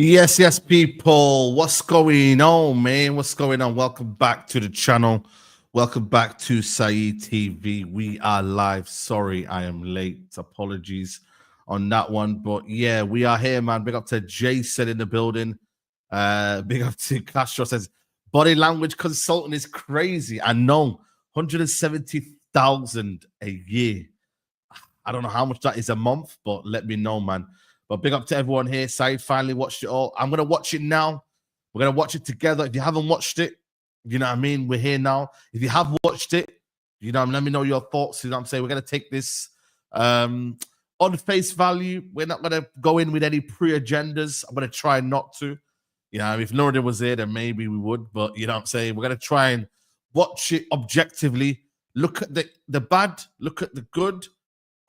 Yes, people. What's going on, man? What's going on? Welcome back to the channel. Welcome back to Saeed TV. We are live. Sorry, I am late. Apologies on that one. But yeah, we are here, man. Big up to Jason in the building. Big up to Castro says, body language consultant is crazy. I know. 170,000 a year. I don't know how much that is a month, but let me know, man. But big up to everyone here. Saeed finally watched it all. I'm going to watch it now. We're going to watch it together. If you haven't watched it, you know what I mean? We're here now. If you have watched it, you know, let me know your thoughts. You know what I'm saying? We're going to take this on face value. We're not going to go in with any pre-agendas. I'm going to try not to. You know, if Northern was here, then maybe we would. But, you know what I'm saying? We're going to try and watch it objectively. Look at the bad. Look at the good.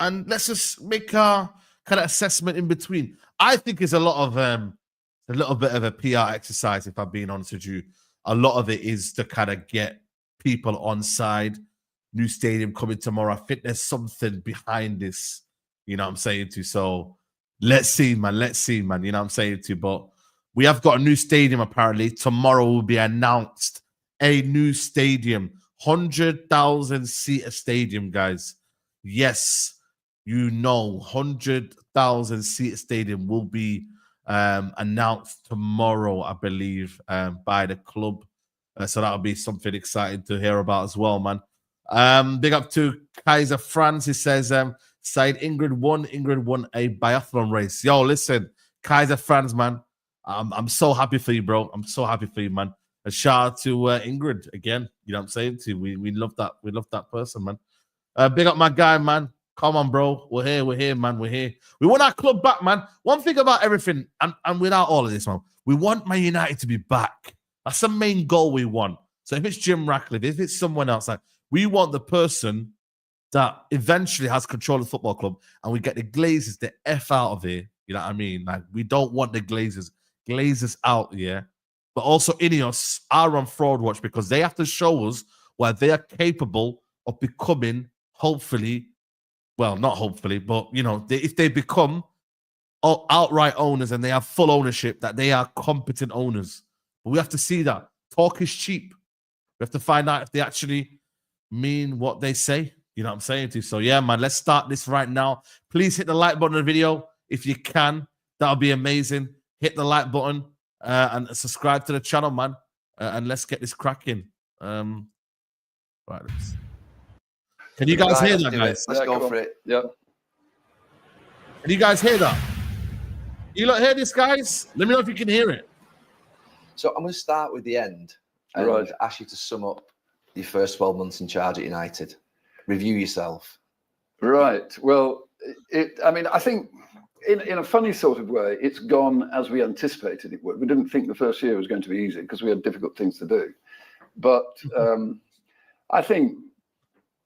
And let's just make our kind of assessment in between. I think it's a little bit of a PR exercise, if I'm being honest with you. A lot of it is to kind of get people on side. New stadium coming tomorrow. I think there's something behind this, you know what I'm saying to. So let's see, man. Let's see, man. You know what I'm saying to. But we have got a new stadium apparently. Tomorrow will be announced a new stadium. 100,000 seater stadium, guys. Yes. You know, 100,000 seat stadium will be announced tomorrow, I believe, by the club. So that'll be something exciting to hear about as well, man. Big up to Kaiser France. He says, Said Ingrid won a biathlon race. Yo, listen, Kaiser France, man. I'm so happy for you, bro. I'm so happy for you, man. A shout out to Ingrid again. You know what I'm saying? Too. We love that. We love that person, man. Big up my guy, man. Come on, bro. We're here, man. We're here. We want our club back, man. One thing about everything, and without all of this, man, we want Man United to be back. That's the main goal we want. So if it's Jim Ratcliffe, if it's someone else, like we want the person that eventually has control of the football club, and we get the Glazers the F out of here. You know what I mean? Like we don't want the Glazers out, yeah. But also Ineos are on fraud watch because they have to show us why they are capable of becoming, hopefully. Well, not hopefully, but, you know, if they become outright owners and they have full ownership, that they are competent owners. But we have to see that. Talk is cheap. We have to find out if they actually mean what they say. You know what I'm saying to you? So, yeah, man, let's start this right now. Please hit the like button on the video if you can. That'll be amazing. Hit the like button and subscribe to the channel, man. And let's get this cracking. Right, let's... Can you guys hear that, guys? Let's go for it. Yeah. Can you guys hear that? You lot hear this, guys? Let me know if you can hear it. So I'm going to start with the end and ask you to sum up your first 12 months in charge at United. Review yourself. Right. Well, I think in a funny sort of way, it's gone as we anticipated it would. We didn't think the first year was going to be easy because we had difficult things to do. But I think,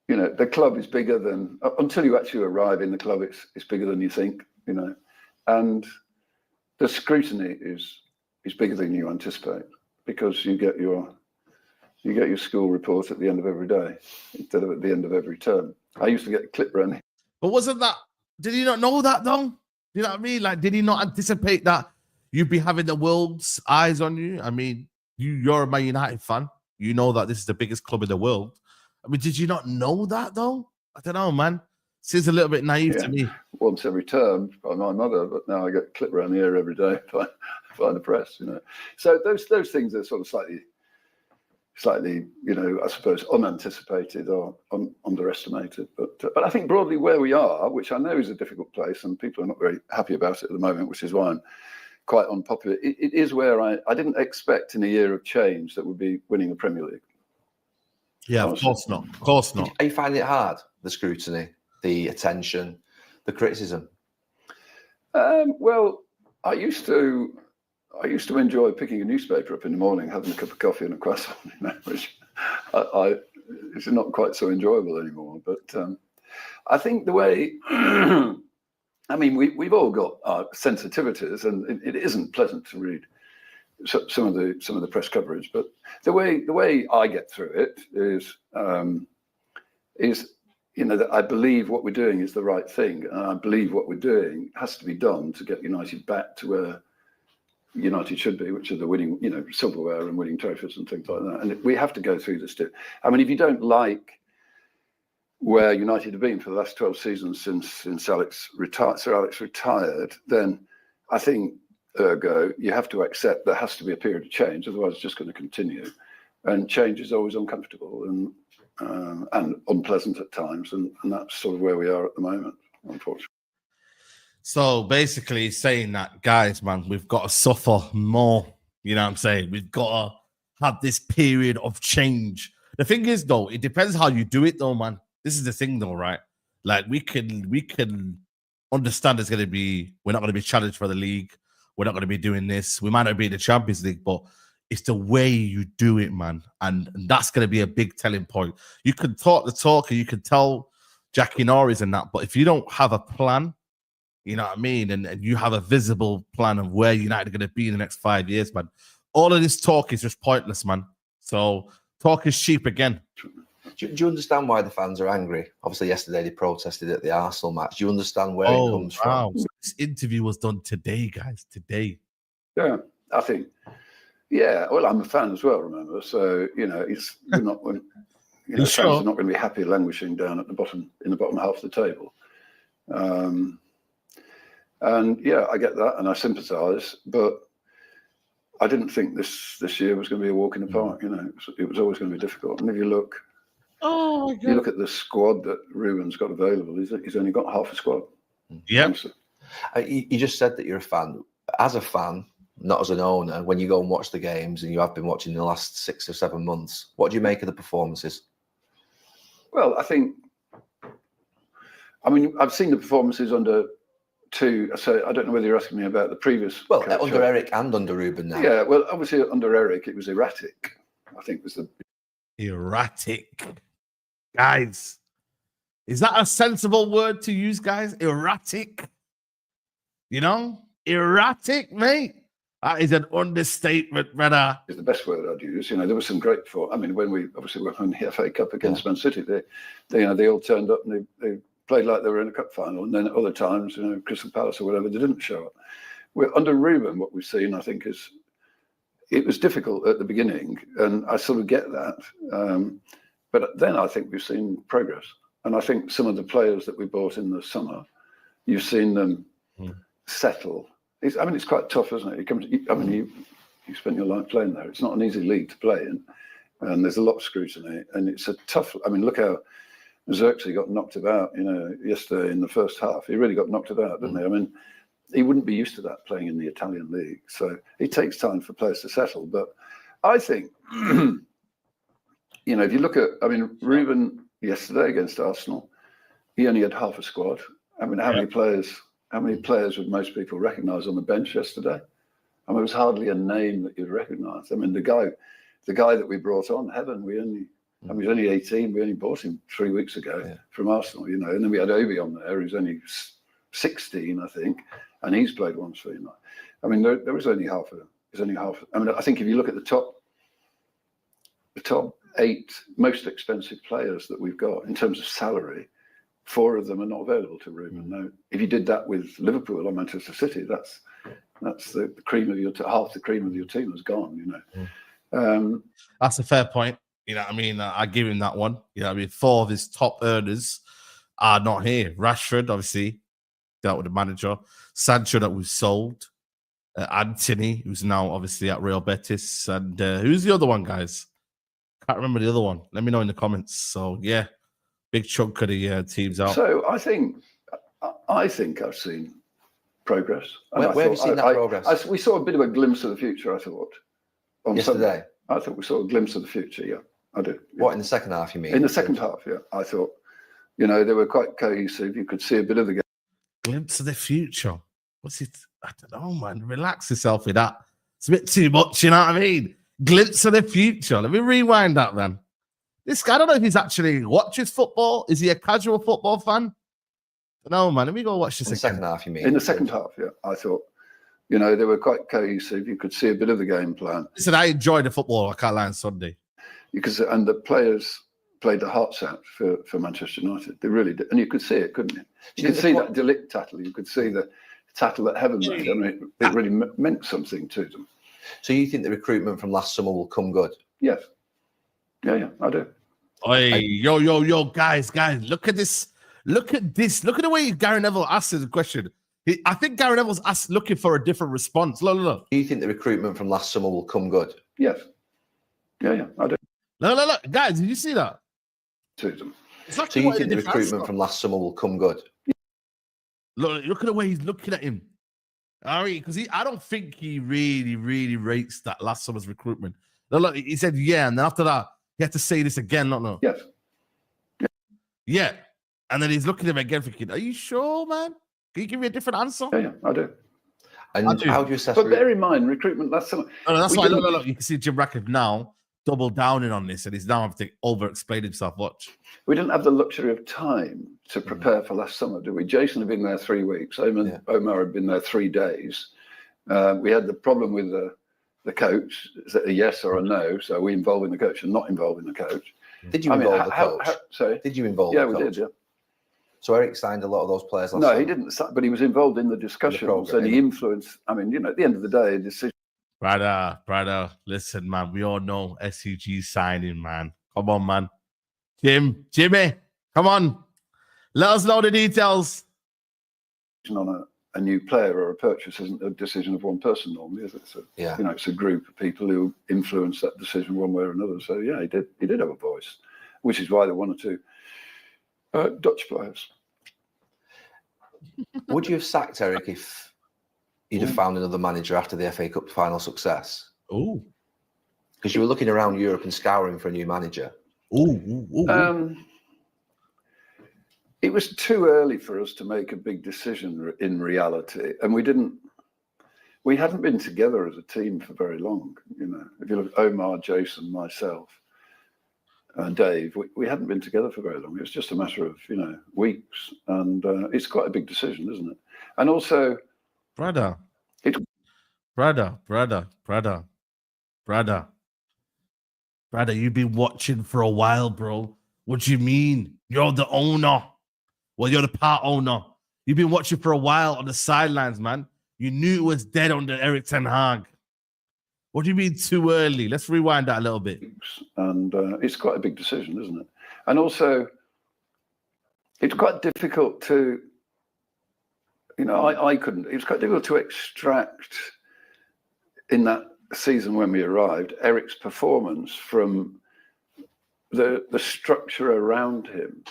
you know, the club is bigger than, until you actually arrive in the club, it's bigger than you think, you know, and the scrutiny is bigger than you anticipate because you get your school report at the end of every day instead of at the end of every term. I used to get a clip around. But wasn't that, did he not know that though? You know what I mean? Like, did he not anticipate that you'd be having the world's eyes on you? I mean, you're a Man United fan. You know that this is the biggest club in the world. I mean, did you not know that, though? I don't know, man. Seems a little bit naive to me. Once every term by my mother, but now I get a clip around the ear every day by the press, you know. So those things are sort of slightly, you know, I suppose unanticipated or underestimated. But I think broadly where we are, which I know is a difficult place and people are not very happy about it at the moment, which is why I'm quite unpopular. It is where I didn't expect in a year of change that we'd be winning the Premier League. Yeah, of course not. Of course not. Are you finding it hard, the scrutiny, the attention, the criticism? Well, I used to enjoy picking a newspaper up in the morning, having a cup of coffee and a croissant, you know, which it's not quite so enjoyable anymore. But I think the way, I mean, we've all got our sensitivities, and it isn't pleasant to read some of the press coverage, but the way I get through it is you know, that I believe what we're doing is the right thing, and I believe what we're doing has to be done to get United back to where United should be, which are the winning, silverware and winning trophies and things like that. And we have to go through this too. I mean, if you don't like where United have been for the last 12 seasons since Sir Alex retired, then I think, ergo, you have to accept there has to be a period of change, otherwise it's just going to continue. And change is always uncomfortable and unpleasant at times, and that's sort of where we are at the moment, unfortunately. So basically saying that, guys, man, we've got to suffer more. You know what I'm saying? We've got to have this period of change. The thing is, though, it depends how you do it, though, man. This is the thing, though, right? Like, we can understand we're not going to be challenged for the league. We're not going to be doing this. We might not be in the Champions League, but it's the way you do it, man. And that's going to be a big telling point. You can talk the talk and you can tell Jackie Norris and that, but if you don't have a plan, you know what I mean? And you have a visible plan of where United are going to be in the next 5 years, man. All of this talk is just pointless, man. So talk is cheap again. Do you understand why the fans are angry? Obviously, yesterday they protested at the Arsenal match. Do you understand where it comes from? So this interview was done today, guys. Today. Yeah, I think. Yeah, well, I'm a fan as well, remember? So, we're not, fans sure? are not going to be happy languishing down at the bottom, in the bottom half of the table. And yeah, I get that and I sympathise, but I didn't think this year was going to be a walk in the park. It was always going to be difficult. And if you look, you look at the squad that Ruben's got available, he's only got half a squad. Yeah. You just said that you're a fan. As a fan, not as an owner, when you go and watch the games, and you have been watching the last 6 or 7 months, what do you make of the performances? Well, I've seen the performances under two. So I don't know whether you're asking me about the previous. Well, under Erik and under Ruben now. Yeah, well, obviously under Erik, it was erratic. I think was the erratic. Guys, is that a sensible word to use, guys? Erratic. Erratic, mate. That is an understatement, brother. Is the best word I'd use. There was some great when we obviously were in the FA Cup against Man City, they all turned up and they played like they were in a cup final, and then at other times, Crystal Palace or whatever, they didn't show up. Under Ruben, what we've seen, I think, is it was difficult at the beginning, and I sort of get that. But then I think we've seen progress, and I think some of the players that we bought in the summer, you've seen them settle. It's quite tough, isn't it? You spent your life playing there. It's not an easy league to play in, and there's a lot of scrutiny, and it's a tough. Look how Xerxes got knocked about, yesterday in the first half. He really got knocked about, didn't he? He wouldn't be used to that playing in the Italian league. So it takes time for players to settle. But I think, if you look at, Ruben yesterday against Arsenal, he only had half a squad. How many players would most people recognise on the bench yesterday? It was hardly a name that you'd recognise. The guy that we brought on, Heaven, he's only 18. We only bought him 3 weeks ago from Arsenal, and then we had Obi on there, who's only 16, I think, and he's played once for United. There was only half of them. I think if you look at the top 8 most expensive players that we've got in terms of salary, 4 of them are not available to Ruben. Now, if you did that with Liverpool or Manchester City, that's the cream of half the cream of your team has gone. That's a fair point. I give him that one. 4 of his top earners are not here. Rashford, obviously, dealt with the manager. Sancho, that was sold. Anthony, who's now obviously at Real Betis. And who's the other one, guys? Can't remember the other one. Let me know in the comments. So, yeah, big chunk of the team's out. So, I think I've seen progress. Where have you seen that progress? We saw a bit of a glimpse of the future, I thought. On yesterday? Sunday. I thought we saw a glimpse of the future, yeah. I do. Yeah. What, in the second half, you mean? In the second half, yeah. I thought, they were quite cohesive. You could see a bit of the game. Glimpse of the future. What's it? I don't know, man. Relax yourself with that. It's a bit too much, you know what I mean? Glimpse of the future. Let me rewind that, then. This guy, I don't know if he's actually watches football. Is he a casual football fan? No, man. Let me go watch this again. Second half, you mean? In the second half, yeah. I thought, they were quite cohesive. You could see a bit of the game plan. Listen, I enjoyed the football. I can't lie on Sunday. And the players played their hearts out for Manchester United. They really did. And you could see it, couldn't you? You could see that Delict tattle. You could see the tattle that heaven made. I mean, it really meant something to them. So you think the recruitment from last summer will come good? Yes. Yeah, I do. Hey, yo, guys, look at this. Look at the way Gary Neville asked the question. I think Gary Neville's looking for a different response. Look. Do you think the recruitment from last summer will come good? Yes. Yeah, I do. Look. Guys, did you see that? To them. So you think the recruitment from last summer will come good? Look at the way he's looking at him. All right, because I don't think he really rates that last summer's recruitment. Look, he said yeah, and then after that, he had to say this again. No. Yes. Yeah. And then he's looking at him again thinking, are you sure, man? Can you give me a different answer? Yeah, I do. And how do you assess? But bear in mind, recruitment last summer. No, that's why. Look, you can see Jim Ratcliffe now double downing on this, and he's now having to over-explain himself. Watch. We didn't have the luxury of time to prepare for last summer, did we? Jason had been there 3 weeks. Omar had been there 3 days. We had the problem with the coach. Is it a yes or a no? So we involving the coach and not involving the coach. Did you involve the coach? Sorry? Did you involve the coach? Yeah, we did, yeah. So Erik signed a lot of those players last No, summer? he didn't, but he was involved in the discussions and he influenced. I mean, at the end of the day, a decision. Brother, listen, man. We all know SCG signing, man. Come on, man. Jimmy, come on. Let us know the details. On a new player or a purchase isn't a decision of one person normally, is it? So, it's a group of people who influence that decision one way or another. So, yeah, he did have a voice, which is why there were 1 or 2 Dutch players. Would you have sacked Erik if you'd have found another manager after the FA Cup final success? Oh, because you were looking around Europe and scouring for a new manager. It was too early for us to make a big decision in reality, and we hadn't been together as a team for very long. If you look at Omar, Jason, myself, and Dave, we hadn't been together for very long. It was just a matter of weeks, and it's quite a big decision, isn't it? And also, brother, you've been watching for a while, bro. What do you mean? You're the owner. Well, you're the part owner. You've been watching for a while on the sidelines, man. You knew it was dead under Erik ten Hag. What do you mean too early? Let's rewind that a little bit. And it's quite a big decision, isn't it? And also, it's quite difficult to, I couldn't. It was quite difficult to extract in that season when we arrived Erik's performance from the structure around him.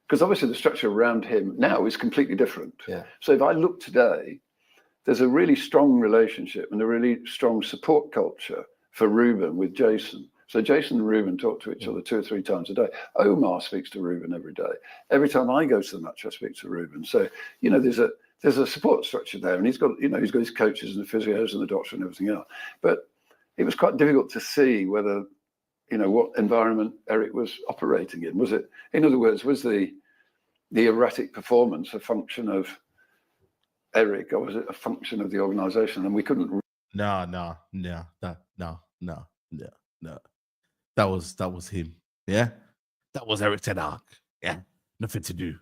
Because obviously the structure around him now is completely different. Yeah. So if I look today, there's a really strong relationship and a really strong support culture for Ruben with Jason. So Jason and Ruben talk to each other 2 or 3 times a day. Omar speaks to Ruben every day. Every time I go to the match, I speak to Ruben. So, there's a support structure there, and he's got his coaches and the physios and the doctor and everything else. But it was quite difficult to see whether, what environment Erik was operating in. Was it, in other words, was the erratic performance a function of Erik, or was it a function of the organisation? And we couldn't. No. That was him. Yeah, that was Erik ten Hag. Yeah, nothing to do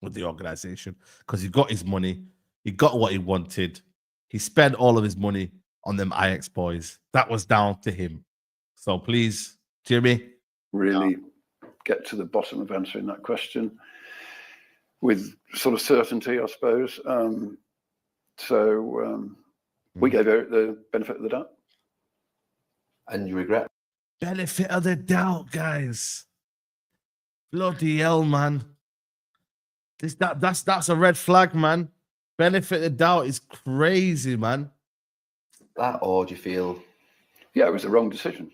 with the organisation because he got his money, he got what he wanted, he spent all of his money on them Ajax boys. That was down to him. So please, Jimmy, really get to the bottom of answering that question with sort of certainty, I suppose. We gave Erik the benefit of the doubt. And you regret? Benefit of the doubt, guys. Bloody hell, man. That's a red flag, man. Benefit of the doubt is crazy, man. That, or do you feel? Yeah, it was the wrong decision.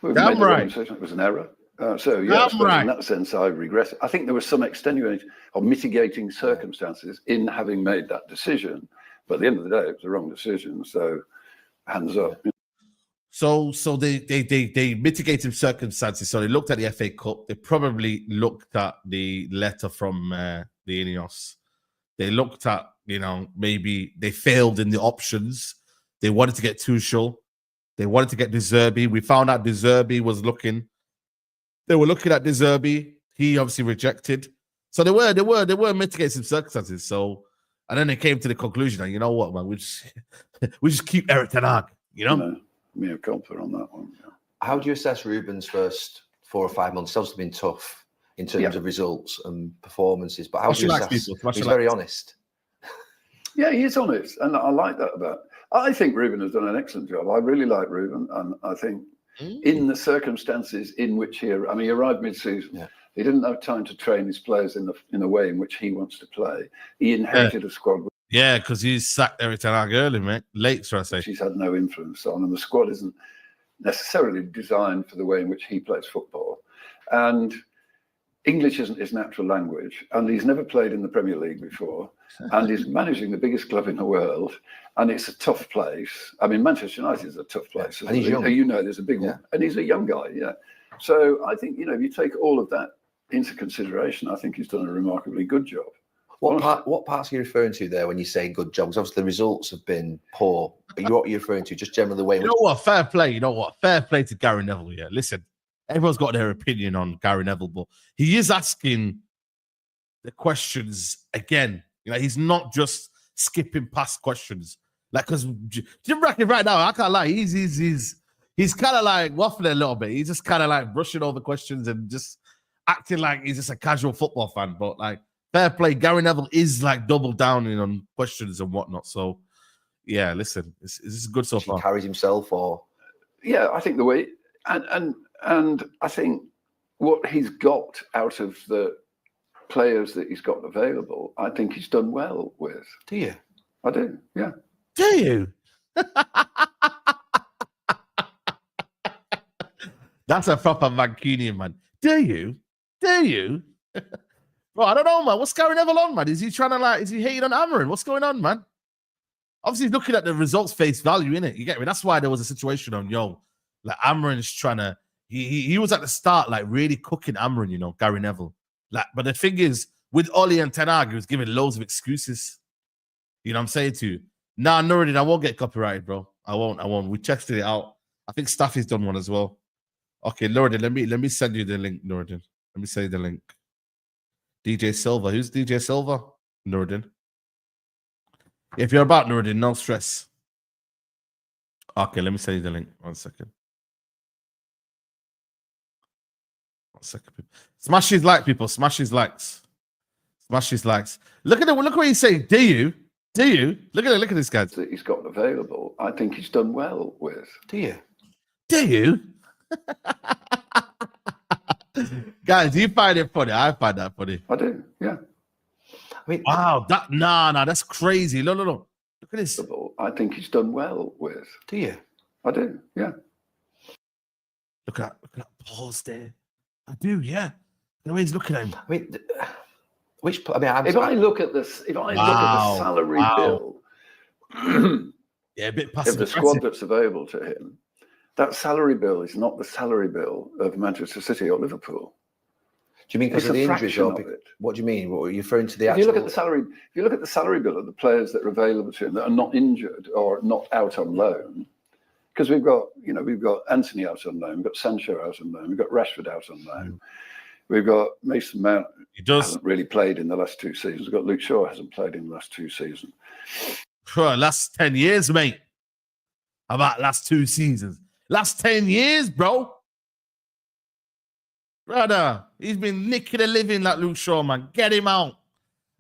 Damn right. It was an error. In that sense, I regret it. I think there was some extenuating or mitigating circumstances in having made that decision. But at the end of the day, it was the wrong decision. So hands up. So they mitigated circumstances. So they looked at the FA Cup. They probably looked at the letter from the Ineos. They looked at, maybe they failed in the options. They wanted to get Tuchel. They wanted to get De Zerbi. We found out De Zerbi was looking. They were looking at De Zerbi. He obviously rejected. So they were mitigating circumstances. So And then they came to the conclusion that, you know what, man, we just keep Erik ten Hag, you know? No, me a comfort on that one. Yeah. How do you assess Ruben's first 4 or 5 months? It's obviously been tough in terms of results and performances, but how do you assess? He's very honest. Yeah, he is honest, and I like that about. I think Ruben has done an excellent job. I really like Ruben, and I think in the circumstances in which he arrived mid-season. Yeah. He didn't have time to train his players in a way in which he wants to play. He inherited a squad. Yeah, because he's sacked Erik ten Hag early, mate. Late, should I say? She's had no influence on, and the squad isn't necessarily designed for the way in which he plays football. And English isn't his natural language, and he's never played in the Premier League before, and he's managing the biggest club in the world, and it's a tough place. I mean, Manchester United is a tough place. And he's young. You know, there's a big one, and he's a young guy, yeah. So I think, if you take all of that into consideration, I think he's done a remarkably good job. What parts are you referring to there when you say good job? Because obviously the results have been poor. But what are you referring to? Just generally the way. You know what? Fair play. You know what? Fair play to Gary Neville. Yeah. Listen, everyone's got their opinion on Gary Neville, but he is asking the questions again. He's not just skipping past questions. Like, because Jim Ratcliffe right now, I can't lie, he's kind of like waffling a little bit. He's just kind of like brushing over questions and just acting like he's just a casual football fan. But like, fair play, Gary Neville is like double downing on questions and whatnot. So yeah, listen, this is good so far. He carries himself, or yeah, I think the way and I think what he's got out of the players that he's got available, I think he's done well with. Do you? I do, yeah. Do you? That's a proper Mancunian, man. Do you? Do you? Bro, I don't know, man. What's Gary Neville on, man? Is he trying to is he hating on Amorim? What's going on, man? Obviously, he's looking at the results face value, innit? You get me? That's why there was a situation on, like Amorim's trying to, he was at the start, like really cooking Amorim, Gary Neville. Like, but the thing is, with Oli and ten Hag, he was giving loads of excuses. You know what I'm saying to you? Nah, Nuruddin, I won't get copyrighted, bro. I won't. We tested it out. I think Staffy's done one as well. Okay, Nuruddin, let me send you the link, Nuruddin. Let me send you the link. DJ Silva. Who's DJ Silva? Nuruddin. If you're about Nuruddin, no stress. Okay, let me send you the link. 1 second. 1 second, people. Smash his like, people. Smash his likes. Smash his likes. Look at it. Look what he's saying. Do you? Do you? Look at it. Look at this guy. That he's got available, I think he's done well with. Do you? Do you? Guys, do you find it funny? I find that funny. I do, yeah. I mean, wow, that's crazy. No. Look at this. I think he's done well with. Do you? I do, yeah. Look at that pause there. I do, yeah. The way he's looking at him. I mean, if I look at this, look at the salary bill, yeah, a bit of the squad that's available to him, that salary bill is not the salary bill of Manchester City or Liverpool. Do you mean because of the injuries? What do you mean? What are you referring to? If you look at the salary bill of the players that are available to him that are not injured or not out on loan, because we've got Anthony out on loan, we've got Sancho out on loan, we've got Rashford out on loan, we've got Mason Mount. Hasn't really played in the last 2 seasons. We've got Luke Shaw hasn't played in the last 2 seasons. Last 10 years, mate. How about last 2 seasons? Last 10 years, bro. Brother, he's been nicking a living like Luke Shaw, man. Get him out.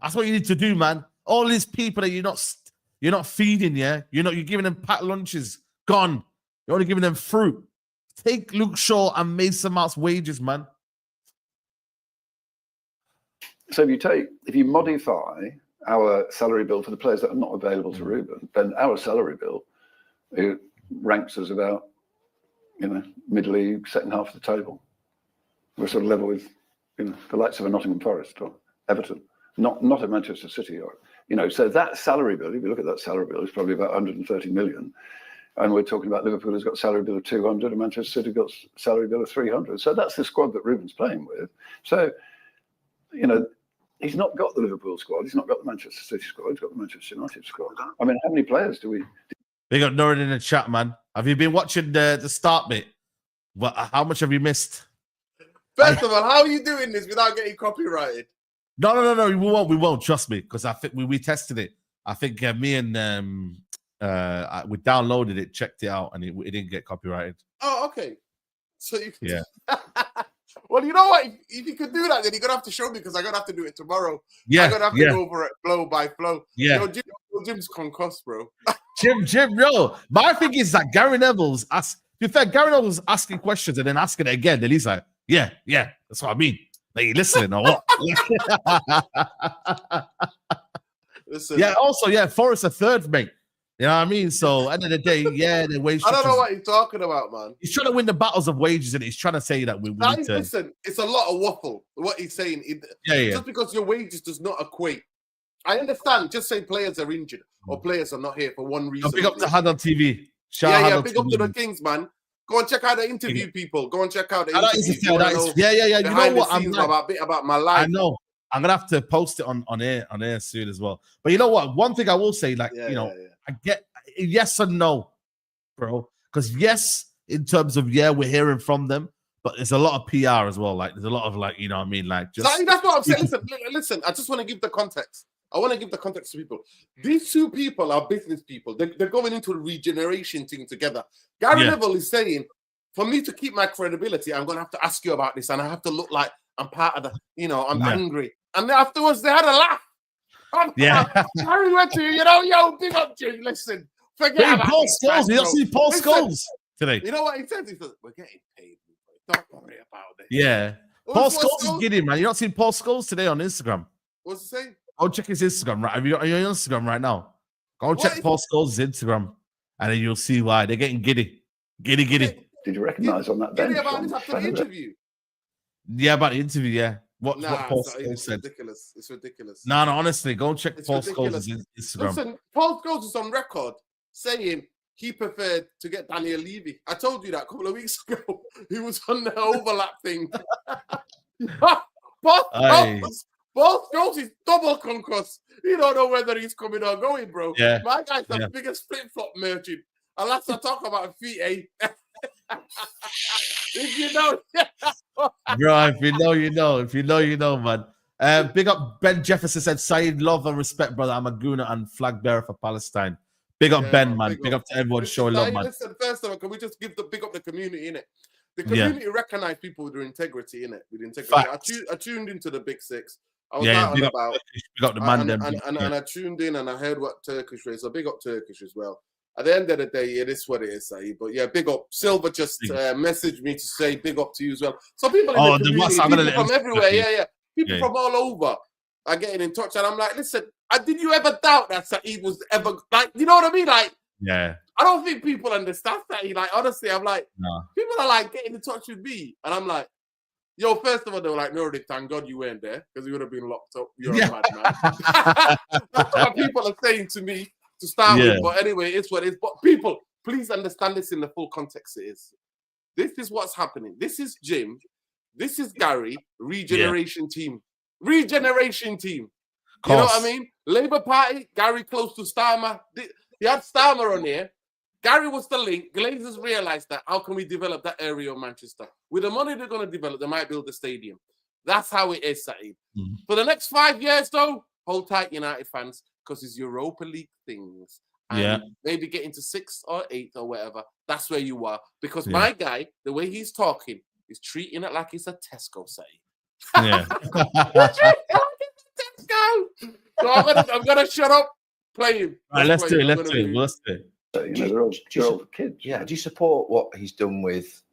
That's what you need to do, man. All these people that you're not feeding, yeah? You're giving them packed lunches. Gone. You're only giving them fruit. Take Luke Shaw and Mason Mount's wages, man. So if you modify our salary bill for the players that are not available to Ruben, then our salary bill ranks us about, mid-league, second half of the table. We're sort of level with, the likes of a Nottingham Forest or Everton, not a Manchester City or, So that salary bill, if you look at that salary bill, is probably about 130 million. And we're talking about Liverpool has got a salary bill of 200 and Manchester City got a salary bill of 300. So that's the squad that Ruben's playing with. So, he's not got the Liverpool squad. He's not got the Manchester City squad. He's got the Manchester United squad. I mean, how many players do we? Big up Nuruddin in the chat, man. Have you been watching the start bit? How much have you missed? First of all, how are you doing this without getting copyrighted? No. We won't. Trust me, because I think we tested it. I think me and we downloaded it, checked it out, and it didn't get copyrighted. Oh, okay. So you yeah. Well, you know what? If you could do that, then you're gonna have to show me because I'm gonna have to do it tomorrow. Yeah, I'm gonna have to go over it flow by flow. Yeah, Jim's concussed, bro. Jim, yo. My thing is that Gary Neville's Gary Neville's asking questions and then asking it again. Then he's like, yeah, that's what I mean. Like, you listening or what? Listen. Yeah. Also, Forrest a third, mate. You know what I mean? So, end of the day, the wage. I don't know what he's talking about, man. He's trying to win the battles of wages, and he's trying to say that we need to. Listen, it's a lot of waffle. What he's saying, just because your wages does not equate. I understand. Just say players are injured or players are not here for one reason. Big up to Hadal TV. Big up to the Kings, man. Go and check out the interview, people. Go and check out the interview. Yeah. You know what? I'm about my life. I know. I'm gonna have to post it on air soon as well. But you know what? One thing I will say, I get yes and no, bro. Because yes, in terms of we're hearing from them, but there's a lot of PR as well. Like there's a lot of you know what I mean? Like just that's what I'm saying. Listen. I just want to give the context. I want to give the context to people. These two people are business people. They're going into a regeneration thing together. Gary Neville is saying, for me to keep my credibility, I'm going to have to ask you about this, and I have to look like I'm part of the, I'm angry. And then afterwards, they had a laugh. Gary went to, yo, big up, Jim. Listen, forget about Paul Scholes. You don't see Paul Scholes today. You know what he says? He says, we're getting paid. Don't worry about it. Yeah. Paul Scholes is giddy, man. You don't see Paul Scholes today on Instagram. What's he saying? Go check his Instagram. Right? Are you on Instagram right now? Go check Paul Scholes' Instagram, and then you'll see why they're getting giddy. Giddy. Did you recognise on that bench? About this after the interview? Yeah, about the interview, yeah. What Paul Scholes said. Ridiculous. It's ridiculous. No, honestly, go check Paul Scholes' Instagram. Listen, Paul Scholes is on record saying he preferred to get Daniel Levy. I told you that a couple of weeks ago. He was on the overlap thing. Paul Scholes is double concussed. You don't know whether he's coming or going, bro. Yeah. My guy's the biggest flip-flop merchant. Unless I talk about feet, eh? If you know. Bro, if you know, you know. If you know, you know, man. Big up Ben Jefferson said, Saeed, love and respect, brother. I'm a gooner and flag bearer for Palestine. Big up Ben, man. Big up to everyone showing love, man. Listen, first of all, can we just give the big up the community, innit? The community recognize people with their integrity, innit? With integrity. I tuned into the Big Six. I was out and about. Big up the man, and I tuned in and I heard what Turkish is. So big up Turkish as well. At the end of the day, it is what it is, Saeed. But yeah, big up. Silver just messaged me to say big up to you as well. So people in the community, people from everywhere, people from all over are getting in touch. And I'm like, listen, did you ever doubt that Saeed was ever, like, you know what I mean? Like, yeah. I don't think people understand that. Like, honestly, I'm like, people are like getting in touch with me. And I'm like, yo, first of all, they were like, no, thank God you weren't there because you would have been locked up. You're a madman. That's what people are saying to me to start with. But anyway, it's what it is. But people, please understand this in the full context it is. This is what's happening. This is Jim. This is Gary, regeneration team. Regeneration team. You know what I mean? Labour Party, Gary close to Starmer. He had Starmer on here. Gary was the link. Glazers realized that. How can we develop that area of Manchester? With the money they're going to develop, they might build a stadium. That's how it is, Saeed. For the next 5 years, though, hold tight, United fans, because it's Europa League things. And maybe get into 6th or 8th or whatever. That's where you are. Because my guy, the way he's talking, is treating it like it's a Tesco, Saeed. Yeah. So I'm gonna shut up. Play him. Right, let's do it. They're all kids. Yeah. Do you support what he's done with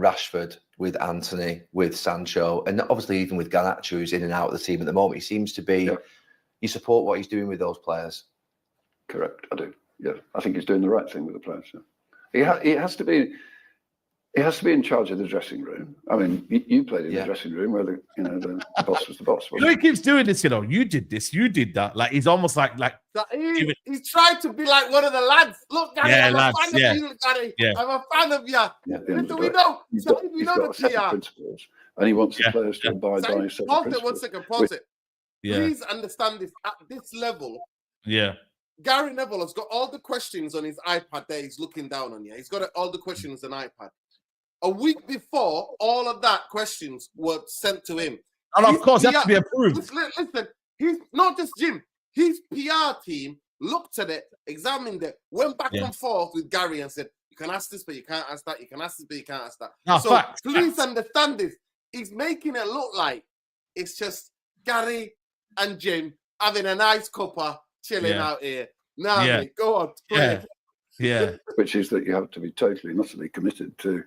Rashford, with Anthony, with Sancho, and obviously even with Garnacho, who's in and out of the team at the moment? He seems to be. Yeah. You support what he's doing with those players. Correct. I do. Yeah, I think he's doing the right thing with the players. Yeah. He has to be. He has to be in charge of the dressing room. I mean, you played in the dressing room where the boss was the boss. You know, he keeps doing this. You know, you did this, you did that. Like he's almost like he's trying to be like one of the lads. Look, Gary, I'm a fan of you, Gary. I'm a fan of you. Listen, we know. He's got a set of principles, and he wants the players to abide by a set of principles. One second, pause it. Please understand this at this level. Yeah. Gary Neville has got all the questions on his iPad there. He's looking down on you. He's got all the questions on iPad. A week before, all of that questions were sent to him. And of course, it has to be approved. Listen, he's not just Jim. His PR team looked at it, examined it, went back and forth with Gary and said, you can ask this, but you can't ask that. You can ask this, but you can't ask that. No, so please understand this. He's making it look like it's just Gary and Jim having a nice cuppa, chilling out here. Mate, go on. Yeah. Which is that you have to be totally and utterly committed to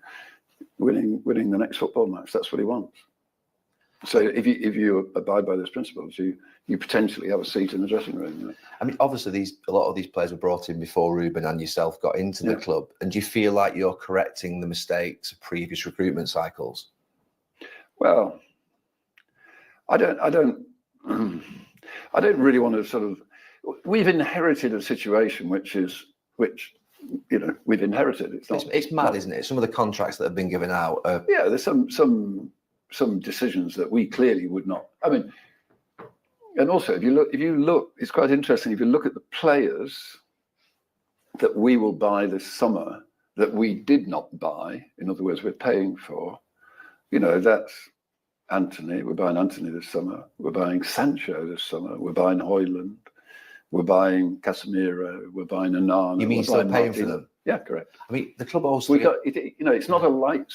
winning the next football match. That's what he wants. So if you abide by those principles, you potentially have a seat in the dressing room. I mean, obviously, a lot of these players were brought in before Ruben and yourself got into the club. And do you feel like you're correcting the mistakes of previous recruitment cycles? Well, I don't really want to sort of. We've inherited a situation which we've inherited. It's mad, isn't it? Some of the contracts that have been given out. There's some decisions that we clearly would not. I mean, and also if you look, it's quite interesting. If you look at the players that we will buy this summer that we did not buy, in other words, we're paying for. That's Anthony. We're buying Anthony this summer. We're buying Sancho this summer. We're buying Højlund. We're buying Casemiro. We're buying Anana. You mean still paying for them? Yeah, correct. I mean, the club also. It's not a light.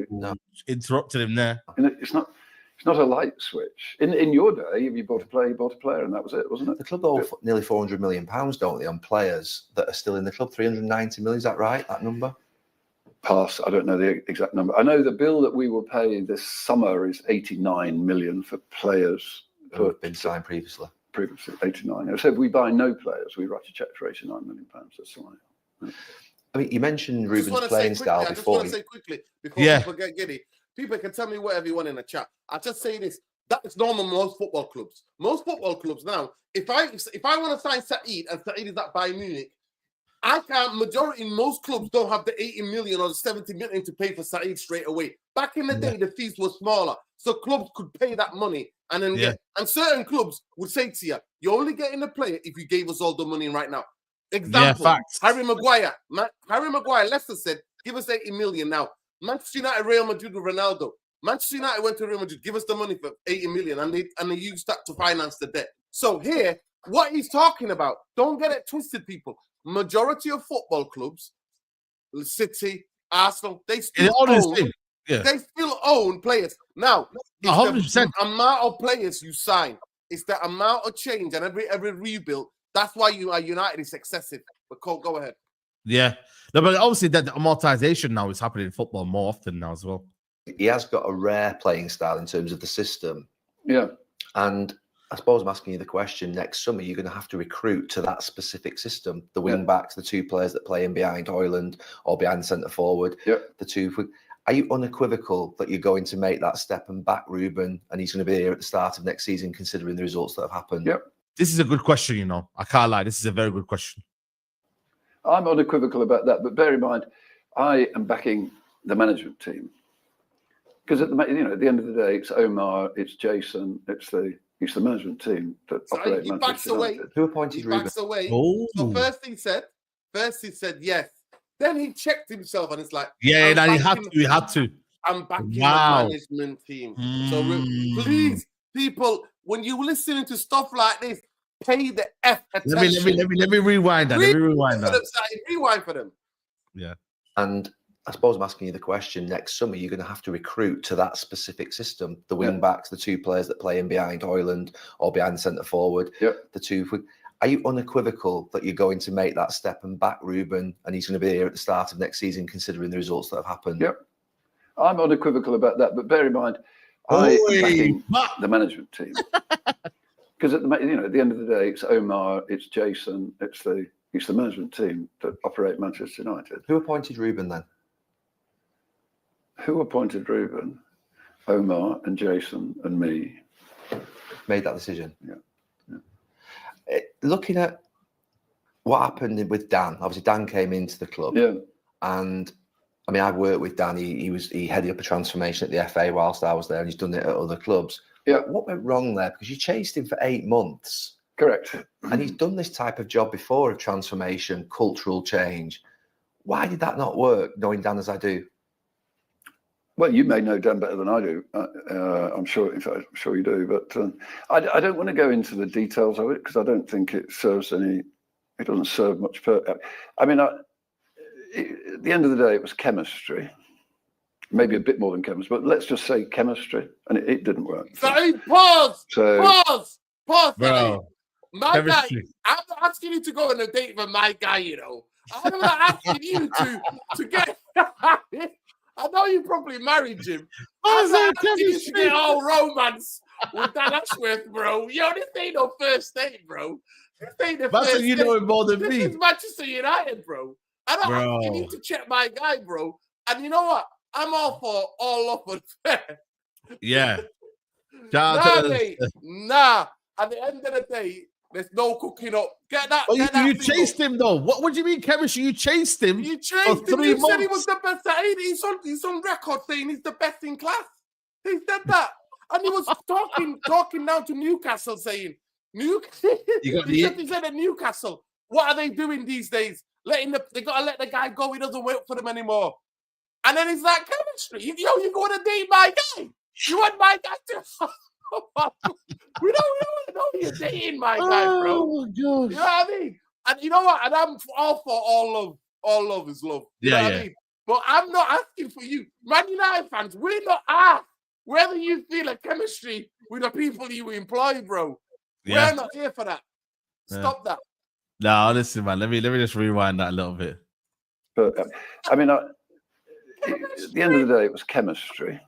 No. Interrupted him there. It's not a light switch. In your day, if you bought a player, you bought a player, and that was it, wasn't it? The club owe nearly £400 million, don't they, on players that are still in the club? 390 million, is that right? That number? Pass. I don't know the exact number. I know the bill that we will pay this summer is 89 million for players who have been signed previously. Previously, 89. So if we buy no players, we write a cheque for 89 million pounds. That's fine. I mean, you mentioned Ruben's playing style before. I just want to say quickly before people get giddy. People can tell me whatever you want in the chat. I'll just say this. That is normal in most football clubs. Most football clubs now, if I want to sign Saeed and Saeed is at Bayern Munich, I can't. Majority in most clubs don't have the 80 million or the 70 million to pay for Saeed straight away. Back in the day, the fees were smaller, so clubs could pay that money and then get. And certain clubs would say to you, "You're only getting the player if you gave us all the money right now." Example: Harry Maguire. Harry Maguire. Leicester said, "Give us 80 million now." Manchester United, Real Madrid with Ronaldo. Manchester United went to Real Madrid. Give us the money for 80 million, and they used that to finance the debt. So here, what he's talking about, don't get it twisted, people. Majority of football clubs, City, Arsenal, they still own players. Now, 100%. The amount of players you sign, it's the amount of change, and every rebuild. That's why United is excessive. But go ahead. Yeah, no, but obviously that the amortization now is happening in football more often now as well. He has got a rare playing style in terms of the system. Yeah, and I suppose I'm asking you the question, next summer, you're going to have to recruit to that specific system. The wing backs, the two players that play in behind Højlund or behind centre forward. Yeah. The two. Are you unequivocal that you're going to make that step and back Ruben and he's going to be here at the start of next season, considering the results that have happened? Yep. This is a good question, I can't lie. This is a very good question. I'm unequivocal about that, but bear in mind, I am backing the management team. Because at the end of the day, it's Omar, it's Jason, it's the management team that operate Manchester United. Who appointed Ruben? Backs away. Oh. So first he said yes. Then he checked himself and it's like, he had to. I'm backing the management team. So please, people, when you listening to stuff like this, pay the F attention. Let me rewind that. Rewind for them. Yeah. And I suppose I'm asking you the question, next summer, you're going to have to recruit to that specific system. The wing backs, the two players that play in behind Højlund or behind centre forward. Yep. The two. Are you unequivocal that you're going to make that step and back Ruben and he's going to be here at the start of next season, considering the results that have happened? Yep. I'm unequivocal about that, but bear in mind, I am backing the management team. Because at the end of the day, it's Omar, it's Jason, it's the management team that operate Manchester United. Who appointed Ruben then? Who appointed Ruben? Omar and Jason and me. Made that decision? Yeah. Looking at what happened with Dan, obviously Dan came into the club. Yeah. And I mean, I've worked with Dan. He headed up a transformation at the FA whilst I was there, and he's done it at other clubs. Yeah. What went wrong there? Because you chased him for 8 months. Correct. And he's done this type of job before of transformation, cultural change. Why did that not work, knowing Dan as I do? Well, you may know Dan better than I do. I'm sure. In fact, I'm sure you do. But I don't want to go into the details of it because I don't think it serves any. It doesn't serve much purpose. I mean, at the end of the day, it was chemistry. Maybe a bit more than chemistry, but let's just say chemistry, and it didn't work. Saeed, pause. Pause. Bro, my chemistry. guy, I'm not asking you to go on a date with my guy, you know. I'm not asking you to get. I know you probably married Jim. I'm not asking you to get all romance with Dan Ashworth, bro. Yo, this ain't no first date, bro. This ain't the first date. You know it more than me. This is Manchester United, bro. I'm not asking you to check my guy, bro. And you know what? I'm all for all up and fair. Yeah. Nah. At the end of the day, there's no cooking up. Get that. Well, you chased him though. What do you mean chemistry? You chased him. You chased him. You said he was the best. He's on record saying he's the best in class. He said that, and he was talking down to Newcastle, saying he said at Newcastle, what are they doing these days? They gotta let the guy go. He doesn't work for them anymore. And then he's like, chemistry. You go to date my guy. You want my guy to? we don't know you're dating my guy, bro. Oh my God. You know what I mean? And you know what? And I'm all for all love. All love is love. You know what I mean? But I'm not asking for you. Man United fans, we're not asked whether you feel a chemistry with the people you employ, bro. We're not here for that. Stop that. No, listen, man. Let me just rewind that a little bit. But I mean, at the end of the day, it was chemistry.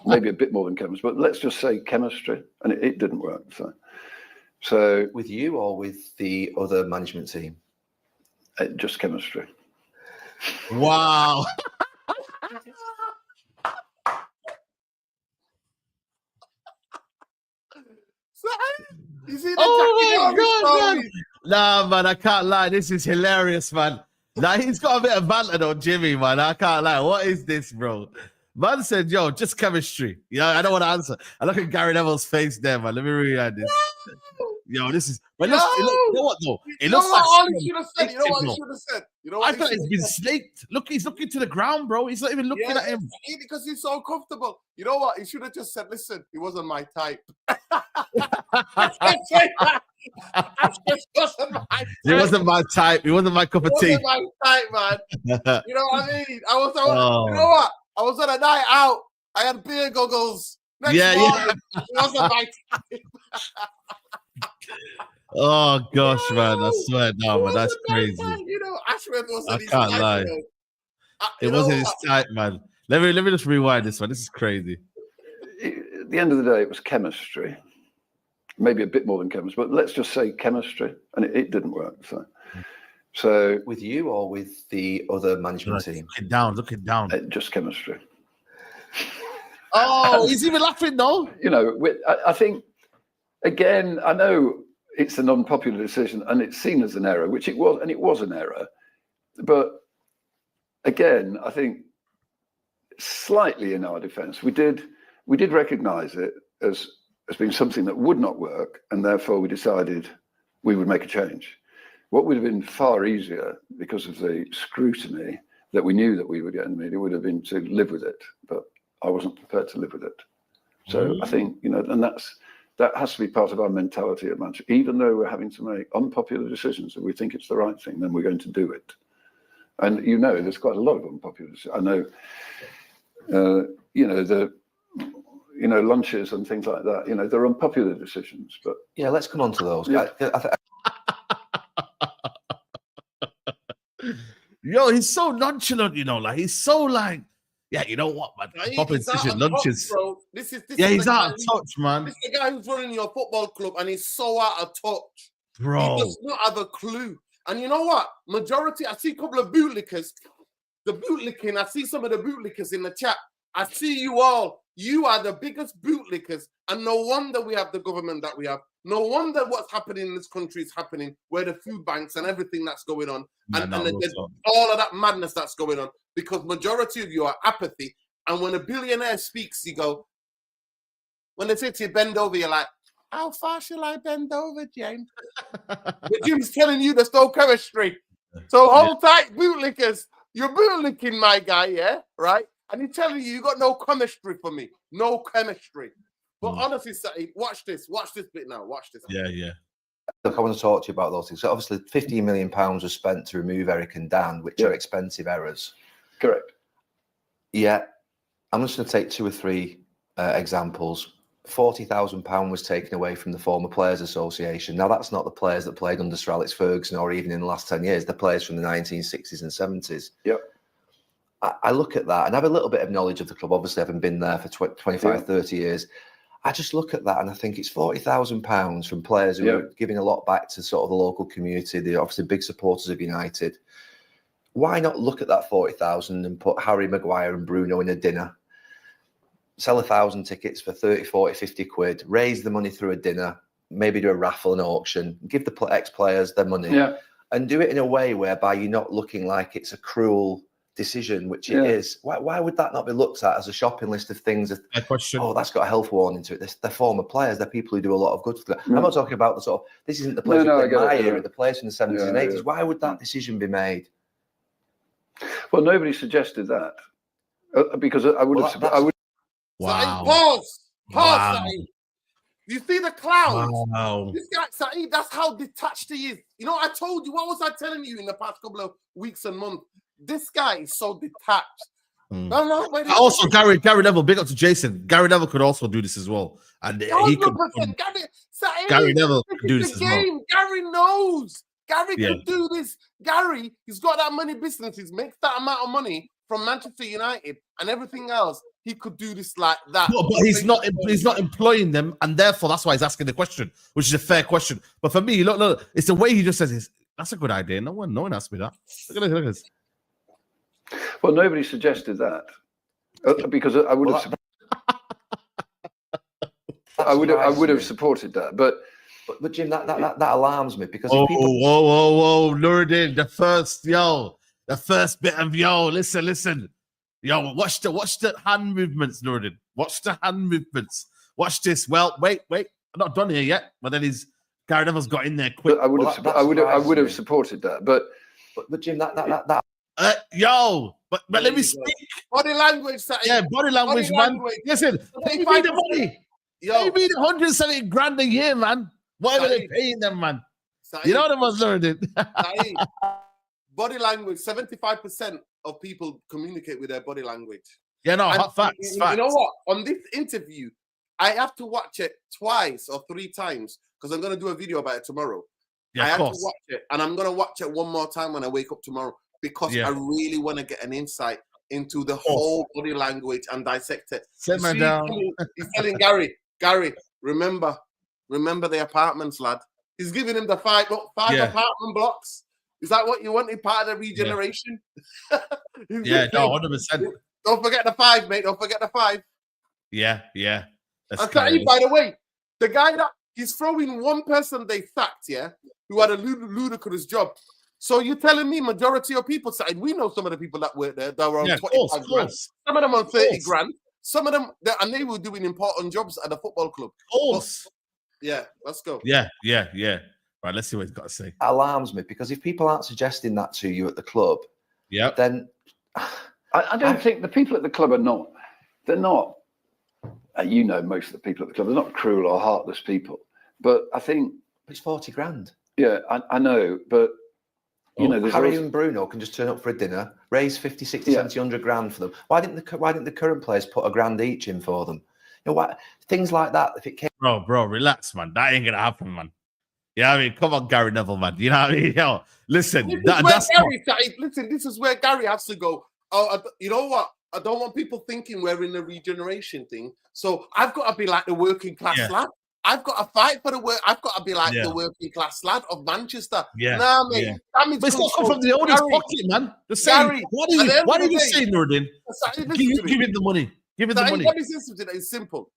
Maybe a bit more than chemistry, but let's just say chemistry, and it didn't work. So with you or with the other management team? Just chemistry. Wow. You see oh my God, man. Nah, man, I can't lie. This is hilarious, man. Nah, he's got a bit of banter on Jimmy, man. I can't lie. What is this, bro? Man said, yo, just chemistry. Yeah, I don't want to answer. I look at Gary Neville's face there, man. Let me read this. Yo, this is. But you know what, though? It looks like. You know what he should have said? You know what I thought he's been snaked. Look, he's looking to the ground, bro. He's not even looking at him. Because he's so comfortable. You know what? He should have just said, listen, he wasn't my type. He wasn't my type. He wasn't my cup of tea. He wasn't my type, man. You know what I mean? You know what? I was on a night out. I had beer goggles. Next morning, it wasn't my type. Oh gosh, man! I swear, no, man, that's crazy. You know, Ashworth wasn't. I can't lie. It wasn't his type, man. Let me just rewind this one. This is crazy. At the end of the day, it was chemistry. Maybe a bit more than chemistry, but let's just say chemistry, and it didn't work. So with you or with the other management team? Look it down. Just chemistry. Oh, he's even laughing, though. You know, I think, again, I know it's an unpopular decision and it's seen as an error, which it was, and it was an error. But again, I think slightly in our defense, we did recognize it as being something that would not work, and therefore we decided we would make a change. What would have been far easier, because of the scrutiny that we knew that we would get in the media, would have been to live with it. But I wasn't prepared to live with it. So I think, you know, and that has to be part of our mentality at Manchester. Even though we're having to make unpopular decisions, if we think it's the right thing, then we're going to do it. And you know, there's quite a lot of unpopular decisions. I know, lunches and things like that. You know, they're unpopular decisions. But yeah, let's come on to those. Yeah. Yo, he's so nonchalant, you know, like he's so like, yeah, you know what, man? Proposition lunches. Touch, this is he's out of touch, man. This is the guy who's running your football club, and he's so out of touch, bro. He does not have a clue. And you know what? Majority, I see a couple of bootlickers. The bootlicking, I see some of the bootlickers in the chat. I see you all. You are the biggest bootlickers, and no wonder we have the government that we have. No wonder what's happening in this country is happening, where the food banks and everything that's going on, and there's all of that madness that's going on, because majority of you are apathy. And when a billionaire speaks, you go, when they say to you, bend over, you're like, how far shall I bend over, James? But Jim's telling you there's no chemistry. So hold tight, bootlickers. You're bootlicking my guy, yeah? Right? And he's telling you got no chemistry for me. no chemistry. But honestly, Saeed, watch this bit now. Watch this. Yeah. Look, I want to talk to you about those things. So obviously, £15 million was spent to remove Erik and Dan, which are expensive errors. Correct. Yeah, I'm just going to take 2 or 3 examples. £40,000 was taken away from the former Players Association. Now, that's not the players that played under Sir Alex Ferguson or even in the last 10 years. The players from the 1960s and 70s. Yep. I look at that and have a little bit of knowledge of the club. Obviously, I haven't been there for 25, 30 years. I just look at that and I think it's £40,000 from players who are giving a lot back to sort of the local community. They're obviously big supporters of United. Why not look at that 40,000 and put Harry Maguire and Bruno in a dinner? Sell 1,000 tickets for 30, 40, 50 quid. Raise the money through a dinner. Maybe do a raffle and auction. Give the ex-players their money. Yeah. And do it in a way whereby you're not looking like it's a cruel decision, which it is. Why would that not be looked at as a shopping list of things that, oh, that's got a health warning to it? They're former players. They're people who do a lot of good for that. I'm not talking about the sort of, this isn't the players who played my era, the players from the 70s and 80s. Why would that decision be made? Well, nobody suggested that. Because I would have... Wow. Pause, Saeed. You see the clouds? Wow. This guy, Saeed, that's how detached he is. You know, I told you, what was I telling you in the past couple of weeks and months? This guy is so detached. Also, Gary Neville, big up to Jason. Gary Neville could also do this as well. And he could. Gary Neville could do this as well. Gary knows. Gary could do this. Gary, he's got that money businesses, makes that amount of money from Manchester United and everything else. He could do this like that. But he's not employing them, and therefore that's why he's asking the question, which is a fair question. But for me, look, it's the way he just says, that's a good idea. No one asked me that. Look at this. Well, nobody suggested that because I would have. I would have supported that, but Jim, that alarms me because whoa, Nuruddin, the first bit of listen, watch the hand movements, Nuruddin. Watch the hand movements. Watch this. Well, wait, I'm not done here yet. But then Gary Neville's got in there quick. I would have supported that, but Jim, that. But let me speak. Body language, Saeed. Yeah, body language, man. Listen, pay me the money. Pay me the 170 grand a year, man. Whatever they're paying them, man. Saeed. You know what I was learning. Body language, 75% of people communicate with their body language. Yeah, no, facts. You know what? On this interview, I have to watch it twice or 3 times because I'm going to do a video about it tomorrow. Yeah, I have to watch it, and I'm going to watch it one more time when I wake up tomorrow because I really want to get an insight into the whole body language and dissect it. Sit man down. He's telling Gary, remember the apartments, lad. He's giving him the 5 apartment blocks. Is that what you wanted, part of the regeneration? Yeah, no, 100%. Don't forget the 5, mate. Don't forget the 5. Yeah. And Saeed, by the way, the guy that he's throwing one person they sacked, who had a ludicrous job. So you're telling me majority of people, Saeed, we know some of the people that work there that were on 25 grand. Some of them on 30 grand. Some of them, and they were doing important jobs at the football club. Of course. Yeah, let's go. Yeah. Right, let's see what he's got to say. Alarms me because if people aren't suggesting that to you at the club, then I don't think the people at the club are not. They're not. You know, most of the people at the club are not cruel or heartless people. But I think it's 40 grand. Yeah, I know, but you know, there's Harry and Bruno can just turn up for a dinner, raise 50, 60, 70, 100 grand for them. Why didn't the current players put a grand each in for them? You know what? Things like that. If it came, bro, relax, man. That ain't gonna happen, man. Yeah, I mean, come on, Gary Neville, man. You know what I mean? Listen, this is where Gary has to go. Oh, you know what? I don't want people thinking we're in the regeneration thing. So I've got to be like the working class lad. I've got to fight for the work. I've got to be like the working class lad of Manchester. Nah, mate. Yeah. But it's not come from the owner's pocket, man. Just saying, what are you saying, Nuruddin? Give him the money. Give him the money. Let me say something that is simple.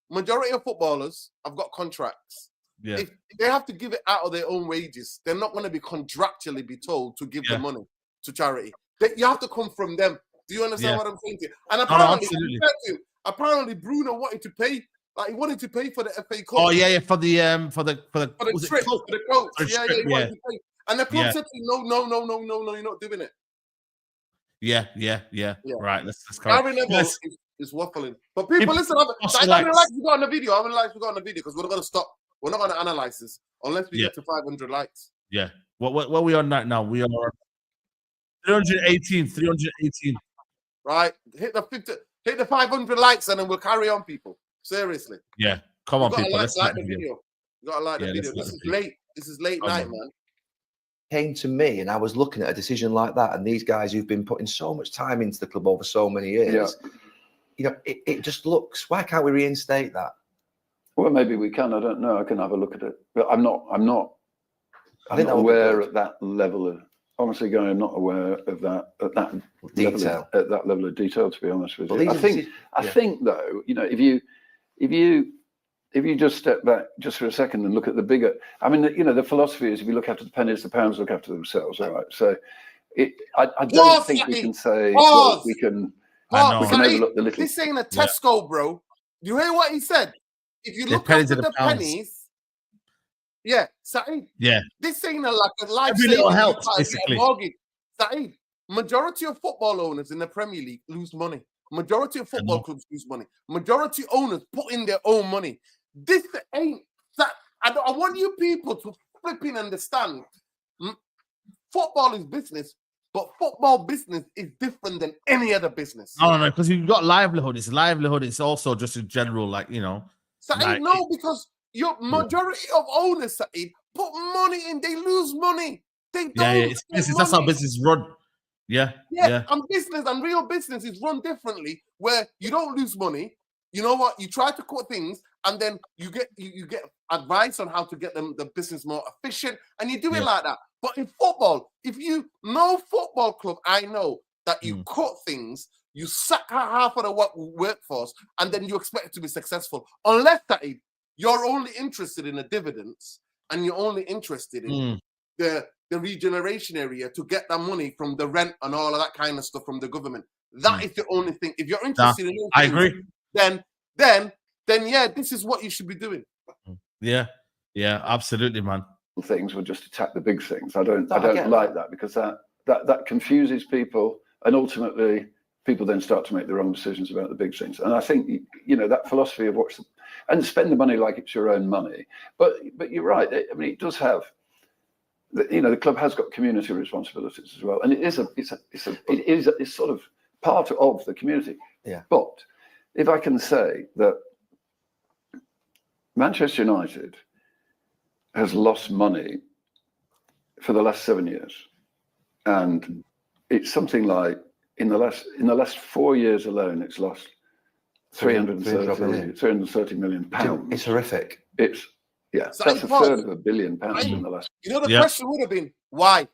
Majority of footballers have got contracts. Yeah. If they have to give it out of their own wages, they're not going to be contractually be told to give the money to charity. You have to come from them. Do you understand what I'm saying to you? And apparently Bruno wanted to pay. Like he wanted to pay for the FA Cup. Oh yeah, for the trip, for the coach. He wanted to pay. And the club said to him, no, you're not doing it. Yeah. Right, let's Gary Neville It's waffling. But people, listen, how many likes we got on the video? How many likes we got on the video? Because we're not going to stop. We're not going to analyze this unless we get to 500 likes. Yeah. What are we on that now? We are 318. Right. Hit the 500 likes and then we'll carry on, people. Seriously. Yeah. Come on, people. Let's like the video. You got to like the video. This is late. This is late night, man. Came to me and I was looking at a decision like that, and these guys who've been putting so much time into the club over so many years, you know, it just looks, why can't we reinstate that? Well, maybe we can. I don't know. I can have a look at it, but I'm not I think aware at that level of, honestly, Gary, I'm not aware of that at that detail. At that level of detail, to be honest with you. Well, I think though, you know, if you just step back just for a second and look at the bigger, I mean, you know, the philosophy is if you look after the pennies, the pounds look after themselves. All right. So I don't think we can say well, we can overlook the little. This ain't a Tesco, bro. You hear what he said? If you look after the pennies, Saeed. Yeah. This ain't a life every little helps, basically. Saeed, majority of football owners in the Premier League lose money. Majority of football clubs lose money. Majority owners put in their own money. This ain't that. I want you people to flipping understand. Football is business, but football business is different than any other business. No, because you've got livelihood. It's livelihood. It's also just in general, like, you know. Saeed, no, because your majority of owners, Saeed, put money in. They lose money. They don't. It's business. That's how business run. Yeah. And business and real business is run differently, where you don't lose money. You know what? You try to cut things, and then you get advice on how to get the business more efficient, and you do it like that. But in football, if you know football club, I know that you cut things, you sack half of the workforce, and then you expect it to be successful. Unless that you're only interested in the dividends, and you're only interested in the regeneration area to get that money from the rent and all of that kind of stuff from the government. That is the only thing. If you're interested in things, I agree. Then this is what you should be doing. Yeah, absolutely, man. Things will just attack the big things. I don't like that, because that confuses people, and ultimately people then start to make their own decisions about the big things. And I think, you know, that philosophy of and spend the money like it's your own money. But you're right. I mean, it does have. You know, the club has got community responsibilities as well, and it's sort of part of the community. Yeah. But if I can say that Manchester United has lost money for the last 7 years, and it's something like in the last 4 years alone, it's lost 330 million pounds. It's horrific. So that's a third of £1 billion in the last. You know, the question would have been why?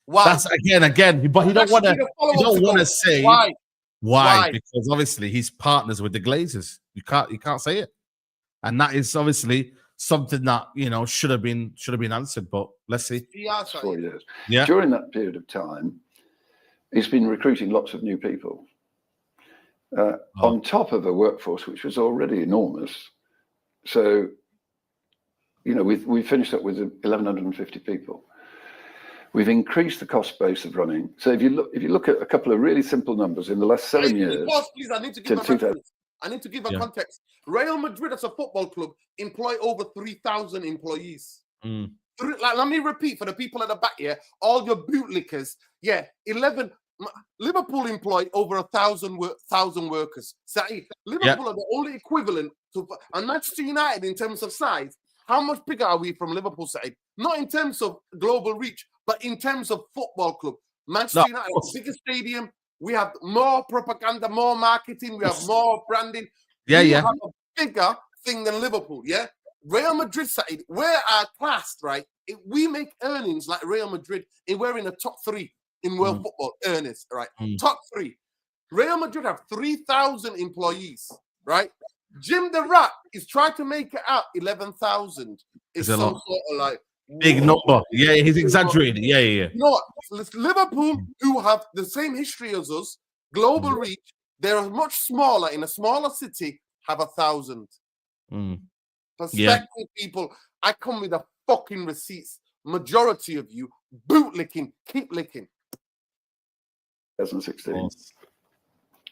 That's again. But he don't want to say why, because obviously he's partners with the Glazers. You can't say it, and that is obviously something that, you know, should have been answered. But let's see. 4 years. Yeah. During that period of time, he's been recruiting lots of new people on top of a workforce which was already enormous. So, you know, we finished up with 1,150 people. We've increased the cost base of running. So if you look at a couple of really simple numbers in the last 7 years. Please, I need to give a context. Real Madrid as a football club employ over 3,000 employees. Let me repeat for the people at the back here, all your bootlickers. 11. Liverpool employ over 1,000 workers. Saeed, Liverpool are the only equivalent to, and Manchester United in terms of size. How much bigger are we from Liverpool, Saeed? Not in terms of global reach, but in terms of football club. Manchester United has the biggest stadium. We have more propaganda, more marketing. We have more branding. We have a bigger thing than Liverpool. Yeah, Real Madrid, Saeed, we're classed, right? If we make earnings like Real Madrid, and we're in the top 3 in world football earners, right? Top 3. Real Madrid have 3,000 employees, right? Jim the Rat is trying to make it out 11,000. It's some sort of like big number. Yeah, he's exaggerating. Yeah. You know what? Liverpool, who have the same history as us, global reach, they're much smaller, in a smaller city, have 1,000. Perspective, people. I come with the fucking receipts. Majority of you bootlicking, keep licking. 2016.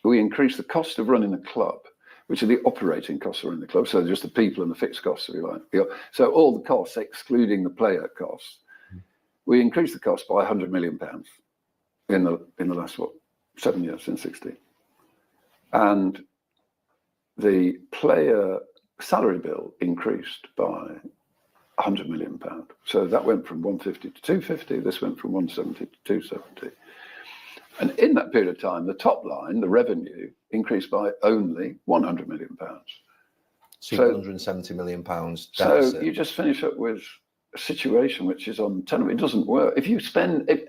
we increased the cost of running the club, which are the operating costs of running the club, so just the people and the fixed costs, if you like. So all the costs, excluding the player costs, we increased the cost by £100 million in the last 7 years, since 16. And the player salary bill increased by £100 million. So that went from 150 to 250. This went from 170 to 270. And in that period of time, the top line, the revenue, increased by only £100 million. So £170 million deficit. So you just finish up with a situation which is on television. It doesn't work. If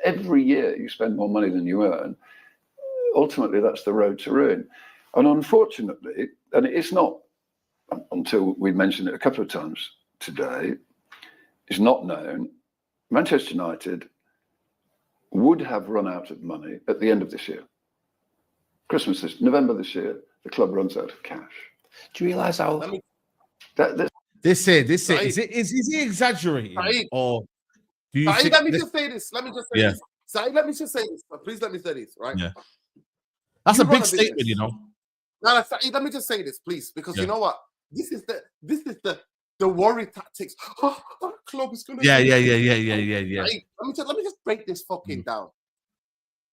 every year you spend more money than you earn, ultimately that's the road to ruin. And unfortunately, and it's not until we mentioned it a couple of times today, it's not known, Manchester United would have run out of money at the end of this year. November this year, the club runs out of cash. Do you realise how... This here. Is he exaggerating? Saeed, or do you Saeed, let me just say this. Saeed, let me just say this. Please let me say this, right? Yeah. That's a big statement, you know. No, Saeed, let me just say this, please, because you know what? This is the worry tactics. Oh, our club is gonna. Yeah. Saeed, let me just break this fucking down.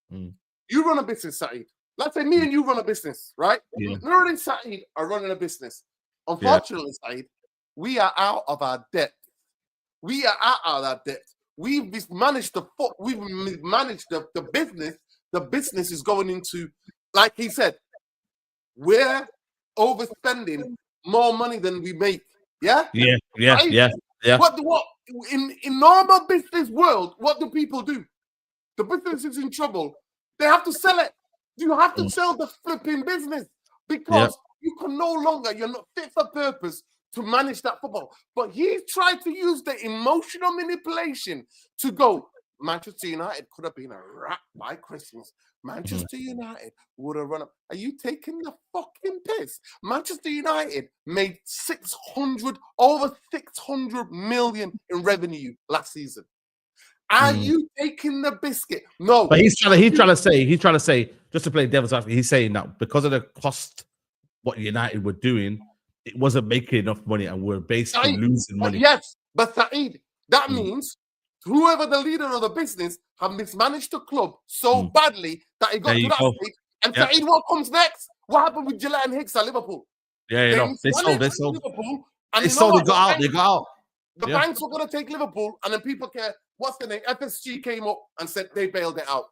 You run a business, Saeed. Let's say me and you run a business, right? Nur and Saeed are running a business. Unfortunately, Saeed, we are out of our debt. We've managed the business. The business is going into, like he said, we're overspending more money than we make. Yeah. What in normal business world, what do people do? The business is in trouble. They have to sell it. You have to sell the flipping business because you can no longer, you're not fit for purpose to manage that football. But he tried to use the emotional manipulation to go, Manchester United could have been a wrap by Christmas. Manchester United would have run up. Are you taking the fucking piss? Manchester United made over 600 million in revenue last season. Are you taking the biscuit? No. But he's trying to say, just to play devil's advocate, he's saying that because of the cost, what United were doing, it wasn't making enough money and we're basically losing money. Yes, but Saeed, that means whoever the leader of the business have mismanaged the club so badly that it got to that stage. And Saeed, what comes next? What happened with Gillette and Hicks at Liverpool? They sold. Liverpool, and they got out. They got out. The banks were going to take Liverpool, and then people care. What's the name? FSG came up and said they bailed it out.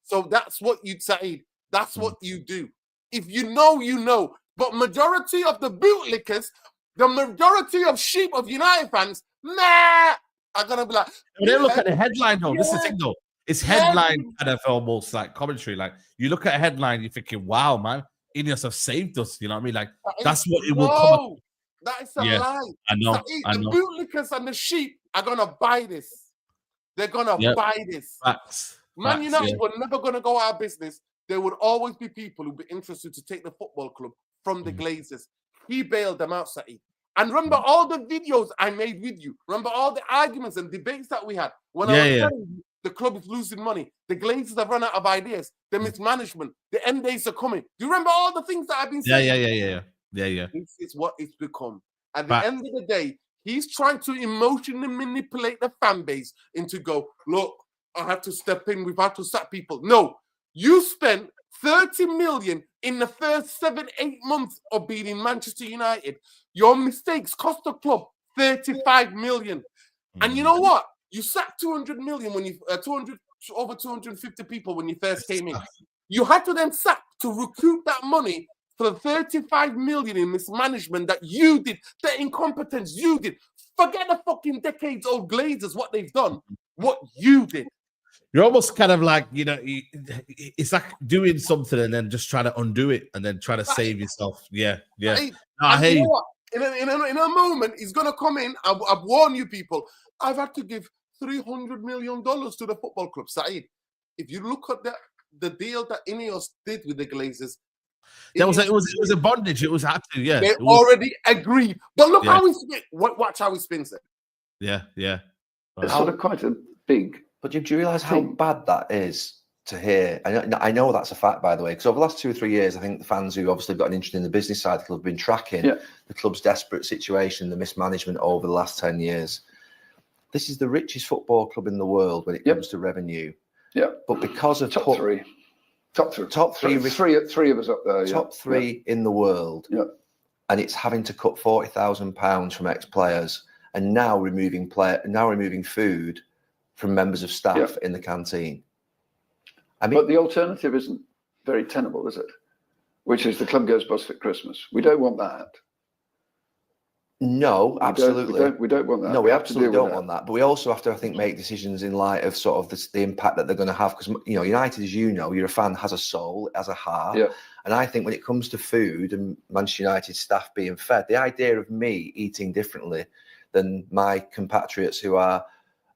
So that's what you'd say. That's what you do. If you know, you know. But majority of the bootlickers, the majority of sheep of United fans, are gonna be like. They look at the headline though. This is the thing though. It's headline kind of almost like commentary. Like you look at a headline, you're thinking, "Wow, man, Ineos have saved us." You know what I mean? Like that's what it will come. That is a lie. I know. The bootlickers and the sheep are gonna buy this. They're gonna buy this. Facts. Man United were never gonna go out of business. There would always be people who'd be interested to take the football club from the Glazers. He bailed them out, Saeed. And remember all the videos I made with you. Remember all the arguments and debates that we had when I was telling you the club is losing money. The Glazers have run out of ideas. The mismanagement. The end days are coming. Do you remember all the things that I've been saying? Yeah. This is what it's become. At the end of the day, he's trying to emotionally manipulate the fan base into go, look, I have to step in. We've had to sack people. No, you spent 30 million in the first 7-8 months of being in Manchester United. Your mistakes cost the club 35 million. And you know what? You sacked 200 million when you over 250 people when you first came in. You had to then sack to recoup that money for the 35 million in mismanagement that you did, the incompetence you did. Forget the fucking decades-old Glazers, what they've done, what you did. You're almost kind of like, you know, it's like doing something and then just trying to undo it and then try to save yourself. Yeah. I hate you. What? In a moment, he's going to come in. I've warned you people. I've had to give $300 million to the football club. Saeed, if you look at the deal that Ineos did with the Glazers, it was a bondage. It was had to, They already agreed. But look how he spins. Watch how he spins it. Yeah. It's sort of quite a big. But do you realise how bad that is to hear. I know that's a fact, by the way, because over the last 2 or 3 years, I think the fans who obviously got an interest in the business side of the club have been tracking the club's desperate situation, the mismanagement over the last 10 years. This is the richest football club in the world when it comes to revenue. Yeah. But because of top three of us up there. Top three in the world. Yeah. And it's having to cut £40,000 from ex-players, and now removing food from members of staff in the canteen. I mean, but the alternative isn't very tenable, is it? Which is the club goes bust at Christmas. We don't want that. No, absolutely. We don't want that. No, we absolutely don't want that. But we also have to, I think, make decisions in light of sort of the impact that they're going to have. Because, you know, United, as you know, you're a fan, has a soul, has a heart. Yeah. And I think when it comes to food and Manchester United staff being fed, the idea of me eating differently than my compatriots who are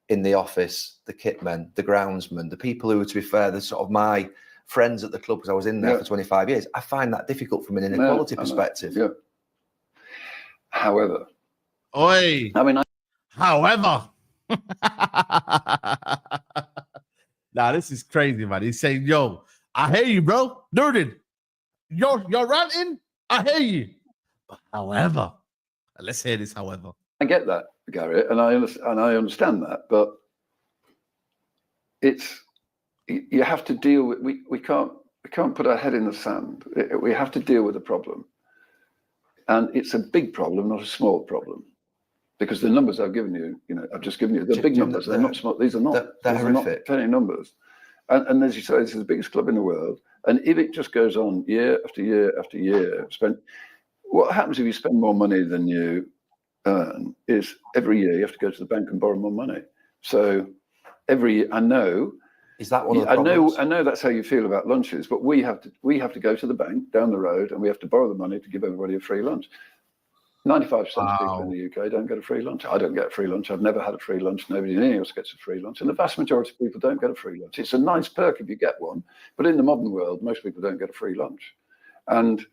in the office, the kitmen, the groundsmen, the people who are, to be fair, the sort of my friends at the club, because I was in there for 25 years, I find that difficult from an inequality perspective. Yeah. However, however, nah, this is crazy, man. He's saying, "Yo, I hear you, bro. Nerded, you're ranting. I hear you. But however, let's hear this. However, I get that, Gary, and I understand that, but you have to deal with. We can't put our head in the sand. We have to deal with the problem. And it's a big problem, not a small problem, because the numbers I've given you, I've just given you, they're big numbers. They're not small. These are not. They're horrific. Penny numbers. And as you say, this is the biggest club in the world. And if it just goes on year after year after year, what happens if you spend more money than you earn is every year you have to go to the bank and borrow more money. So every year, I know. Is that one of the problems? I know that's how you feel about lunches, but we have to go to the bank down the road and we have to borrow the money to give everybody a free lunch. 95% of people in the UK don't get a free lunch. I don't get a free lunch. I've never had a free lunch. Nobody else gets a free lunch. And the vast majority of people don't get a free lunch. It's a nice perk if you get one, but in the modern world, most people don't get a free lunch. And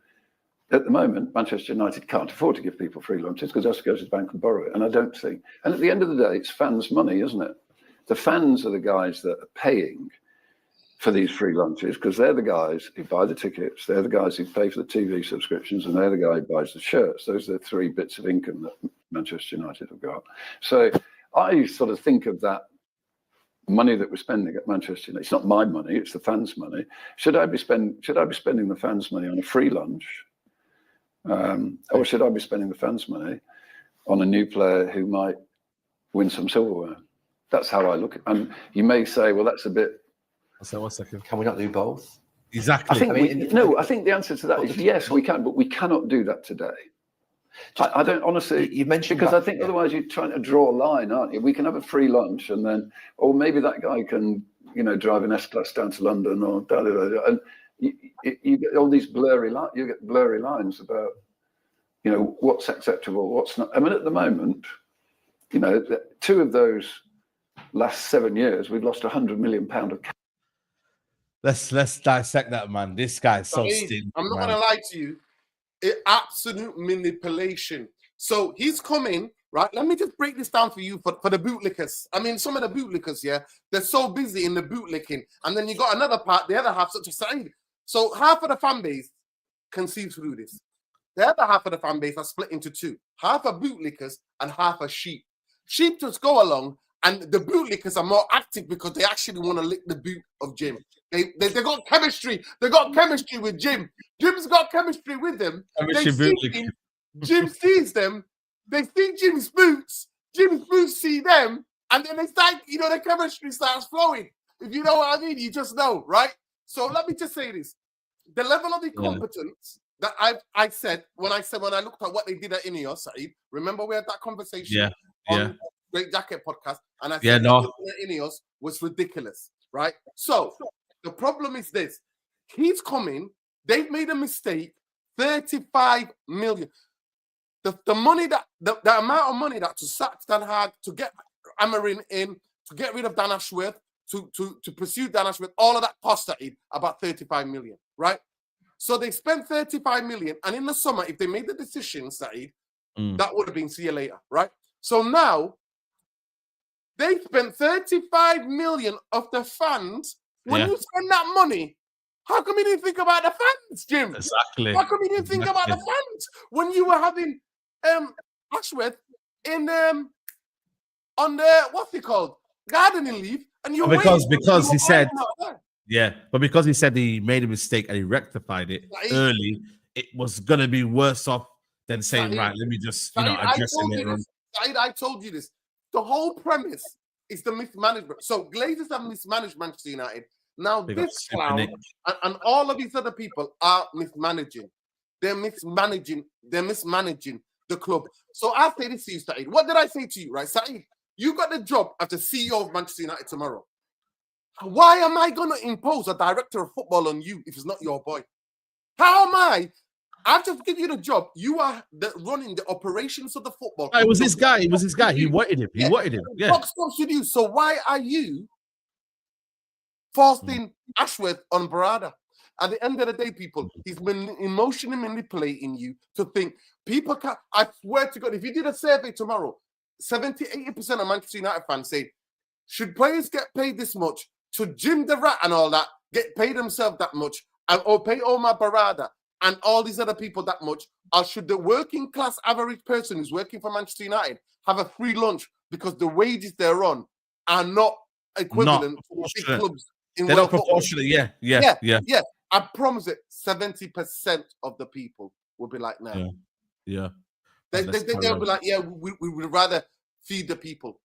at the moment, Manchester United can't afford to give people free lunches because they have to go to the bank and borrow it. And I don't think. And at the end of the day, it's fans' money, isn't it? The fans are the guys that are paying for these free lunches because they're the guys who buy the tickets, they're the guys who pay for the TV subscriptions, and they're the guy who buys the shirts. Those are the three bits of income that Manchester United have got. So I sort of think of that money that we're spending at Manchester United. It's not my money, it's the fans' money. Should I be spending the fans' money on a free lunch? Or should I be spending the fans' money on a new player who might win some silverware? That's how I look at it. And you may say, well, that's a bit. So 1 second. Can we not do both? Exactly. I think the answer to that is yes, we can, but we cannot do that today. I don't honestly. You mentioned because I think otherwise you're trying to draw a line, aren't you? We can have a free lunch, and then, or maybe that guy can, drive an S-Class down to London, or and you get all these blurry lines about, what's acceptable, what's not. I mean, at the moment, two of those last 7 years, we've lost £100 million of cash. Let's dissect that, man. This guy's so stingy. I'm not gonna lie to you. Absolute manipulation. So he's coming, right? Let me just break this down for you for the bootlickers. I mean, some of the bootlickers, they're so busy in the bootlicking, and then you got another part, the other half, such as Saeed. So half of the fan base can see through this. The other half of the fan base are split into two: half are bootlickers and half are sheep. Sheep just go along. And the bootlickers are more active because they actually want to lick the boot of Jim. They got chemistry. They got chemistry with Jim. Jim's got chemistry with them. Jim sees them. They see Jim's boots. Jim's boots see them. And then they start, the chemistry starts flowing. If you know what I mean, you just know, right? So let me just say this. The level of incompetence that I said when I looked at what they did at Ineos, Saeed, remember we had that conversation on Great Jacket podcast, and I said Ineos was ridiculous, right? So the problem is this: he's coming. They've made a mistake. 35 million. The money that the amount of money that to sack Ten Hag, to get Amorim in, to get rid of Dan Ashworth, to pursue Dan Ashworth, all of that cost about 35 million, right? So they spent 35 million, and in the summer, if they made the decision, Saeed, that would have been see you later, right? So now. They spent 35 million of the fans When you spend that money, how come you didn't think about the fans, Jim? Exactly. How come you didn't think about the fans when you were having Ashworth in on the what's it called, gardening leave, and you because he said but because he said he made a mistake and he rectified it early, it was gonna be worse off than saying, right, let me just address it later on. I told you this. The whole premise is the mismanagement. So Glazers have mismanaged Manchester United. Now this clown and all of these other people are mismanaging. They're mismanaging the club. So I'll say this to you, Saeed. What did I say to you, right, Saeed? You got the job as the CEO of Manchester United tomorrow. Why am I going to impose a director of football on you if it's not your boy? How am I? I've just given you the job. You are running the operations of the football club. It was this guy. He wanted him. He wanted him. Yeah. What stops with you? So why are you forcing Ashworth on Barada? At the end of the day, people, he's been emotionally manipulating you to think people can't. I swear to God, if you did a survey tomorrow, 70-80% of Manchester United fans say, should players get paid this much? Should Jim the Rat and all that get paid themselves that much? Or pay Omar Barada and all these other people that much? Or should the working class average person who's working for Manchester United have a free lunch because the wages they're on are not equivalent to big clubs? They're not proportionate. Yeah. I promise it, 70% of the people will be like, no. Yeah. They'll be like, yeah, we would rather feed the people.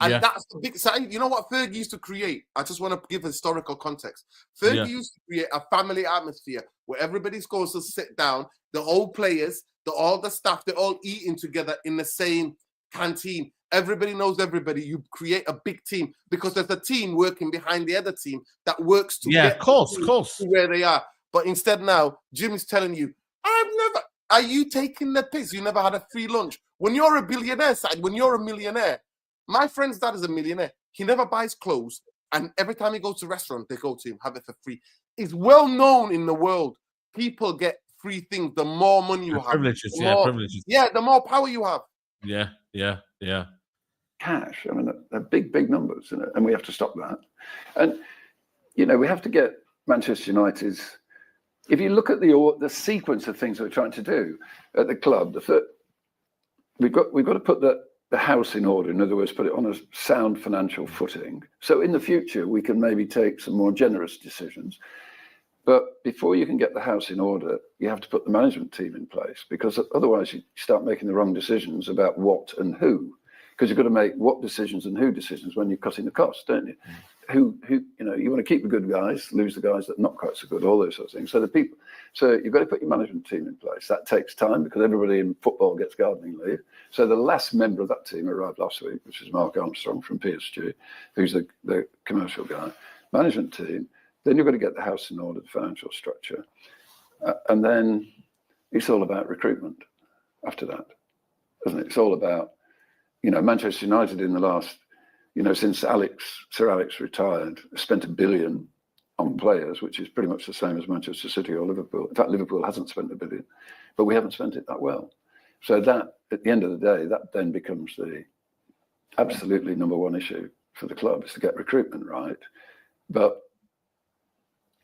And that's the big side. You know what Fergie used to create? I just want to give historical context. Fergie used to create a family atmosphere where everybody's going to sit down, the whole players, all the staff, they're all eating together in the same canteen. Everybody knows everybody. You create a big team because there's a team working behind the other team that works to get of course. To where they are. But instead now, Jim is telling you, are you taking the piss? You never had a free lunch. When you're a billionaire, when you're a millionaire, my friend's dad is a millionaire. He never buys clothes. And every time he goes to a restaurant, they go to him, have it for free. It's well known in the world. People get free things the more money you have. Privileges. Yeah, the more power you have. Yeah. Cash. I mean, they're big numbers, and we have to stop that. And, we have to get Manchester United's. If you look at the sequence of things we're trying to do at the club, we've got to put the house in order. In other words, put it on a sound financial footing. So in the future, we can maybe take some more generous decisions. But before you can get the house in order, you have to put the management team in place, because otherwise you start making the wrong decisions about what and who. Because you've got to make what decisions and who decisions when you're cutting the costs, don't you? Who you want to keep the good guys, lose the guys that are not quite so good, all those sorts of things. So you've got to put your management team in place. That takes time because everybody in football gets gardening leave. So the last member of that team arrived last week, which is Mark Armstrong from PSG, who's the commercial guy. Management team. Then you've got to get the house in order, the financial structure. And then it's all about recruitment after that, isn't it? It's all about, Manchester United in the last, since Sir Alex retired, spent $1 billion on players, which is pretty much the same as Manchester City or Liverpool. In fact, Liverpool hasn't spent $1 billion, but we haven't spent it that well. So that, at the end of the day, that then becomes the absolutely number one issue for the club, is to get recruitment right. But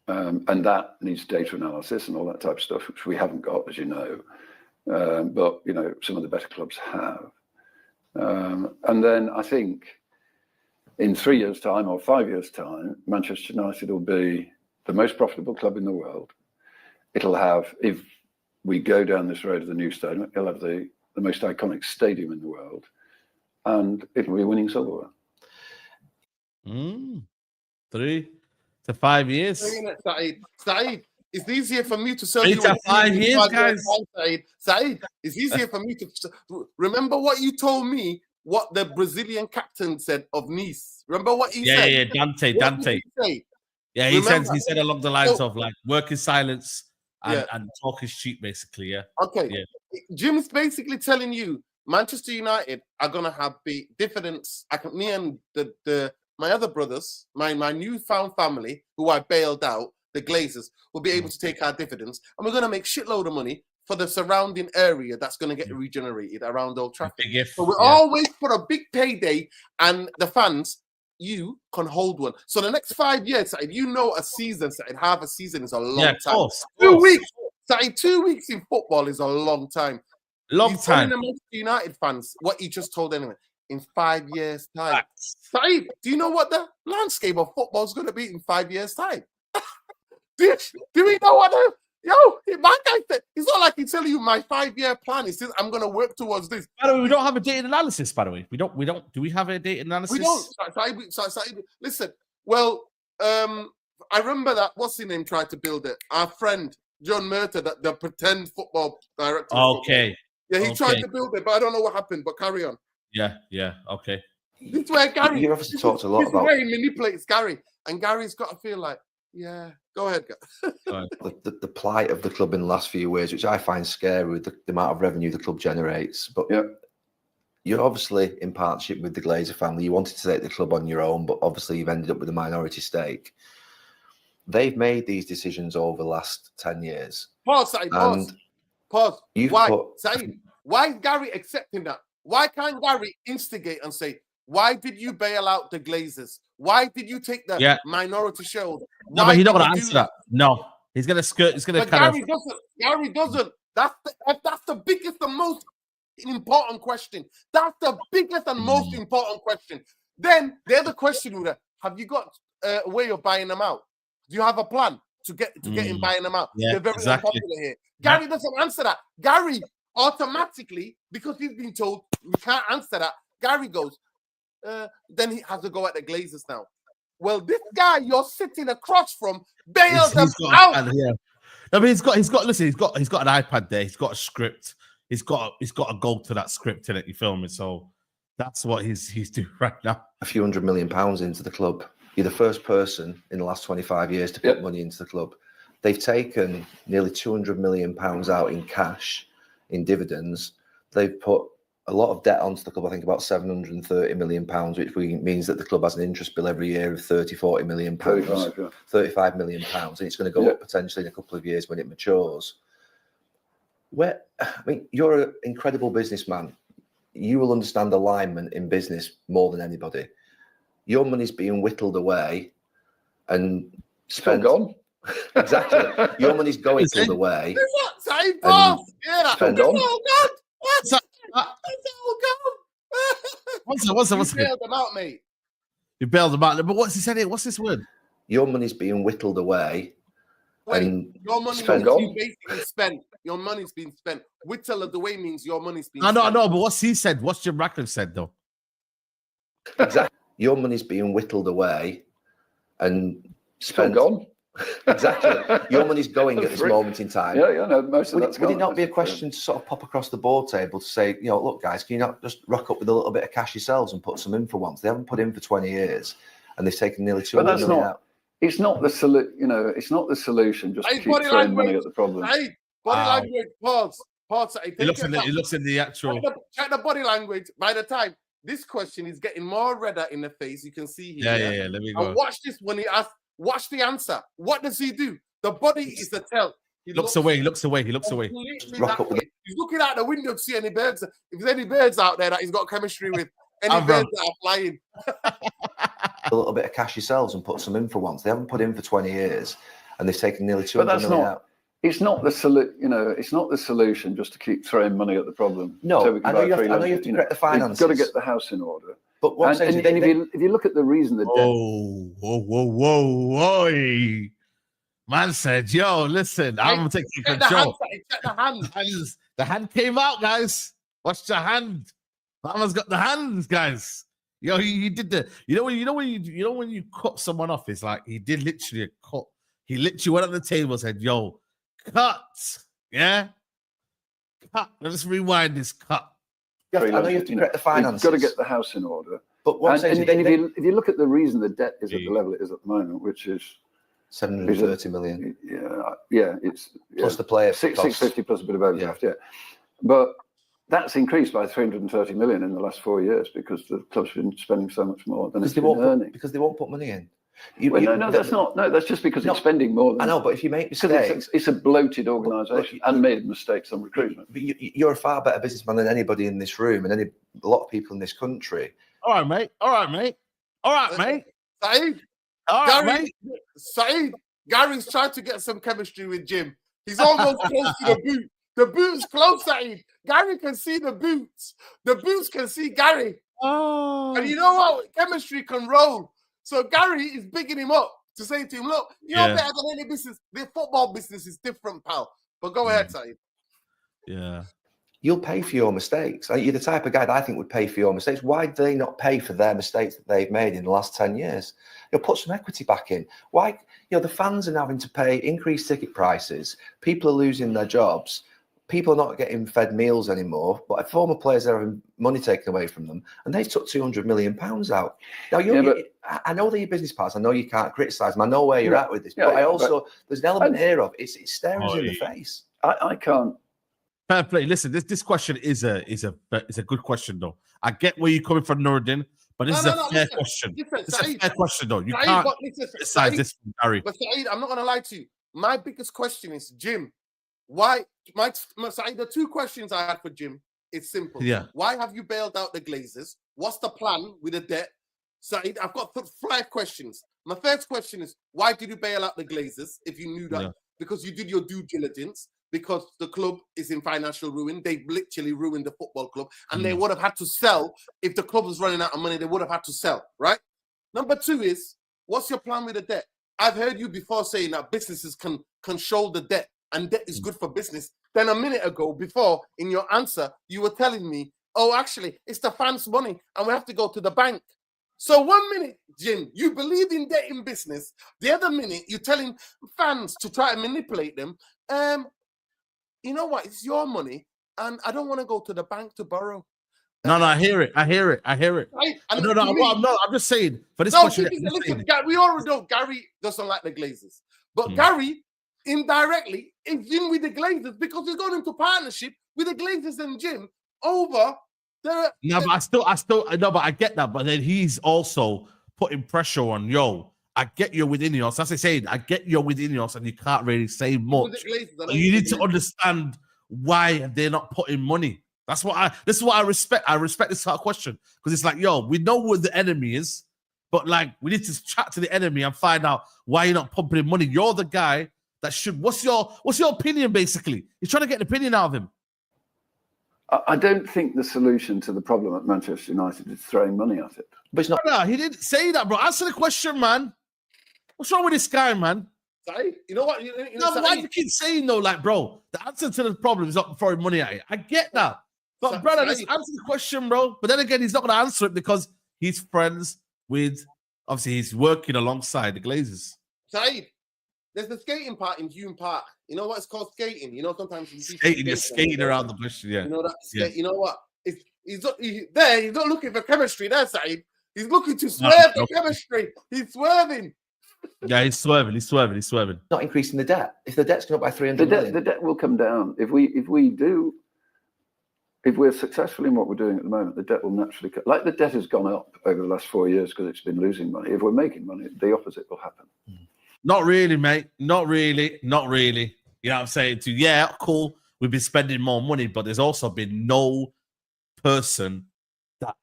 and that needs data analysis and all that type of stuff, which we haven't got, as you know. But some of the better clubs have. And then I think in 3 years' time or 5 years' time, Manchester United will be the most profitable club in the world. It'll have, if we go down this road of the new stadium, it'll have the most iconic stadium in the world, and it'll be winning silverware. 3 to 5 years. Saeed, it's easier for me to sell you 3 to 5 years, guys. Saeed, it's easier for me to remember what you told me. What the Brazilian captain said of Nice. Remember what he said? Yeah, Dante. Yeah, he said along the lines of like work in silence and talk is cheap, basically. Yeah. Okay. Yeah. Jim's basically telling you Manchester United are gonna have the dividends. Me and my other brothers, my newfound family, who I bailed out, the Glazers, will be able to take our dividends, and we're gonna make shitload of money for the surrounding area that's going to get regenerated around Old Trafford. So we always put a big payday, and the fans you can hold one. So the next 5 years, you know, a season, half a season is a long time. Course. 2 weeks. 2 weeks in football is a long time. Long time. The Manchester United fans, what he just told anyone, in 5 years' time. Saeed, do you know what the landscape of football is going to be in 5 years' time? do we know what my guy said, it's not like he's telling you my 5-year plan. He says, I'm going to work towards this. By the way, we don't have a data analysis, by the way. We don't. Do we have a data analysis? We don't. Saeed, listen, well, I remember that, what's his name, tried to build it. Our friend, John Murta, the pretend football director. Okay. Yeah, he tried to build it, but I don't know what happened, but carry on. Yeah, okay. This is where Gary... You've obviously talked a lot about... where he manipulates Gary, and Gary's got to feel like, yeah, go ahead. the plight of the club in the last few years, which I find scary with the amount of revenue the club generates. But you're obviously in partnership with the Glazer family. You wanted to take the club on your own, but obviously you've ended up with a minority stake. They've made these decisions over the last 10 years. Pause. Why is Gary accepting that? Why can't Gary instigate and say, why did you bail out the Glazers? Why did you take the minority shareholder? No, but he's not going to answer that. No, he's going to skirt. He's going to Gary doesn't. That's the biggest and most important question. That's the biggest and most important question. Then the other question would have you got a way of buying them out? Do you have a plan to get him buying them out? Yeah, they're very unpopular here. Gary doesn't answer that. Gary automatically, because he's been told we can't answer that, Gary goes, then he has to go at the Glazers now. Well, this guy you're sitting across from bailed them out. No, but he's got an iPad there. He's got a script. He's got to go to that script in it. You feel me? So that's what he's doing right now. A few £100 million into the club. You're the first person in the last 25 years to put money into the club. They've taken nearly £200 million out in cash, in dividends. They've put a lot of debt onto the club, I think about £730 million, which means that the club has an interest bill every year of £40 million, £35 million, and it's going to go up potentially in a couple of years when it matures. You're an incredible businessman. You will understand alignment in business more than anybody. Your money's being whittled away and spent. Gone. Exactly. Your money's going whittled away. Spent on. What's You bailed them out, mate. You bailed them out. But what's he said here? What's this word? Your money's being whittled away. Your money's basically spent. Your money's been spent. Whittled away means your money's been spent. I know, but what's he said? What's Jim Ratcliffe said, though? Exactly. Your money's being whittled away and spent. Gone. Exactly. Your money's going at this moment in time. No, most of that's would it not be a question to sort of pop across the board table to say, look, guys, can you not just rock up with a little bit of cash yourselves and put some in for once? They haven't put in for 20 years and they've taken nearly 200 million out. It's not the solution. It's not the solution. Just to keep throwing money at the problem. Body language. Pause. He looks in the actual. Check the body language. By the time this question is getting more redder in the face, you can see here. Yeah. Let me go. And watch this when he asks. Watch the answer. What does he do? The body is the tell. He looks away. He's looking out the window to see any birds. If there's any birds out there that he's got chemistry with, any birds that are flying. A little bit of cash yourselves and put some in for once. They haven't put in for 20 years and they've taken nearly 200 million out. It's not the it's not the solution just to keep throwing money at the problem. No, so I know you have to correct the finances. You've got to get the house in order. But what if you look at the reason that whoa, man said, yo, listen, I'm taking control. Check the hand. The hand came out, guys. Watch the hand. Mama's got the hands, guys. Yo, he did the. When you cut someone off, it's like he did literally a cut. He literally went on the table and said, yo, cut. Yeah? Cut. Let's rewind this cut. I know you have to correct the finances. You've got to get the house in order. But if you look at the reason the debt is at the level it is at the moment, which is 730 million. It's plus the player 650 plus a bit of overdraft. But that's increased by 330 million in the last 4 years because the club's been spending so much more than it's been earning. Because they won't put money in. That's not. No, that's just because it's spending more. I know, but if you make mistakes, it's a bloated organisation and made mistakes on recruitment. But you're a far better businessman than anybody in this room and a lot of people in this country. All right, mate. All right, mate. Saeed. All right, mate. Saeed. Gary's trying to get some chemistry with Jim. He's almost close to the boot. The boot's close, Saeed. Gary can see the boots. The boots can see Gary. Oh. And you know what? Chemistry can roll. So Gary is bigging him up to say to him, look, you're better than any business. The football business is different, pal. But go ahead, Saeed. Yeah. You'll pay for your mistakes. You're the type of guy that I think would pay for your mistakes. Why do they not pay for their mistakes that they've made in the last 10 years? You'll put some equity back in. Why? The fans are having to pay increased ticket prices. People are losing their jobs. People are not getting fed meals anymore. But former players are having money taken away from them. And they took £200 million out. Now, I know that your business partners. I know you can't criticise them. I know where you're at with this. But there's an element here of it's staring us in the face. I can't. Fair play. Listen, this question is a good question though. I get where you're coming from, Nuruddin, but this is a fair question. It's a fair question though. You can't criticize this from Gary. But Saeed, I'm not gonna lie to you. My biggest question is, Jim, why? Saeed, the two questions I had for Jim, it's simple. Yeah. Why have you bailed out the Glazers? What's the plan with the debt? Saeed, I've got 5 questions. My first question is, why did you bail out the Glazers if you knew that? Yeah. Because you did your due diligence. Because the club is in financial ruin. They've literally ruined the football club. And they would have had to sell. If the club was running out of money, they would have had to sell, right? Number 2 is, what's your plan with the debt? I've heard you before saying that businesses can shoulder debt and debt is good for business. Then a minute ago, before, in your answer, you were telling me, oh, actually, it's the fans' money and we have to go to the bank. So 1 minute, Jim, you believe in debt in business. The other minute, you're telling fans to try and manipulate them. You know what? It's your money, and I don't want to go to the bank to borrow. No, I hear it. Right? I'm just saying. For this question, listen, we already know Gary doesn't like the Glazers, but Gary indirectly is in with the Glazers because he's gone into partnership with the Glazers and Jim over the. No, but I get that. But then he's also putting pressure on I get you're within yours. As I said, I get you're within yours, and you can't really say much. You need to understand why they're not putting money. This is what I respect. I respect this sort of question because it's like, we know what the enemy is, but like we need to chat to the enemy and find out why you're not pumping money. You're the guy that should. What's your opinion? Basically, you're trying to get an opinion out of him. I don't think the solution to the problem at Manchester United is throwing money at it. But it's not. No, he didn't say that, bro. Answer the question, man. What's wrong with this guy, man? Saeed, you know what? Why do you keep saying though, like, bro, the answer to the problem is not throwing money at it. I get that. But brother, let's answer the question, bro. But then again, he's not going to answer it because he's friends with, obviously, he's working alongside the Glazers. Saeed, there's the skating park in Hume Park. You know what it's called? Skating. You know, sometimes you see skating around the bush, yeah. You know that? Yeah. You know what? He's not looking for chemistry there, Saeed. He's looking to swerve the chemistry. He's swerving. Yeah, he's swerving. Not increasing the debt. If the debt's going up by 300 million. The debt will come down. If we're successful in what we're doing at the moment, the debt will naturally come. Like the debt has gone up over the last 4 years because it's been losing money. If we're making money, the opposite will happen. Not really, mate. Not really. You know what I'm saying? Cool. We've been spending more money, but there's also been no person that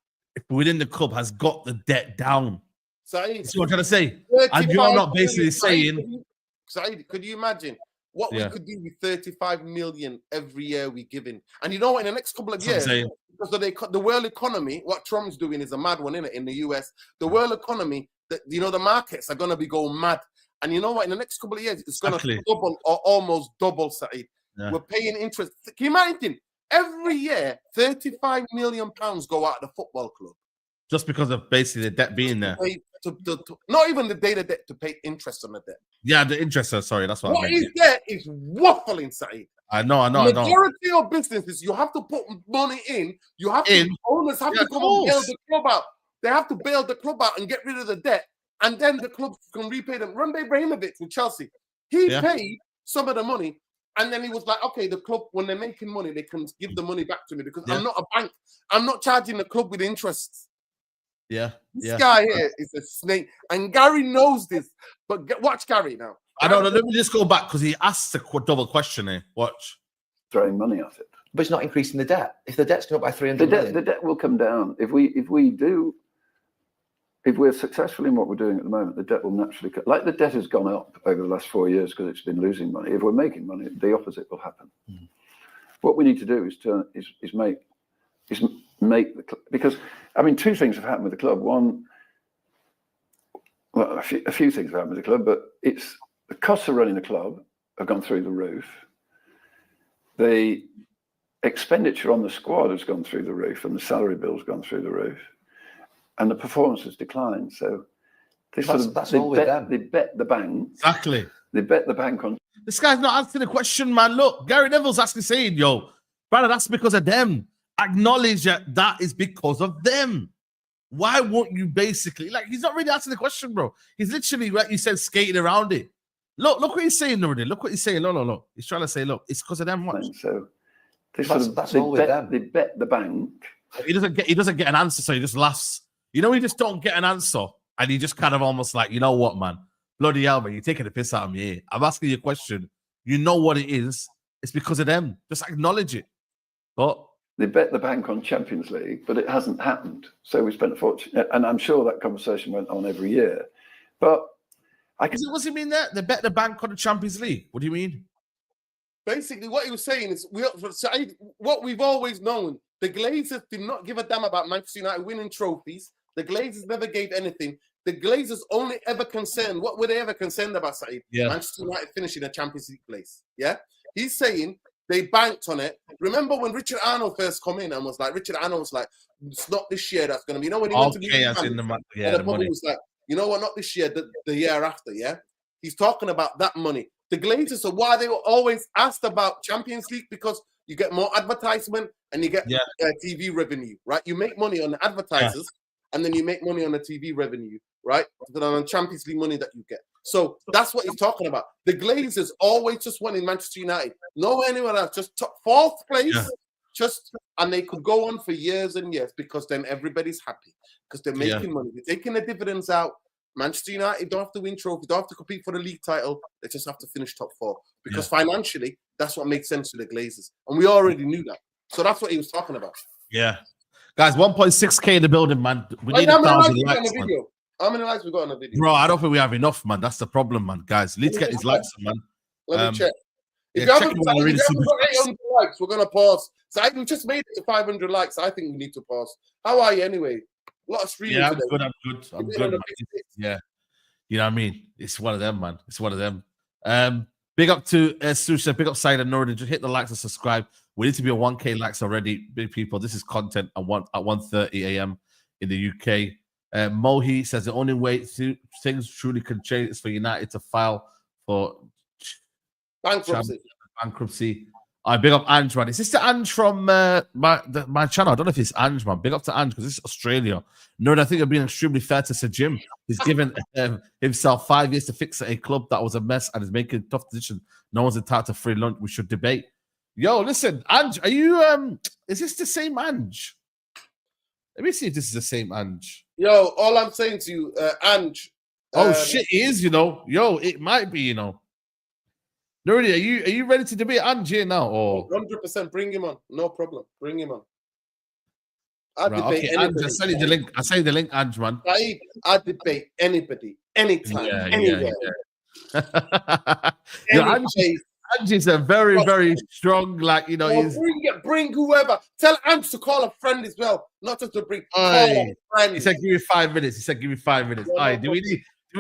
within the club has got the debt down. Saeed, that's what I'm trying to say. And you're not basically saying... Saeed, could you imagine what we could do with 35 million every year we give in? And you know what? In the next couple of years, because of the world economy, what Trump's doing is a mad one, innit? In the US, the world economy, the markets are going to be going mad. And you know what? In the next couple of years, it's going to double or almost double, Saeed. Yeah. We're paying interest. Can you imagine? Every year, 35 million pounds go out of the football club. Just because of basically the debt being there. Not even the data debt, to pay interest on the debt. Yeah, the interest, sorry, that's what I meant. What is there is waffling, Saeed. I know. The majority of businesses, you have to put money in. You have to, owners have to come and bail the club out. They have to bail the club out and get rid of the debt. And then the club can repay them. Remember Ibrahimovic with Chelsea? He paid some of the money. And then he was like, okay, the club, when they're making money, they can give the money back to me because I'm not a bank. I'm not charging the club with interest. This guy here is a snake. And Gary knows this. But watch Gary now. I don't know. Let me just go back because he asked a double question here. Watch. Throwing money at it. But it's not increasing the debt. If the debt's going up by 300 million. The debt will come down. If we do... if we're successful in what we're doing at the moment, the debt will naturally, like the debt has gone up over the last 4 years because it's been losing money. If we're making money, the opposite will happen. What we need to do is make the club, because I mean, two things have happened with the club. One, well, a few things have happened with the club, but it's the costs of running the club have gone through the roof. The expenditure on the squad has gone through the roof, and the salary bill's gone through the roof, and the performance has declined. So that's all with them. They bet the bank. Exactly. They bet the bank on. This guy's not answering the question, man. Look, Gary Neville's actually saying, yo, brother, that's because of them. Acknowledge that is because of them. Why won't you basically, like, he's not really answering the question, bro. He's literally, like you said, skating around it. Look what he's saying, Nurdin. Look what he's saying. Look. He's trying to say, look, it's because of them. Watch. So that's all with them. They bet the bank. He doesn't get an answer, so he just laughs. You know, he just don't get an answer, and he just kind of almost like, you know what, man? Bloody hell, man, you're taking the piss out of me here. I'm asking you a question. You know what it is. It's because of them. Just acknowledge it. But they bet the bank on Champions League, but it hasn't happened. So we spent a fortune, and I'm sure that conversation went on every year. But what's it mean there? They bet the bank on the Champions League. What do you mean? Basically, what he was saying is, what we've always known, the Glazers did not give a damn about Manchester United winning trophies. The Glazers never gave anything. The Glazers only ever concerned, what were they ever concerned about, Saeed? Yeah. Manchester United finishing a Champions League place. Yeah? He's saying they banked on it. Remember when Richard Arnold first come in and was like, it's not this year that's going to be, you know, when he went to the money was like, you know what, not this year, the year after, yeah? He's talking about that money. The Glazers, so why they were always asked about Champions League, because you get more advertisement and you get TV revenue, right? You make money on the advertisers and then you make money on the TV revenue, right? Than on Champions League money that you get. So that's what he's talking about. The Glazers always just wanted Manchester United. No anyone else, just top fourth place. Yeah. And they could go on for years and years, because then everybody's happy because they're making money. They're taking the dividends out. Manchester United don't have to win trophies, don't have to compete for the league title. They just have to finish top four, because financially, that's what makes sense to the Glazers. And we already knew that. So that's what he was talking about. Yeah. Guys, 1.6K in the building, man. We need 1,000 likes, man. How many likes we got on the video? Bro, I don't think we have enough, man. That's the problem, man. Guys, let's get these likes, man. Let me check. If you haven't got 800 likes, we're going to pause. So we just made it to 500 likes. I think we need to pause. How are you anyway? A lot of streaming today. I'm good. Yeah. You know what I mean? It's one of them, man. It's one of them. Big up to Susha, big up Saeed and Nordin. Just hit the likes and subscribe. We need to be at 1K likes already, big people. This is content at 1:30 a.m. in the UK. Mohi says the only way things truly can change is for United to file for bankruptcy. I big up Ange, man. Is this the Ange from my channel? I don't know if it's Ange, man. Big up to Ange, because this is Australia. No, I think I'm being extremely fair to Sir Jim. He's given himself 5 years to fix a club that was a mess and is making a tough decision. No one's entitled to free lunch. We should debate. Yo, listen, Ange, are you is this the same Ange? Let me see if this is the same Ange. Yo, all I'm saying to you, Ange. Oh shit, it is, you know. Yo, it might be, you know. Nuri, are you ready to debate Ange here now? Or 100%, bring him on. No problem. Bring him on. Ange, I send you the link. I send you the link, Ange, man. I debate anybody, anytime, anywhere. Ange is a very, very strong, like, you know. Bring whoever. Tell Ange to call a friend as well, not just to bring. Call a friend. He said, "Give me 5 minutes." All right, do we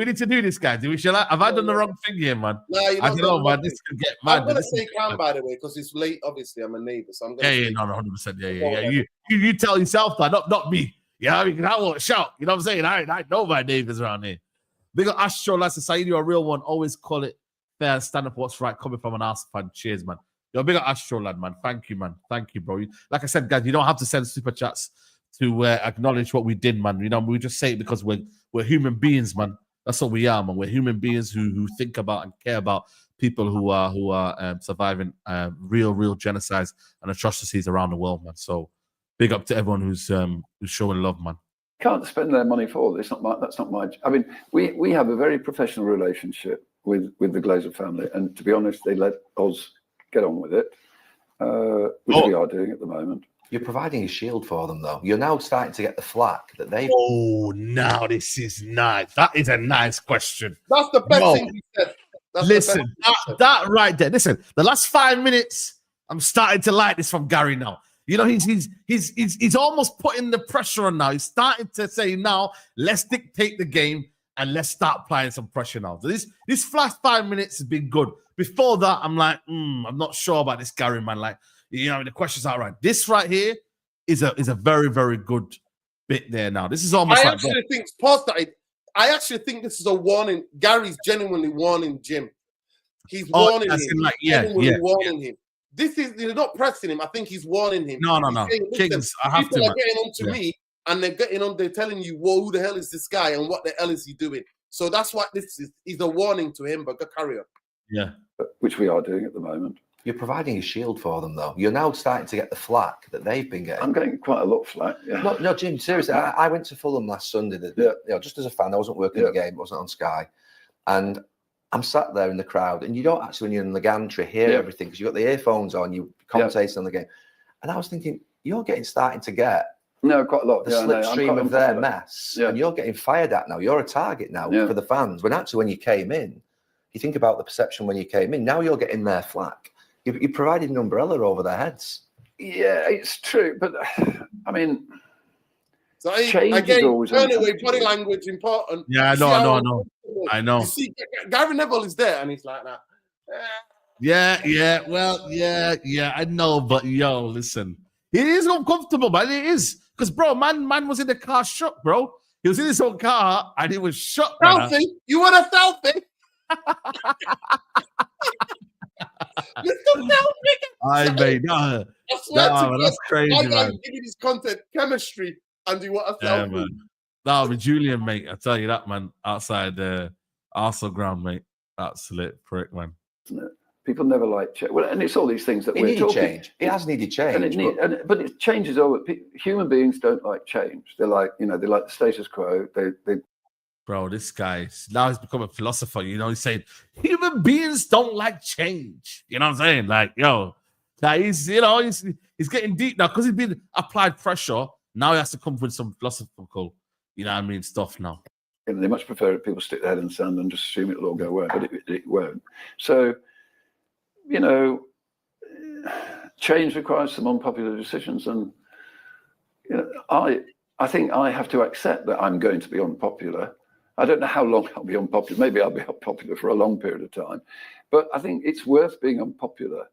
need to do this, guys? Have I done the wrong thing here, man? No, I don't know, man. This could get mad. I'm gonna stay calm, by the way, because it's late. Obviously, I'm a neighbor, so I'm gonna. Yeah, no, 100%. Yeah. You tell yourself that, not me. Yeah, I mean, I won't shout. You know what I'm saying? I know my neighbors around here. Big up Astro, like Society, you're a real one. Always call it fair, stand up for what's right. Coming from an Arsenal fan. Cheers, man. Yo, big up Astro, lad, man. Thank you, man. Thank you, bro. Like I said, guys, you don't have to send super chats to acknowledge what we did, man. You know, we just say it because we're human beings, man. That's what we are, man. We're human beings who think about and care about people who are surviving real genocides and atrocities around the world, man. So big up to everyone who's showing love, man. Can't spend their money for it. That's not my. I mean, we have a very professional relationship with the Glazer family, and to be honest, they let us get on with it, which we are doing at the moment. You're providing a shield for them, though. You're now starting to get the flack that they've. Oh, now this is nice. That is a nice question. That's the best thing he said. Listen, that right there. Listen, the last 5 minutes, I'm starting to like this from Gary now. You know, he's almost putting the pressure on now. He's starting to say, now, let's dictate the game and let's start applying some pressure now. So this last 5 minutes has been good. Before that, I'm like, I'm not sure about this Gary, man. Like, you know, the questions are right. This right here is a very, very good bit there now. This is almost I actually think this is a warning. Gary's genuinely warning Jim. He's warning him. Like, warning him. This is, they're not pressing him. I think he's warning him. No. Saying, Kings, I have people to. Are getting on to me, and they're telling you, whoa, who the hell is this guy and what the hell is he doing? So that's what this is. He's a warning to him, but go carry on. Yeah. Which we are doing at the moment. You're providing a shield for them, though. You're now starting to get the flack that they've been getting. I'm getting quite a lot of flack. Yeah. No, Jim, seriously. I went to Fulham last Sunday. You know, just as a fan, I wasn't working the game. It wasn't on Sky. And I'm sat there in the crowd, and you don't actually, when you're in the gantry, hear everything because you've got the earphones on, you commentating on the game. And I was thinking, you're starting to get quite a lot. The slipstream of their mess. And you're getting fired at now. You're a target now for the fans. When actually, when you came in, you think about the perception when you came in, now you're getting their flack. You provided an umbrella over their heads. Yeah, it's true. But, I mean, so again, turn away, body language important. Yeah, I know. You see, Gary Neville is there, and he's like that. I know, but yo, listen. It is uncomfortable, man. It is. Because, bro, man was in the car shook, bro. He was in his own car, and he was shook. Selfie? You want a selfie? I mate, no, that's crazy, man. Give you this content, chemistry, and you want a selfie. Man. No, with Julian, mate, I tell you that, man, outside the Arsenal ground, mate, absolute prick, man. Isn't it? People never like change. Well, and it's all these things that we're talking. Change. It has needed change, but it changes over. Human beings don't like change. They're like, they like the status quo. They Bro, this guy, now he's become a philosopher. You know, he's saying human beings don't like change. You know what I'm saying? Like, yo, now he's getting deep now because he's been applied pressure. Now he has to come with some philosophical, stuff now. They much prefer people stick their head in the sand and just assume it'll all go away, but it won't. So, change requires some unpopular decisions, and I think I have to accept that I'm going to be unpopular. I don't know how long I'll be unpopular. Maybe I'll be unpopular for a long period of time. But I think it's worth being unpopular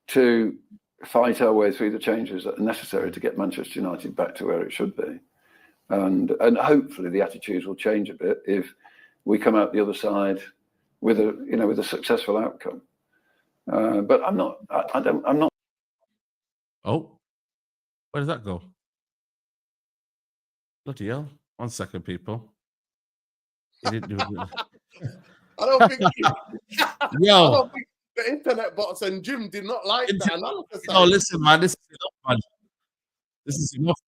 to fight our way through the changes that are necessary to get Manchester United back to where it should be. And hopefully the attitudes will change a bit if we come out the other side with a successful outcome. But I'm not. Oh, where does that go? Bloody hell! 1 second, people. He didn't do it. I don't think the internet bots and Jim did not like that analysis. No, listen, man. This is enough, man. This is enough.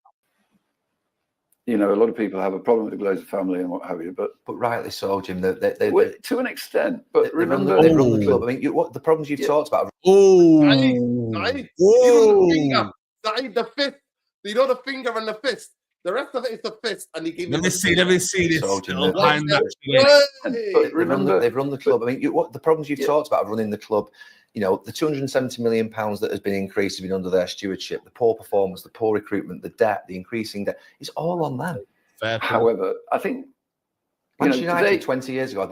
A lot of people have a problem with the Glazer family and what have you, but rightly so, Jim. They to an extent. But remember, they run the club. I mean, what the problems you've talked about? Saeed, the fist. You know the finger and the fist. The rest of it is the fist, and he gave Let me see this. But remember, they've run the club. I mean, what the problems you've talked about of running the club? The £270 million that has been increased has been under their stewardship. The poor performance, the poor recruitment, the debt, the increasing debt. It's all on them. However, I think Manchester United 20 years ago.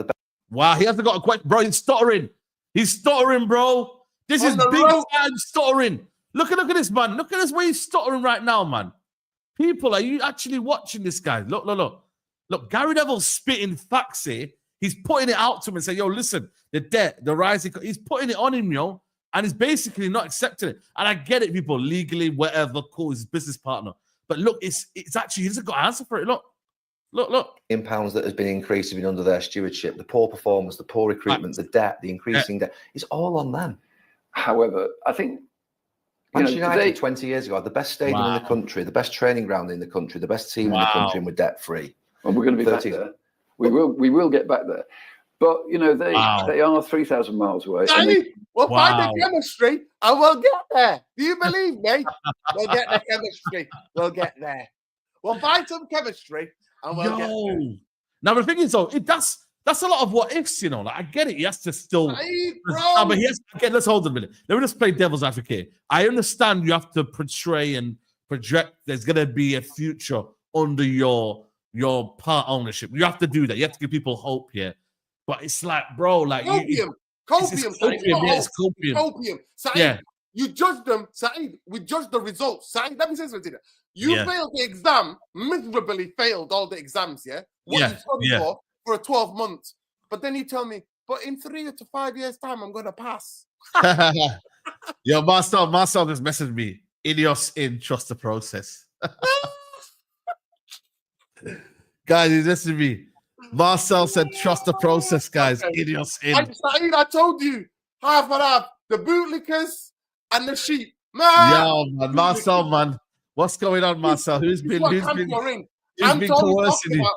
Wow, he hasn't got a question, bro. He's stuttering. Bro. This is big time stuttering. Look at this, man. Look at this way he's stuttering right now, man. People, are you actually watching this guy? Look. Gary Neville's spitting facts here. He's putting it out to him and saying, yo, listen, the debt, the rising, he's putting it on him, yo, and he's basically not accepting it. And I get it, people, legally, whatever, cool, he's his business partner. But look, it's actually, he hasn't got an answer for it. Look. £1 that has been increased have been under their stewardship. The poor performance, the poor recruitment, the debt, the increasing debt. It's all on them. However, I think Manchester United 20 years ago had the best stadium in the country, the best training ground in the country, the best team in the country, and we're debt free. Well, we're going to be back there. We will get back there. But you know, they are 3,000 miles away. We'll find the chemistry and we'll get there. Do you believe me? We'll get the chemistry. We'll get there. We'll find some chemistry and we'll get there. Now the thing is, though, that's a lot of what ifs, you know. Like, I get it. He has to still. But he has. Okay, let's hold a minute. Let me just play devil's advocate. I understand you have to portray and project. There's gonna be a future under your part ownership. You have to do that. You have to give people hope here. But it's like, bro, like copium. It's copium. Saeed, you judge them. Saeed, we judge the results. Saeed, let me say something to you. You failed the exam, miserably failed all the exams. Yeah. What you studied for a 12 months, but then you tell me, but in 3 to 5 years' time, I'm gonna pass. Yo, Marcel just messaged me. Ineos in, trust the process. Guys, he messaged me. Marcel said, trust the process, guys. Ineos in. Saeed, I told you, half and half, the bootlickers and the sheep. Man. Yo, man, Marcel, man. What's going on, Marcel? Who's been coercing you?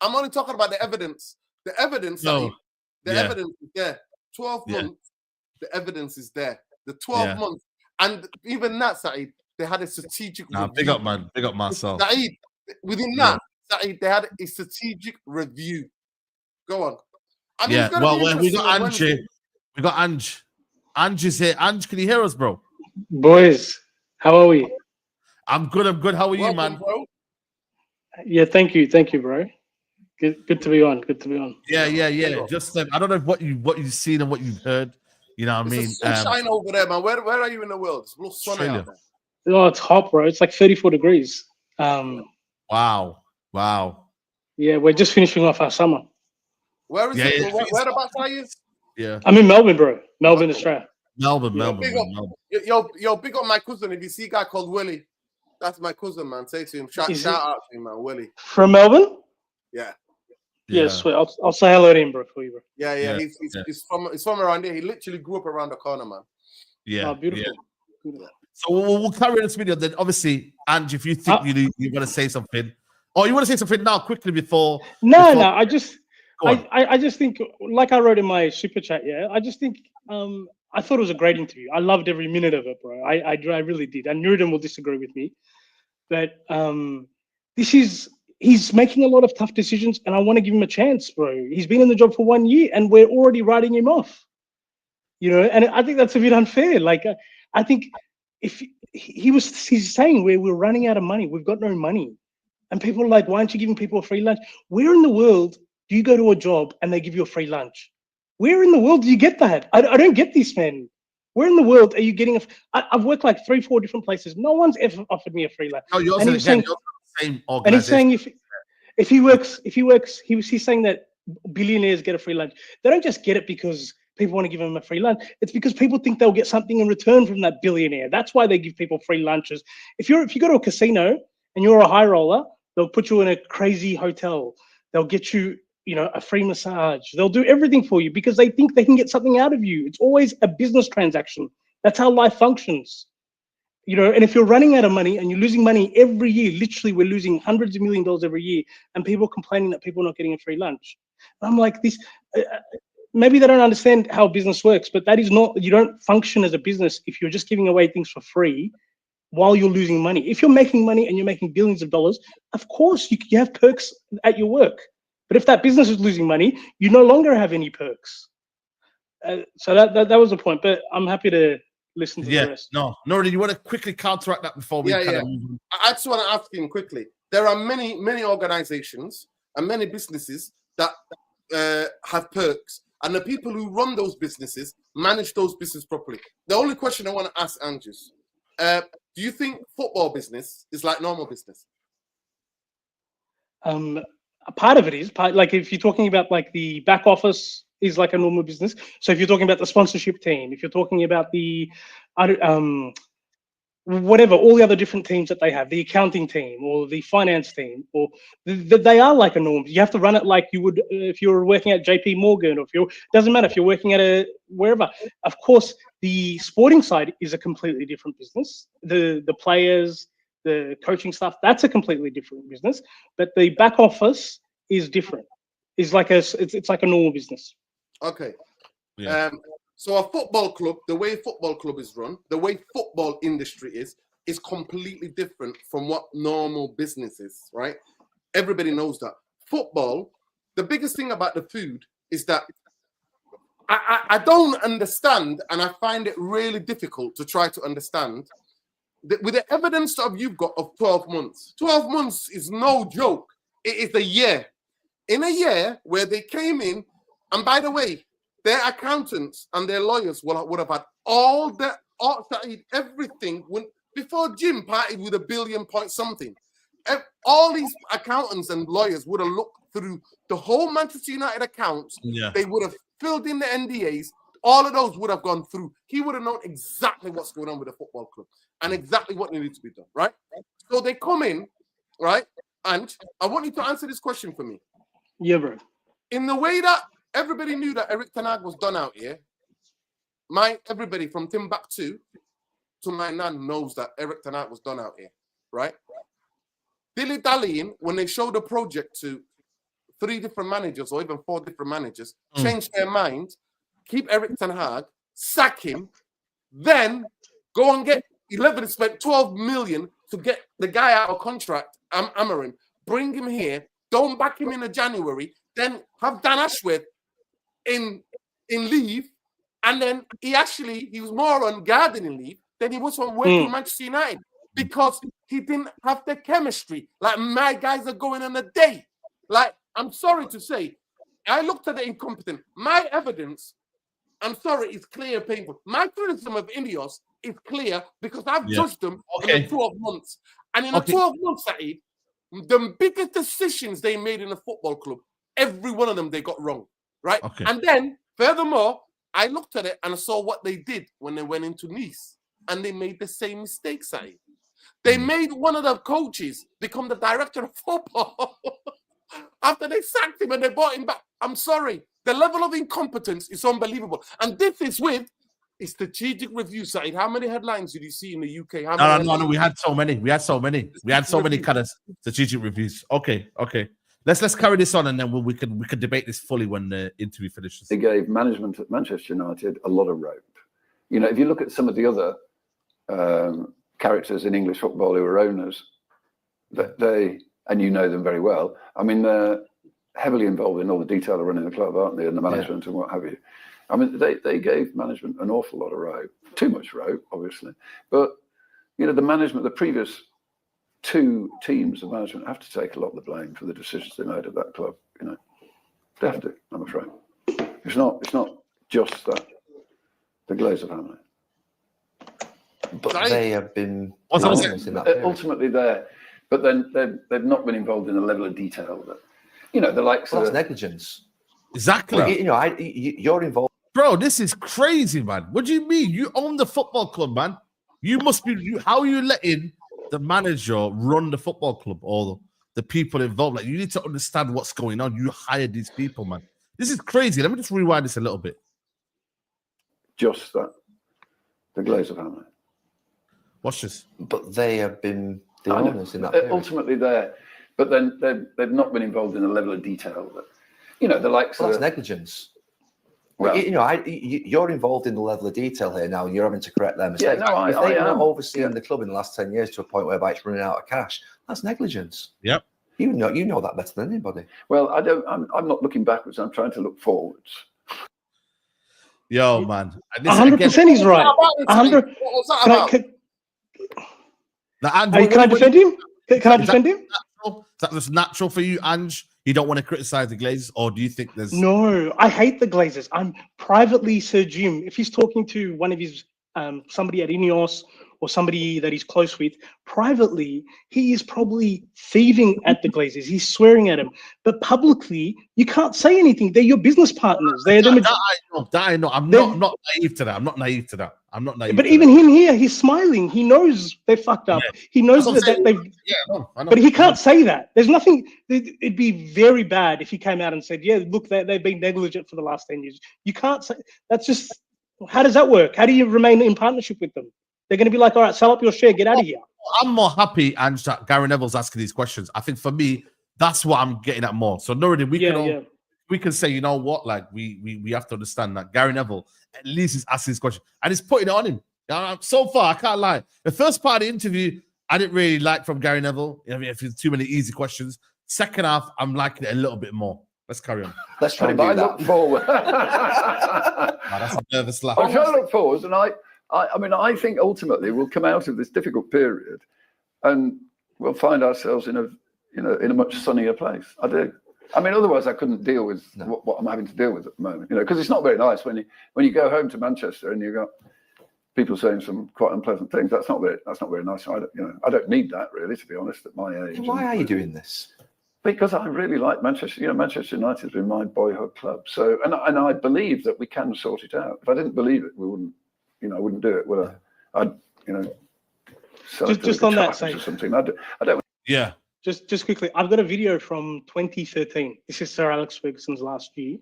I'm only talking about the evidence. The evidence, evidence is there. 12 months, the evidence is there. The 12 months. And even that, Saeed, they had a strategic review. Big up, man. Big up, Marcel. Saeed, within that, Saeed, they had a strategic review. Go on. I mean, we got Angie. We got Ange. Ange is here. Ange, can you hear us, bro? Boys, how are we? I'm good. How are you, man? Bro. Yeah, thank you, bro. Good to be on. Good to be on. Yeah. Just I don't know what you've seen and what you've heard. You know what I mean? Sunshine over there, man. Where are you in the world? It's a little sunny out there. Oh, it's hot, bro. It's like 34 degrees. Wow. Yeah, we're just finishing off our summer. Where is it? Whereabouts are you? Yeah. I'm in Melbourne, bro. Melbourne, Australia. Melbourne. Yo, big up my cousin. If you see a guy called Willie, that's my cousin, man. Say to him, shout out to him, man. Willie. From Melbourne? Yeah. Yeah, sweet. I'll say hello to him, bro, for you, bro. Yeah. He's from around here. He literally grew up around the corner, man. Yeah. Oh, beautiful. Yeah. So we'll carry on this video. Then, obviously, Ange, if you think you're going to say something, or you want to say something now quickly before. No. I just think, like I wrote in my super chat. Yeah, I just think I thought it was a great interview. I loved every minute of it, bro. I really did. And Nuruddin will disagree with me, but he's making a lot of tough decisions, and I want to give him a chance, bro. He's been in the job for 1 year, and we're already writing him off. You know, and I think that's a bit unfair. Like, I think if he's saying we're running out of money, we've got no money, and people are like, why aren't you giving people a free lunch? Where in the world do you go to a job and they give you a free lunch? Where in the world do you get that? I don't get this, man. Where in the world are you getting I've worked like 3-4 different places. No one's ever offered me a free lunch. No, you're the same organization. And he's saying he's saying that billionaires get a free lunch. They don't just get it because people want to give them a free lunch. It's because people think they'll get something in return from that billionaire. That's why they give people free lunches. If you go to a casino and you're a high roller, they'll put you in a crazy hotel. They'll get you, a free massage. They'll do everything for you because they think they can get something out of you. It's always a business transaction. That's how life functions. And if you're running out of money and you're losing money every year, literally we're losing hundreds of $1 millions every year, and people complaining that people are not getting a free lunch. I'm like, this, maybe they don't understand how business works, but that is not, you don't function as a business if you're just giving away things for free while you're losing money. If you're making money and you're making billions of dollars, of course you have perks at your work. But if that business is losing money, you no longer have any perks. So that was the point, but I'm happy to listen to the rest. No, you want to quickly counteract that before we kind of move on? I just want to ask him quickly. There are many organizations and many businesses that have perks, and the people who run those businesses manage those businesses properly. The only question I want to ask Andrew, do you think football business is like normal business? A part of it is, like if you're talking about like the back office is like a normal business. So if you're talking about the sponsorship team, if you're talking about the whatever, all the other different teams that they have, the accounting team or the finance team, or they are like a norm. You have to run it like you would if you're working at JP Morgan, or doesn't matter if you're working at wherever. Of course, the sporting side is a completely different business. The players, the coaching stuff, that's a completely different business. But the back office is different. It's like a normal business. Okay. Yeah. So a football club, the way football club is run, the way football industry is completely different from what normal business is, right? Everybody knows that. Football, the biggest thing about the food is that I don't understand, and I find it really difficult to try to understand that with the evidence that you've got of 12 months. 12 months is no joke. It is a year. In a year where they came in, and by the way, their accountants and their lawyers would have had everything before Jim parted with $1 billion point something. All these accountants and lawyers would have looked through the whole Manchester United accounts. Yeah. They would have filled in the NDAs. All of those would have gone through. He would have known exactly what's going on with the football club and exactly what needed to be done, right? So they come in, right? And I want you to answer this question for me. Yeah, bro. In the way that everybody knew that Erik ten Hag was done out here, everybody from Timbuktu to my nan knows that Erik ten Hag was done out here, right? Dilly-dallying, when they showed the project to 3 different managers or even 4 different managers, change their mind, keep Erik ten Hag, sack him, then go and get 11, spent 12 million to get the guy out of contract, Amorim, bring him here, don't back him in January, then have Dan Ashworth in leave, and then he was more on gardening leave than he was on working for Manchester United because he didn't have the chemistry. Like, my guys are going on a date. Like, I'm sorry to say, I looked at the incompetent. My evidence, I'm sorry, is clear and painful. My criticism of Ineos is clear because I've judged them in the 12 months. And in the 12 months, Saeed, the biggest decisions they made in a football club, every one of them they got wrong, right? Okay. And then, furthermore, I looked at it and I saw what they did when they went into Nice, and they made the same mistake, Saeed. They made one of the coaches become the director of football after they sacked him and they brought him back. I'm sorry. The level of incompetence is unbelievable. And this is with a strategic review, Saeed. How many headlines did you see in the UK? No. We had so many. We had so many kind of strategic reviews. Okay. Let's carry this on, and then we can debate this fully when the interview finishes. They gave management at Manchester United a lot of rope. You know, if you look at some of the other characters in English football who are owners, and you know them very well. I mean, they're heavily involved in all the detail of running the club, aren't they, and the management and what have you. I mean, they gave management an awful lot of rope, too much rope, obviously. But you know, the previous 2 teams of management have to take a lot of the blame for the decisions they made at that club. You know, they have to. I'm afraid it's not just that the Glazer family. But they have been ultimately there, but then they've not been involved in a level of detail that, you know, the likes of negligence. Exactly. Well, you know, you're involved. Bro, this is crazy, man. What do you mean? You own the football club, man. You must be. How are you letting the manager run the football club or the people involved? Like, you need to understand what's going on. You hired these people, man. This is crazy. Let me just rewind this a little bit. Just that, the Glazer family. Watch this. But they have been the owners in that period. Ultimately there, but then they've not been involved in a level of detail that, you know, the likes of that's negligence. Well, you know, you're involved in the level of detail here now, and you're having to correct their mistakes. Yeah, no, if they've not am overseen the club in the last 10 years to a point whereby it's running out of cash, that's negligence. Yep. You know that better than anybody. Well, I'm not looking backwards. I'm trying to look forwards. Yo, man. 100% he's right. 100. What was that about? Can I defend him? Can I defend him? Is that just natural for you, Ange? You don't want to criticize the Glazers, or do you think there's... No, I hate the Glazers. I'm privately Sir Jim. If he's talking to one of his somebody at Ineos or somebody that he's close with, privately, he is probably thieving at the Glazers. He's swearing at them. But publicly, you can't say anything. They're your business partners. They're that I know. I'm not naive to that. I'm not naive to that. But even him here, he's smiling. He knows they fucked up. Yeah. He knows that they've... Yeah, I know. But he can't say that. There's nothing... It'd be very bad if he came out and said, yeah, look, they've been negligent for the last 10 years. You can't say... That's just... How does that work? How do you remain in partnership with them? They're going to be like, all right, sell up your share, get out of here. I'm more happy, Ange, that Gary Neville's asking these questions. I think for me, that's what I'm getting at more. So, Nuruddin, we we can say, you know what, like we have to understand that Gary Neville at least is asking this question and he's putting it on him. So far, I can't lie. The first part of the interview, I didn't really like from Gary Neville. I mean, if it's too many easy questions. Second half, I'm liking it a little bit more. Let's carry on. Let's try and do that. Look forward. That's a nervous laugh. I'm trying to look forward, and I mean, I think ultimately we'll come out of this difficult period, and we'll find ourselves in a much sunnier place. I do. I mean, otherwise I couldn't deal with what I'm having to deal with at the moment. Because it's not very nice when you go home to Manchester and you got people saying some quite unpleasant things. That's not very nice. I don't need that really, to be honest, at my age. Why are you doing this? Because I really like Manchester. Manchester United has been my boyhood club. So, and I believe that we can sort it out. If I didn't believe it, we wouldn't. I wouldn't do it. Would I? I'd, just on that side or something. I don't. Yeah. Just quickly, I've got a video from 2013. This is Sir Alex Ferguson's last year.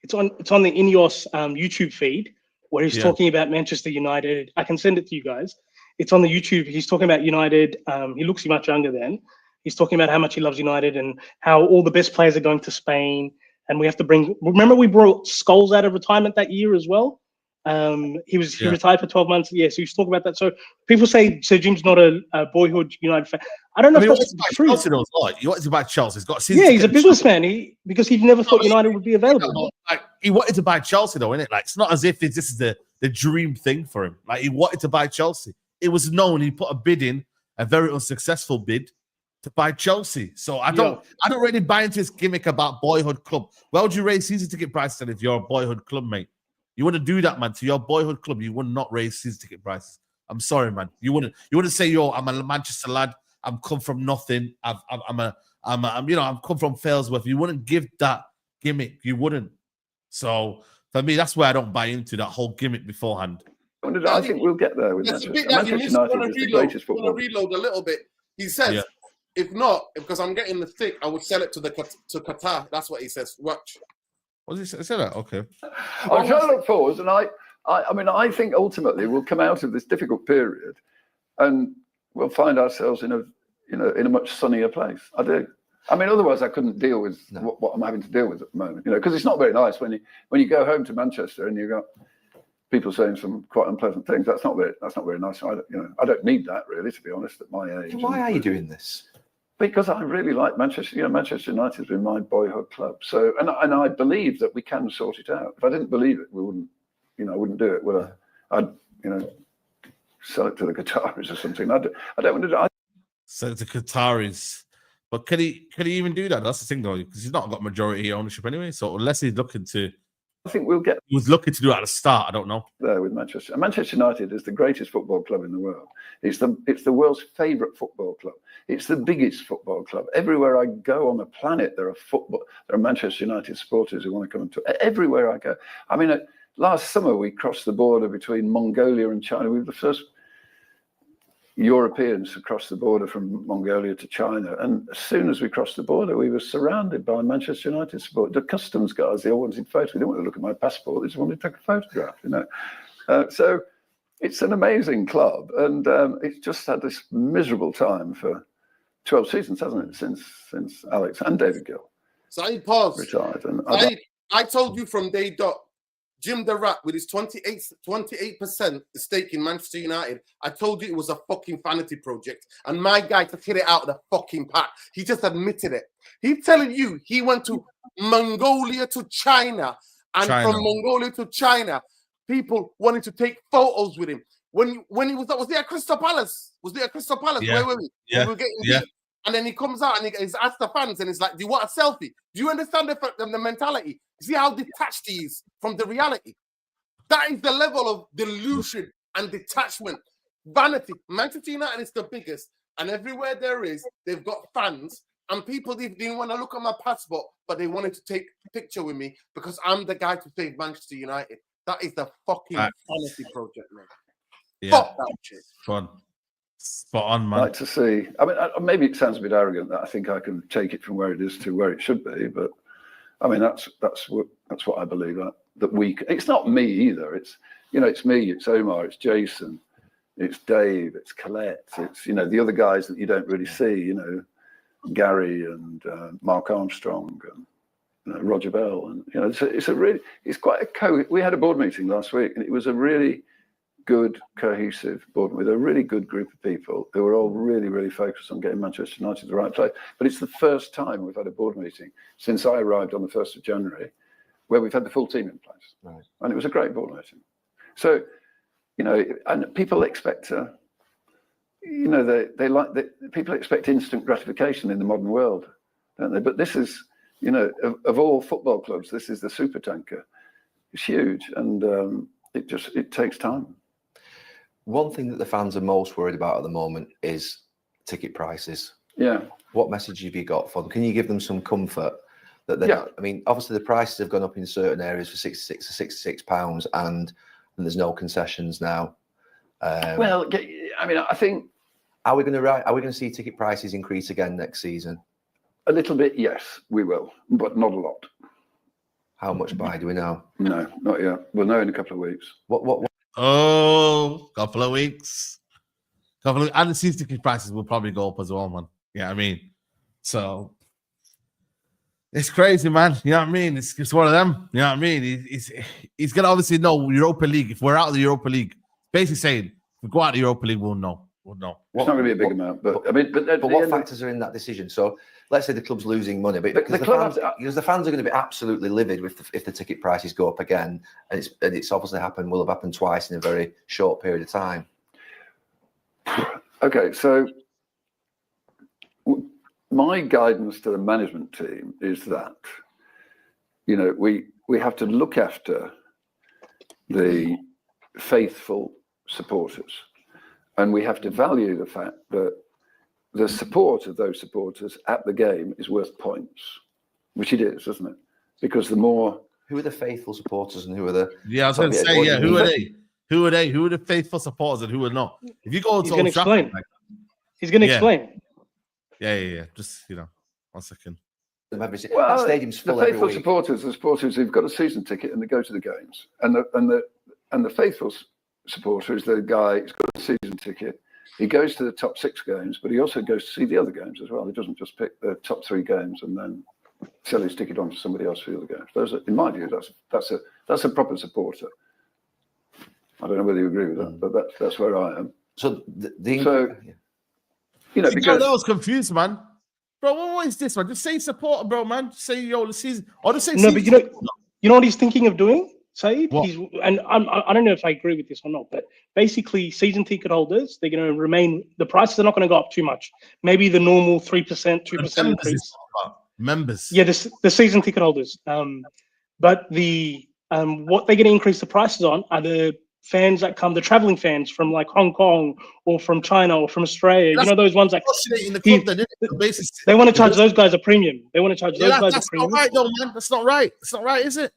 It's on the Ineos YouTube feed where he's talking about Manchester United. I can send it to you guys. It's on the YouTube. He's talking about United. He looks much younger then. He's talking about how much he loves United and how all the best players are going to Spain. And we have to bring. Remember, we brought Scholes out of retirement that year as well. He retired for 12 months. Yeah, so he's talking about that. So people say Sir Jim's not a boyhood United fan. I don't know if that's true. He wanted to buy Chelsea. He's a businessman. Because he never thought United would be available. Like he wanted to buy Chelsea, though, innit? Like it's not as if this is the dream thing for him. Like he wanted to buy Chelsea. It was known he put a bid in, a very unsuccessful bid, to buy Chelsea. So I don't really buy into this gimmick about boyhood club. Why would you raise season ticket prices if you're a boyhood club, mate? You wouldn't do that, man. To your boyhood club, you would not raise season ticket prices. I'm sorry, man. You wouldn't say, yo, I'm a Manchester lad. I'm come from nothing. I'm come from Failsworth. You wouldn't give that gimmick. You wouldn't. So for me, that's where I don't buy into that whole gimmick beforehand. I think we'll get there with Manchester. Manchester United is the greatest football. Reload a little bit. He says, if not, because I'm getting the stick, I would sell it to Qatar. That's what he says. Watch. What did he say that? Okay. I'm trying to look forward, and I mean, I think ultimately we'll come out of this difficult period, and we'll find ourselves in a much sunnier place. I do. I mean, otherwise I couldn't deal with what I'm having to deal with at the moment. Because it's not very nice when you go home to Manchester and you got people saying some quite unpleasant things. That's not very nice. I don't need that really, to be honest, at my age. Why are you doing this? Because I really like Manchester. Manchester United has been my boyhood club. So, and I believe that we can sort it out. If I didn't believe it, we wouldn't. I wouldn't do it. Would I? I'd sell it to the Qataris or something. I don't want to do. Sell it to Qataris. But can he even do that? That's the thing, though, because he's not got majority ownership anyway. So unless he's looking to, I think we'll get. He was looking to do it at the start. I don't know. There with Manchester. And Manchester United is the greatest football club in the world. It's the world's favourite football club. It's the biggest football club. Everywhere I go on the planet, there are Manchester United supporters who want to come to. Everywhere I go. I mean, last summer we crossed the border between Mongolia and China. We were the first Europeans to cross the border from Mongolia to China. And as soon as we crossed the border, we were surrounded by Manchester United support. The customs guys, they all wanted photos. They didn't want to look at my passport. They just wanted to take a photograph, So it's an amazing club. And it's just had this miserable time for 12 seasons, hasn't it, since Alex and David Gill retired. And I told you from day dot, Jim the Rat with his 28% stake in Manchester United, I told you it was a fucking vanity project. And my guy just hit it out of the fucking park. He just admitted it. He's telling you he went to Mongolia to China. And from Mongolia to China, people wanted to take photos with him. When he was at Crystal Palace? Was it at Crystal Palace? Yeah. Where were we? Yeah. We were getting beat. And then he comes out and he's asked the fans and he's like, do you want a selfie? Do you understand the mentality? See how detached he is from the reality? That is the level of delusion and detachment. Vanity. Manchester United is the biggest. And everywhere there is, they've got fans. And people didn't want to look at my passport, but they wanted to take a picture with me because I'm the guy to save Manchester United. That is the fucking vanity project, man. Yeah. Fuck that shit. Fun. Spot on, man. I'd like to see. I mean, maybe it sounds a bit arrogant that I think I can take it from where it is to where it should be, but I mean that's what I believe. It's not me either. It's it's me, it's Omar, it's Jason, it's Dave, it's Colette, it's the other guys that you don't really see. Gary and Mark Armstrong, and Roger Bell, and it's quite a we had a board meeting last week, and it was a really good, cohesive board with a really good group of people who were all really, really focused on getting Manchester United to the right place. But it's the first time we've had a board meeting since I arrived on the 1st of January where we've had the full team in place. Right. And it was a great board meeting. So, and people expect people expect instant gratification in the modern world, don't they? But this is, of all football clubs, this is the super tanker. It's huge, and it takes time. One thing that the fans are most worried about at the moment is ticket prices. Yeah. What message have you got for them? Can you give them some comfort that they're not, I mean, obviously the prices have gone up in certain areas for £66 and there's no concessions now. Well, I mean, I think, are we going to see ticket prices increase again next season? A little bit, yes, we will, but not a lot. How much by do we know? No, not yet. We'll know in a couple of weeks. What? Oh, couple of weeks. And the season ticket prices will probably go up as well, man. Yeah, I mean, so it's crazy, man. You know what I mean? It's one of them. You know what I mean? He's gonna obviously know Europa League. If we're out of the Europa League, basically saying if we go out of the Europa League, we'll know. We'll know. It's not going to be a big amount, but I mean, but what factors are in that decision? So let's say the club's losing money, but because the fans are going to be absolutely livid if the ticket prices go up again, and it's obviously will have happened twice in a very short period of time. Okay, so my guidance to the management team is that we have to look after the faithful supporters. And we have to value the fact that the support of those supporters at the game is worth points, which it is, isn't it? Because the more... Who are the faithful supporters and who are the... Yeah, I was going to say, who are they? Who are they? Who are the faithful supporters and who are not? If you go to Old Trafford... He's going to explain. Yeah. Just, 1 second. Well, that stadium's full the faithful supporters, the supporters who've got a season ticket and they go to the games. And the faithful supporter is the guy who's got a season ticket. He goes to the top 6 games, but he also goes to see the other games as well. He doesn't just pick the top 3 games and then sell his ticket on to somebody else for the other games. Those are, in my view, that's a proper supporter. I don't know whether you agree with that, but that's where I am. So because I was confused, man. Bro, what is this, man? Just say supporter, bro, man. Just say the season. Or just say no, but you know what he's thinking of doing? Saeed, and I don't know if I agree with this or not, but basically season ticket holders, they're going to remain, the prices are not going to go up too much. Maybe the normal 3%, 2% increase. Members. Yeah, the season ticket holders. But what they're going to increase the prices on are the fans that come, the traveling fans from like Hong Kong or from China or from Australia. Those ones that they want to charge those guys a premium. They want to charge those guys a premium. That's not right, though, man. That's not right. It's not right, is it?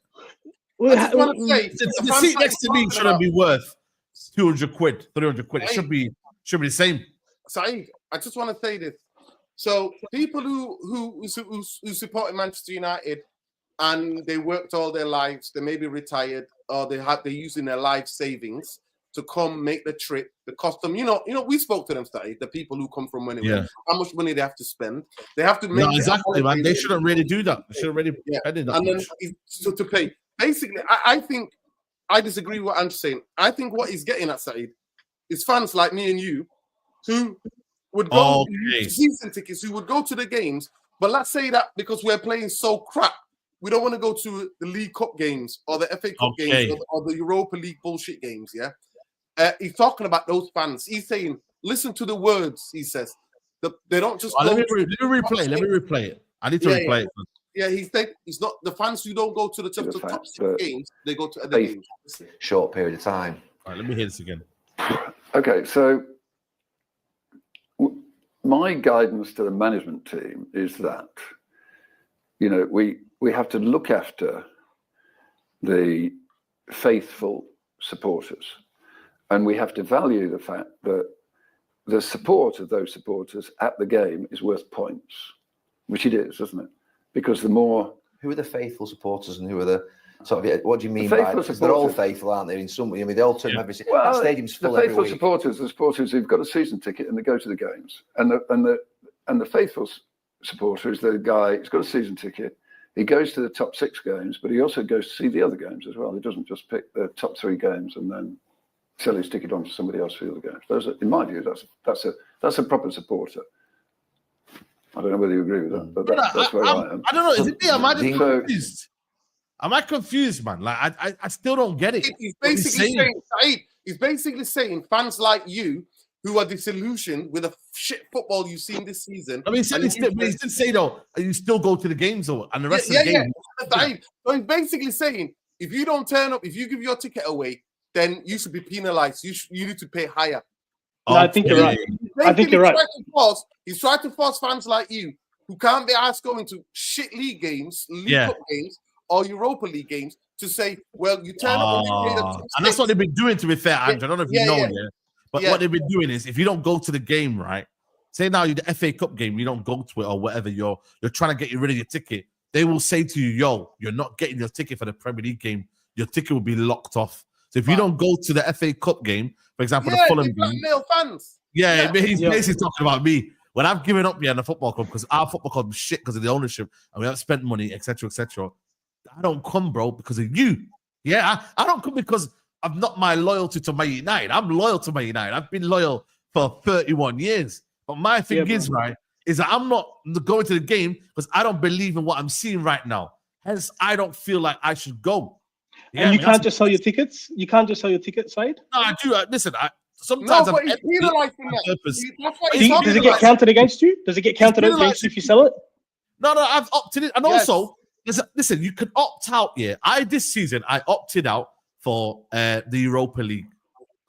Well, I just want to say, the seat next to me shouldn't be worth 200 quid, 300 quid. It should be the same. Saeed, I just want to say this. So people who support Manchester United and they worked all their lives, they may be retired or they're using their life savings to come make the trip. The cost them, we spoke to them, Saeed, the people who come from anywhere. Yeah. How much money they have to spend. They have to make exactly, man. They shouldn't really do that. They shouldn't really spend that and much. Then so to pay. Basically, I think I disagree with what Andrew's saying. I think what he's getting at, Saeed, is fans like me and you who would go to season tickets, who would go to the games. But let's say that because we're playing so crap, we don't want to go to the League Cup games or the FA Cup games or the Europa League bullshit games, yeah? He's talking about those fans. He's saying, listen to the words, he says. They don't just let me replay it. I need to replay it. Yeah, he's not the fans who don't go to the top 6 games, they go to other games. Short period of time. All right, let me hear this again. Okay, so my guidance to the management team is that, we have to look after the faithful supporters. And we have to value the fact that the support of those supporters at the game is worth points, which it is, isn't it? Because the more... Who are the faithful supporters and who are the... what do you mean by... Because they're all faithful, aren't they? In some way, they all turn every... that stadium's full every week. The faithful supporters are supporters who've got a season ticket and they go to the games. And the faithful supporter is the guy who's got a season ticket. He goes to the top 6 games, but he also goes to see the other games as well. He doesn't just pick the top 3 games and then sell his ticket on to somebody else for the other games. Those are, in my view, that's a proper supporter. I don't know whether you agree with that, but that's where I am. I don't know. Is it me? Am I just confused? Am I confused, man? Like I still don't get it. He's basically saying, Saeed, he's basically saying fans like you who are disillusioned with the shit football you've seen this season. I mean, he did say though, you still go to the games though, and the rest of the game. Yeah. So he's basically saying, if you don't turn up, if you give your ticket away, then you should be penalized. You need to pay higher. No, I think you're right. I think you're right. He's trying to force fans like you who can't be asked going to shit league games, League Cup games, or Europa League games to say, well, you turn up and that's what they've been doing, to be fair, Andrew. I don't know if you know, but what they've been doing is, if you don't go to the game, right? Say now you're the FA Cup game, you don't go to it or whatever, you're trying to get rid of your ticket. They will say to you, yo, you're not getting your ticket for the Premier League game. Your ticket will be locked off. So if you don't go to the FA Cup game, for example, the Fulham game, male fans. He's basically talking about me. When I've given up in the football club because our football club is shit because of the ownership and we haven't spent money, etc., etc. I don't come, bro, because of you. Yeah, I don't come because I'm not my loyalty to Man United. I'm loyal to Man United. I've been loyal for 31 years. But my thing is that I'm not going to the game because I don't believe in what I'm seeing right now. Hence, I don't feel like I should go. And you can't just sell your tickets? You can't just sell your tickets, Saeed? No, I do. Listen, sometimes but he's penalizing that. Does it get counted against you? Does it get counted against you if you sell it? No, I've opted in. And also, listen, you can opt out, this season, I opted out for the Europa League.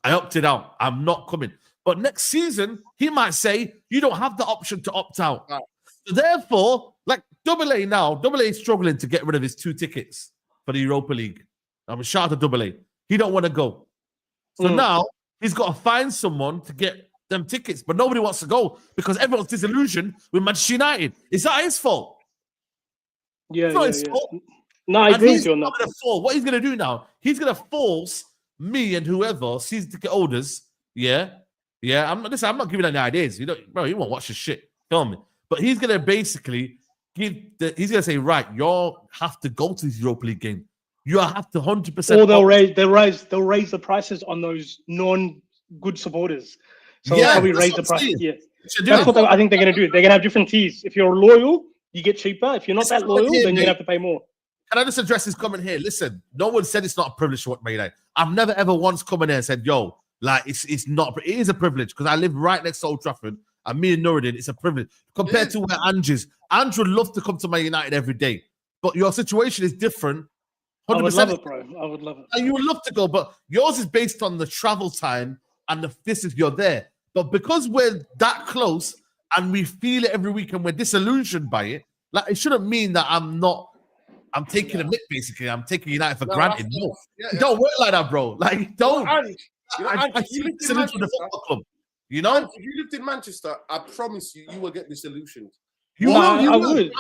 I opted out. I'm not coming. But next season, he might say, you don't have the option to opt out. Right. So therefore, like AA now, AA is struggling to get rid of his 2 tickets for the Europa League. I'm shout out to AA. He don't want to go. So now he's got to find someone to get them tickets, but nobody wants to go because everyone's disillusioned with Manchester United. Is that his fault? Yeah, it's not his fault. No, I agree with you on that. What he's going to do now, he's going to force me and whoever season ticket holders, I'm not giving any ideas. You won't watch the shit. Film me. But he's going to basically he's going to say, right, you have to go to this Europa League game. You have to 100%. Or they'll raise the prices on those non-good supporters. So they'll probably raise the price. Yeah, that's what I think they're going to do. They're going to have different tiers. If you're loyal, you get cheaper. If you're not that loyal, then you're going to have to pay more. Can I just address this comment here? Listen, no one said it's not a privilege to watch Man United. I've never ever once come in there and said, yo, like it's not. It is a privilege because I live right next to Old Trafford, and me and Nuruddin, it's a privilege compared to where Andrew's. Andrew would love to come to Man United every day, but your situation is different. 100%. I would love it, bro. I would love it. And you would love to go, but yours is based on the travel time and the distance you're there. But because we're that close and we feel it every week and we're disillusioned by it, like it shouldn't mean that I'm taking a mick, basically. I'm taking United for granted. No, don't work like that, bro. Like, don't. I feel disillusioned with the football club. You know? If you lived in Manchester, I promise you, you will get disillusioned. I would.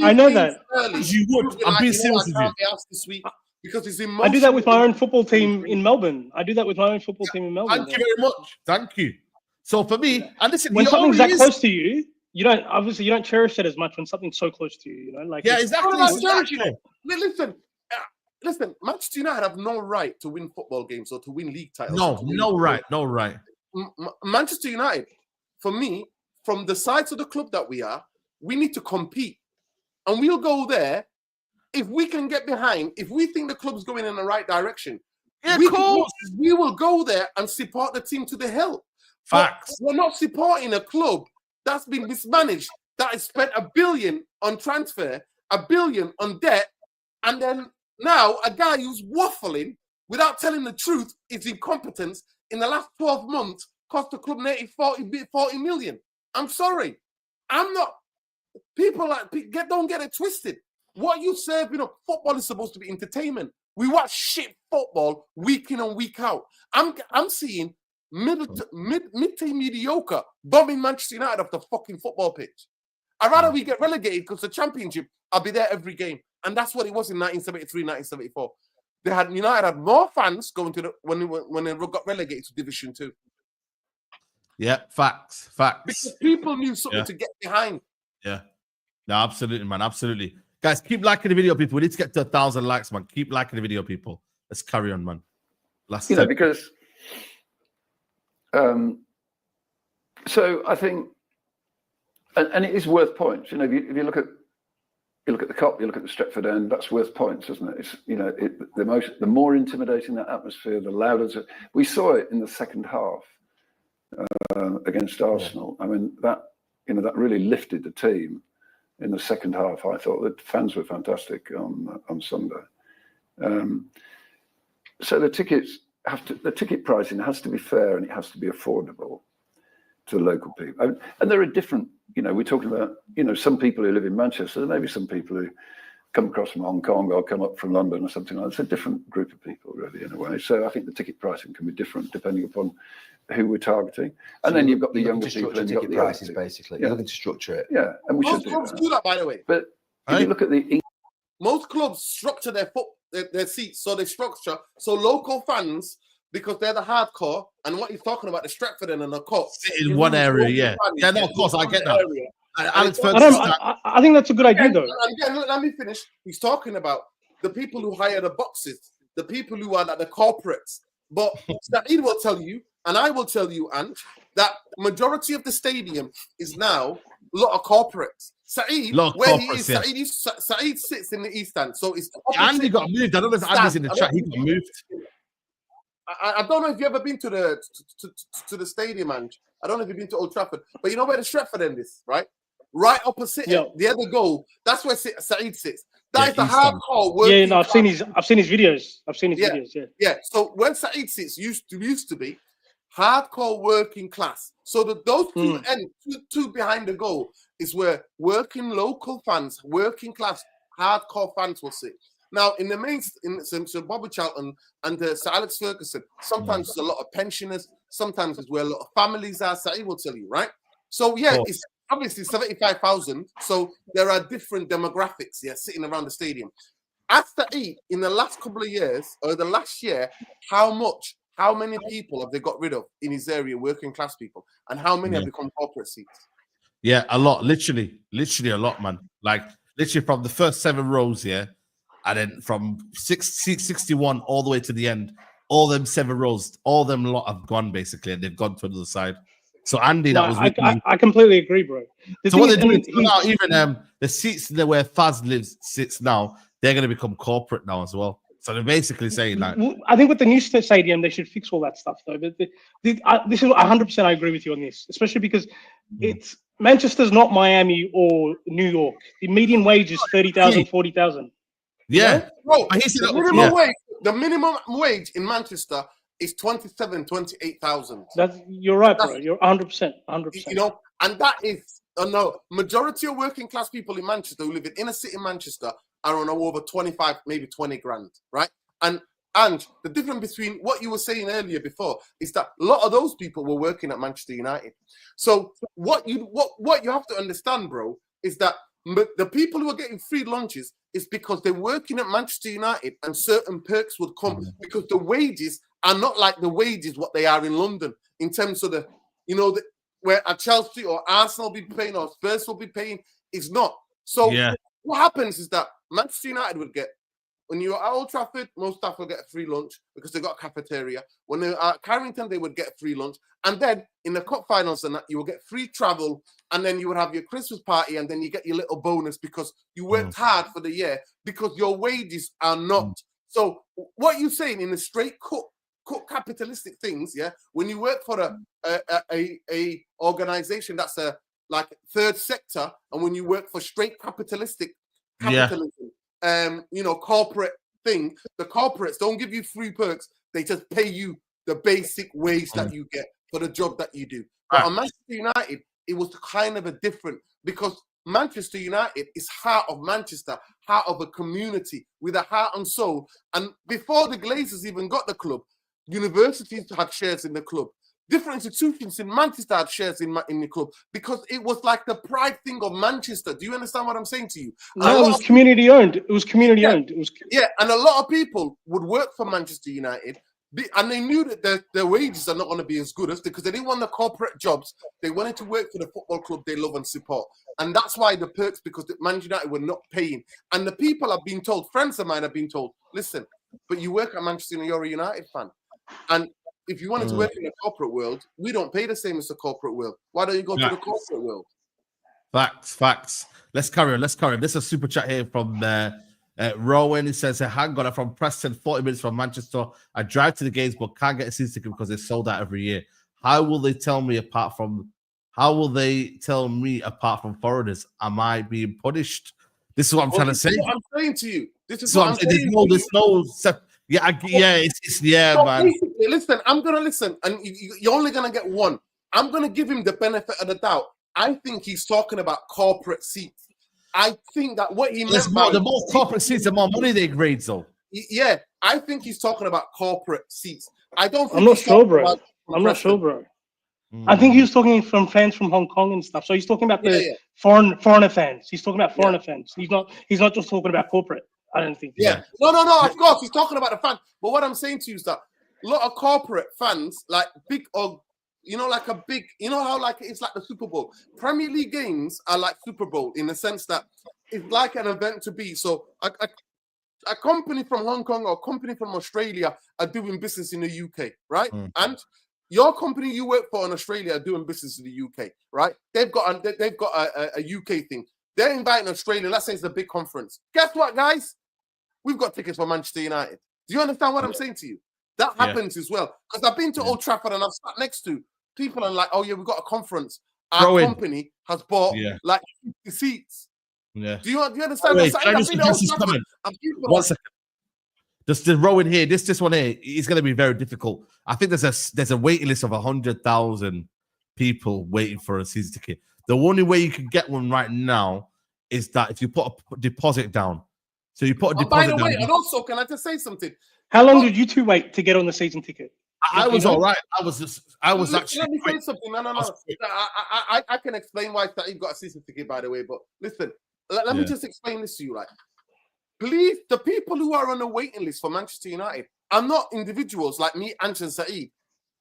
I know that. You would. I'm being serious with you. This week because it's I do that with my own football team in Melbourne. Thank you very much. Thank you. So for me, and listen, when something's that close to you, you don't cherish it as much when something's so close to you. Like exactly. Listen. Manchester United have no right to win football games or to win league titles. No right. Manchester United, for me, from the sides of the club that we need to compete. And we'll go there if we can get behind, if we think the club's going in the right direction. Yeah, we will go there and support the team to the hill. Facts. But we're not supporting a club that's been mismanaged, that has spent $1 billion on transfer, $1 billion on debt, and then now a guy who's waffling without telling the truth, his incompetence in the last 12 months cost the club nearly 40 million. I'm sorry. I'm not. People don't get it twisted. What you serve, football is supposed to be entertainment. We watch shit football week in and week out. I'm seeing mid-team mediocre bombing Manchester United off the fucking football pitch. I'd rather we get relegated because the Championship, I'll be there every game. And that's what it was in 1973, 1974. United had more fans going to when they got relegated to Division 2. Yeah, facts. Because people knew something to get behind. Yeah. No, absolutely, man. Absolutely. Guys, keep liking the video, people. We need to get to 1,000 likes, man. Keep liking the video, people. Let's carry on, man. Because so I think, and it is worth points. You know, if you look at the Kop, you look at the Stretford end, that's worth points, isn't it? It's, you know, the more intimidating that atmosphere, the louder. We saw it in the second half against Arsenal. I mean, that really lifted the team in the second half. I thought the fans were fantastic on Sunday. So the ticket pricing has to be fair and it has to be affordable to the local people. And there are different, we're talking about, some people who live in Manchester, there may be some people who come across from Hong Kong or come up from London or something like that. It's a different group of people, really, in a way. So I think the ticket pricing can be different depending upon who we're targeting. And so then you've got the younger people. And ticket prices, basically. You're looking to structure it. Yeah, and we should do that, by the way. But if you look at most clubs structure their seats, so they structure so local fans, because they're the hardcore, and what he's talking about, the Stretford and the Kop. In one area, yeah. Yeah, no, of course, I get that. Alex I think that's a good idea, though. And let me finish. He's talking about the people who hire the boxes, the people who are the corporates. But Saeed will tell you, and I will tell you, Ant, that majority of the stadium is now a lot of corporates. Saeed, where he is, Saeed sits in the East Stand. So it's Andy got moved. I don't know if Andy's in the chat. He got moved. I don't know if you've ever been to the stadium, and I don't know if you've been to Old Trafford, but you know where the Stretford end is, right? Right opposite the other goal. That's where Saeed sits. That is the hardcore working. Yeah, no, I've seen his videos. videos. Yeah. So when Saeed sits used to be hardcore working class. So those two behind the goal is where working local fans, working class hardcore fans will sit. Now, in the main, Sir Bobby Charlton and Sir Alex Ferguson, sometimes there's a lot of pensioners, sometimes it's where a lot of families are. Saeed will tell you, right? So, it's obviously 75,000. So there are different demographics, sitting around the stadium. After in the last couple of years, or the last year, how many people have they got rid of in his area, working class people, and how many have become corporate seats? Yeah, a lot. Literally a lot, man. Like, literally from the first 7 rows, and then from 61 all the way to the end, all them 7 rows, all them lot have gone, basically, and they've gone to the other side. So Andy, I completely agree, bro. So what they're doing now, even the seats there where Faz sits now, they're going to become corporate now as well. So they're basically saying that. I think with the new stadium, they should fix all that stuff, though. But this is 100%. I agree with you on this, especially because it's Manchester's not Miami or New York. The median wage is 30,000, 40,000. Yeah, bro. The minimum wage in Manchester is 28,000. You're right, bro. You're 100%. And that is majority of working class people in Manchester who live in inner city Manchester are on over 25, maybe 20 grand, right? And the difference between what you were saying earlier before is that a lot of those people were working at Manchester United. So what you have to understand, bro, is that the people who are getting free lunches is because they're working at Manchester United, and certain perks would come because the wages are not like the wages what they are in London in terms of where a Chelsea or Arsenal will be paying or Spurs will be paying. It's not. So what happens is that Manchester United would get, when you're at Old Trafford, most staff will get a free lunch because they got a cafeteria. When they're at Carrington, they would get free lunch. And then in the cup finals and that, you will get free travel. And then you would have your Christmas party, and then you get your little bonus because you worked hard for the year, because your wages are not. So what you're saying in the straight cut capitalistic things, when you work for a organization that's like third sector, and when you work for straight capitalism, corporate thing, the corporates don't give you free perks. They just pay you the basic wage that you get for the job that you do. But on Manchester United, it was kind of a different, because Manchester United is heart of Manchester, heart of a community with a heart and soul. And before the Glazers even got the club, universities had shares in the club. Different institutions in Manchester had shares in the club, because it was like the pride thing of Manchester. Do you understand what I'm saying to you? No, it was community owned. It was community owned. And a lot of people would work for Manchester United And they knew that their wages are not going to be as good as because they didn't want the corporate jobs. They wanted to work for the football club they love and support. And that's why the perks, because the Man United were not paying. And the people have been told, friends of mine have been told, listen, but you work at Manchester United, you're a United fan. And if you wanted to work in the corporate world, we don't pay the same as the corporate world. Why don't you go to the corporate world? Facts. Let's carry on. This is a super chat here from Rowan. He says, hang on, I'm from Preston, 40 minutes from Manchester. I drive to the games, but can't get a season ticket because they're sold out every year. How will they tell me apart from foreigners? Am I being punished? This is what I'm trying to say. What I'm saying to you. This is what I'm saying. Man. Listen, I'm gonna listen, and you're only gonna get one. I'm gonna give him the benefit of the doubt. I think he's talking about corporate seats. I think that what he meant the more corporate seats, the more money they grade, though. Yeah, I think he's talking about corporate seats. I don't think I'm not sure, bro. I think he was talking from fans from Hong Kong and stuff. So he's talking about the foreigner fans. He's talking about foreigner fans. He's not just talking about corporate. I don't think. No. Of course, he's talking about the fans. But what I'm saying to you is that a lot of corporate fans, like big or like a big, how like it's like the Super Bowl. Premier League games are like Super Bowl in the sense that it's like an event to be. So a company from Hong Kong or a company from Australia are doing business in the UK, right? And your company you work for in Australia are doing business in the UK, right? They've got a UK thing. They're inviting Australia. Let's say it's a big conference. Guess what, guys? We've got tickets for Manchester United. Do you understand what I'm saying to you? That happens as well. Because I've been to Old Trafford and I've sat next to people and like, oh yeah, we've got a conference. Our company has bought like 50 seats. Yeah. Do you understand? One second. Just the row in here. This one here is going to be very difficult. I think there's a waiting list of 100,000 people waiting for a season ticket. The only way you can get one right now is that if you put a deposit down. So you put a deposit by the down. way, and also, can I just say something? How long did you two wait to get on the season ticket? I was all right. I was actually. Let me say something. No. I can explain why Saeed got a season ticket, by the way. But listen, let me just explain this to you. Like, please, the people who are on the waiting list for Manchester United are not individuals like me, Ange and Saeed.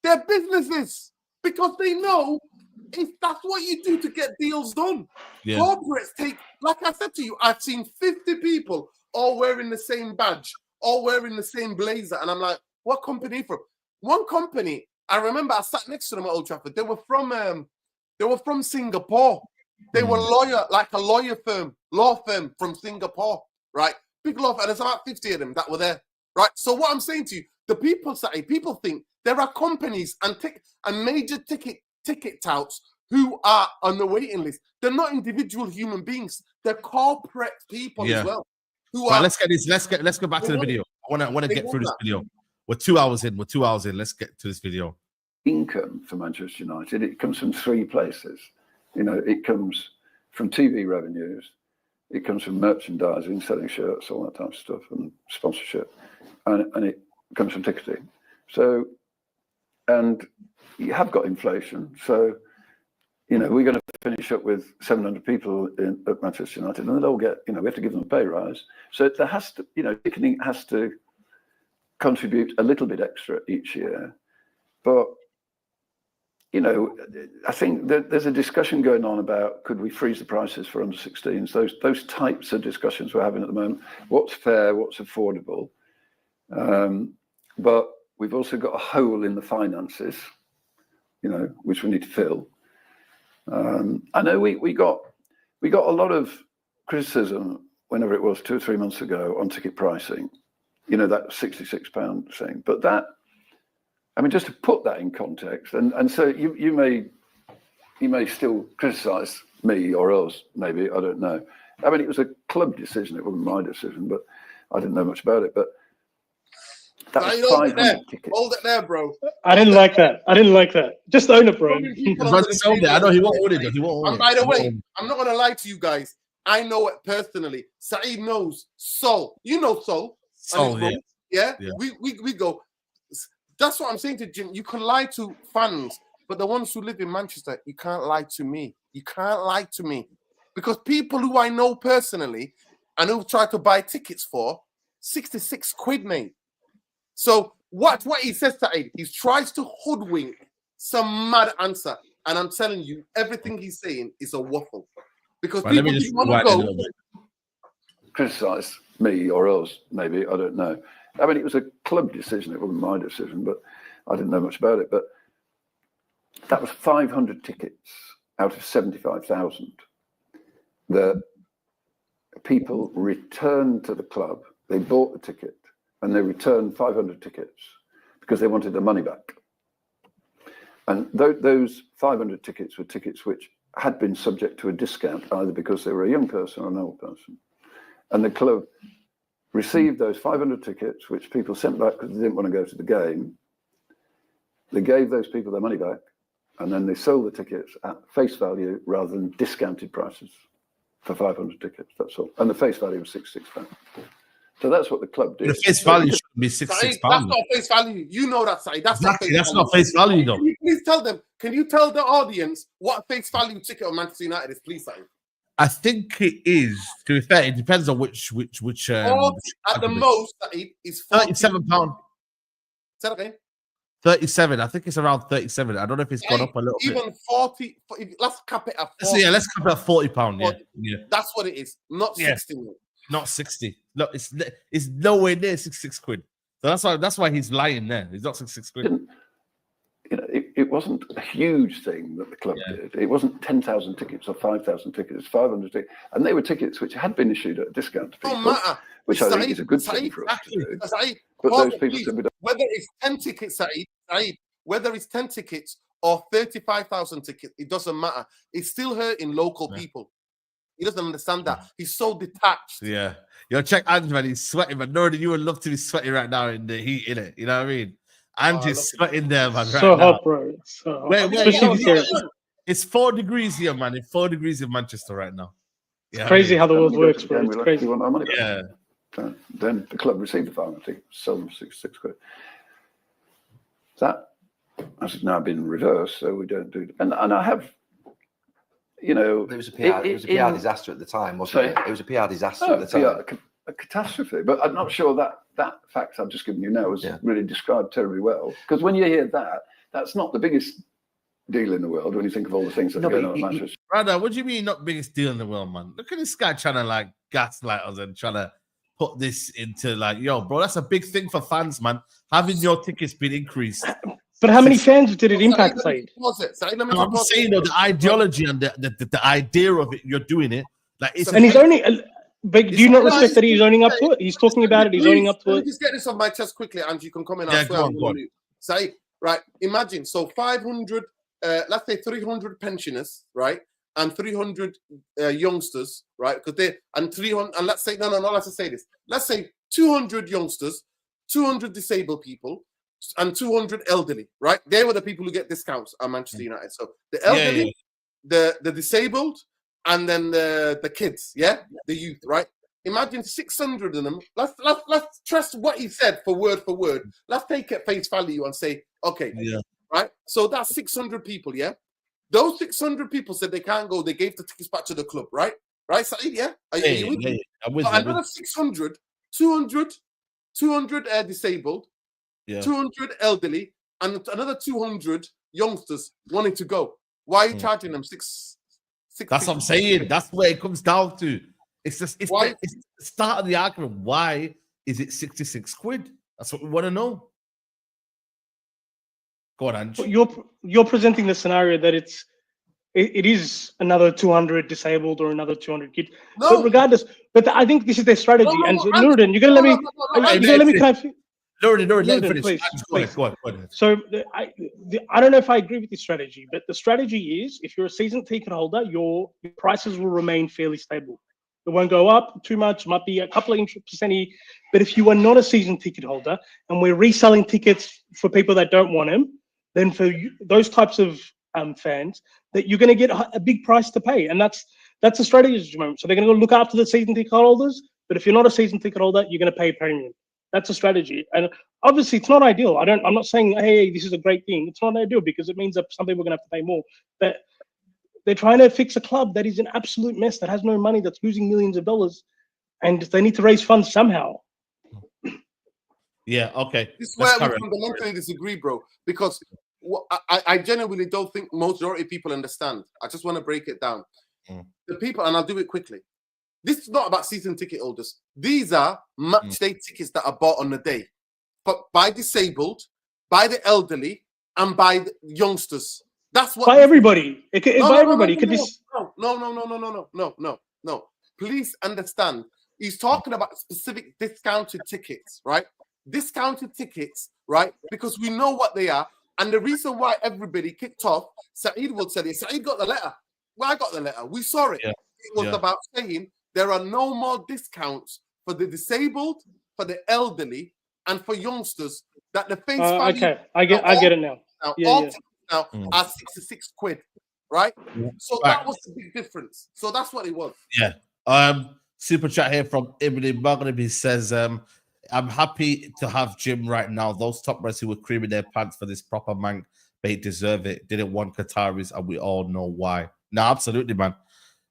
They're businesses because they know if that's what you do to get deals done. Yeah. Corporates take, like I said to you, I've seen 50 people all wearing the same badge, all wearing the same blazer, and I'm like, what company from? One company, I remember I sat next to them at Old Trafford. They were from Singapore. They were law firm from Singapore, right? Big law firm. There's about 50 of them that were there, right? So what I'm saying to you, the people say, people think there are companies and major ticket touts who are on the waiting list. They're not individual human beings. They're corporate people as well. Let's get this. Let's go back to the video. I want to get through this video. We're 2 hours in. Let's get to this video. Income for Manchester United, it comes from three places. It comes from TV revenues, it comes from merchandising, selling shirts, all that type of stuff, and sponsorship, and it comes from ticketing. So, and you have got inflation. So, we're going to finish up with 700 people at Manchester United, and they'll all get, we have to give them a pay rise. So there has to, ticketing has to contribute a little bit extra each year. But, I think that there's a discussion going on about, could we freeze the prices for under 16s? Those types of discussions we're having at the moment. What's fair, what's affordable? But we've also got a hole in the finances, which we need to fill. I know we got a lot of criticism whenever it was 2 or 3 months ago on ticket pricing, that £66 thing. But that, just to put that in context, and so you may still criticise me or us, maybe, I don't know. It was a club decision, it wasn't my decision, but I didn't know much about it. But that was 500 tickets. Hold it there, bro. I didn't like that. Just own it, bro. I know he won't own it. And by the way, I'm not going to lie to you guys. I know it personally. Saeed knows Sol. You know Sol. Sol, yeah. We go. That's what I'm saying to Jim. You can lie to fans, but the ones who live in Manchester, you can't lie to me. You can't lie to me. Because people who I know personally and who try to buy tickets for, 66 quid, mate. So Watch what he says to Aid. He tries to hoodwink some mad answer. And I'm telling you, everything he's saying is a waffle. Because people just want to go. Criticise me or us, maybe, I don't know. I mean, it was a club decision, it wasn't my decision, but I didn't know much about it. But that was 500 tickets out of 75,000 that people returned to the club. They bought the ticket and they returned 500 tickets because they wanted their money back. And those 500 tickets were tickets which had been subject to a discount, either because they were a young person or an old person. And the club received those 500 tickets, which people sent back because they didn't want to go to the game. They gave those people their money back, and then they sold the tickets at face value rather than discounted prices for 500 tickets. That's all. And the face value was £66. So that's what the club did. The face value should be £66. That's not face value. You know that, Saeed. That's not face value, though. Can you please tell them? Can you tell the audience what face value ticket of Manchester United is, please, Saeed? I think it is. To be fair, it depends on which. At the most, Saeed, is £37. Say that again. 37. I think it's around 37. I don't know if it's gone up a little bit. Even 40. Let's cap it at 40. Yeah, let's cap it at £40. Yeah. That's what it is. Not 60. Not 60. No, it's nowhere near 66 quid. So that's why he's lying there. He's not 66 quid. You know, it wasn't a huge thing that the club did. It wasn't 10,000 tickets or 5,000 tickets. It's 500 tickets, and they were tickets which had been issued at a discount to people, which I think is a good thing for us to do. But those people said, whether it's 10 tickets, Saeed, whether it's 10 tickets or 35,000 tickets, it doesn't matter. It's still hurting local people. He doesn't understand that. He's so detached. Yeah. Yo, check Ange, man. He's sweating, man. Northern, you would love to be sweating right now in the heat, innit? You know what I mean? Ange is sweating there, man. Right so now. hot, bro. So hot. Wait. It's 4 degrees here, man. It's 4 degrees in Manchester right now. It's crazy how the world works, bro. It's crazy. Want our money back. Yeah. Then the club received the final ticket, sold them 66 quid. That has now been reversed, so we don't do. And I have. You know, it was a PR disaster at the time, wasn't it? It was a PR disaster at the time. A catastrophe. But I'm not sure that fact I've just given you now was really described terribly well. Because when you hear that, that's not the biggest deal in the world when you think of all the things that are going on at Manchester. Brother, what do you mean not biggest deal in the world, man? Look at this guy trying to like gaslight us and trying to put this into like, yo, bro, that's a big thing for fans, man. Having your tickets been increased. But how many fans did it impact, Saeed? I'm saying the ideology and the idea of it, you're doing it. Like, and he's only. But do you not respect that he's owning up to it? He's talking about it. He's owning up to it. Just get this off my chest quickly, and you can come in. Yeah, go on. Say, right, imagine, so 500, let's say 300 pensioners, right? And 300 youngsters, right? Because they, and 300, and let's say, no, let's just say this. Let's say 200 youngsters, 200 disabled people, and 200 elderly, right? They were the people who get discounts at Manchester United. So the elderly, the disabled, and then the kids, the youth, right? Imagine 600 of them. Let's trust what he said for word. Let's take it face value and say, okay, right? So that's 600 people, Those 600 people said they can't go. They gave the tickets back to the club, right? Right, Saeed, Are you with me? Another 600, 200 disabled, 200 elderly, and another 200 youngsters wanting to go. Why are you charging them six? That's what I'm saying. That's where it comes down to. It's the start of the argument. Why is it 66 quid? That's what we want to know. Go on, Ange. You're presenting the scenario that it is another 200 disabled or another 200 kids. No. But regardless, I think this is their strategy. And Nuruddin, you're gonna let me. You're gonna let me. Nuruddin, let me finish. Please. Go on. So I don't know if I agree with this strategy, but the strategy is if you're a season ticket holder, your prices will remain fairly stable. It won't go up too much, might be a couple of %. But if you are not a season ticket holder and we're reselling tickets for people that don't want them, then for those types of fans, that you're going to get a big price to pay. And that's a strategy at the moment. So they're going to go look after the season ticket holders. But if you're not a season ticket holder, you're going to pay a premium. That's a strategy. And obviously it's not ideal. I'm not saying, hey, this is a great thing. It's not ideal because it means that some people are going to have to pay more. But they're trying to fix a club that is an absolute mess, that has no money, that's losing millions of dollars, and they need to raise funds somehow. Yeah, okay. This is where we fundamentally disagree, bro. Because I genuinely don't think majority of people understand. I just want to break it down. The people, and I'll do it quickly. This is not about season ticket holders. These are match day tickets that are bought on the day, but by disabled, by the elderly, and by the youngsters. That's what. By everybody. It could be. No. Please understand. He's talking about specific discounted tickets, right? Discounted tickets, right? Because we know what they are. And the reason why everybody kicked off, Saeed would say it. Saeed got the letter. Well, I got the letter. We saw it. Yeah. It was about saying there are no more discounts for the disabled, for the elderly, and for youngsters. That the face value. Okay, I get it now. Now are 66 quid, right? So that was the big difference. So that's what it was. Yeah. Super chat here from Ibn Maghrib. He says, I'm happy to have Jim right now. Those top brands who were creaming their pants for this proper man, they deserve it. Didn't want Qataris, and we all know why. No, absolutely, man.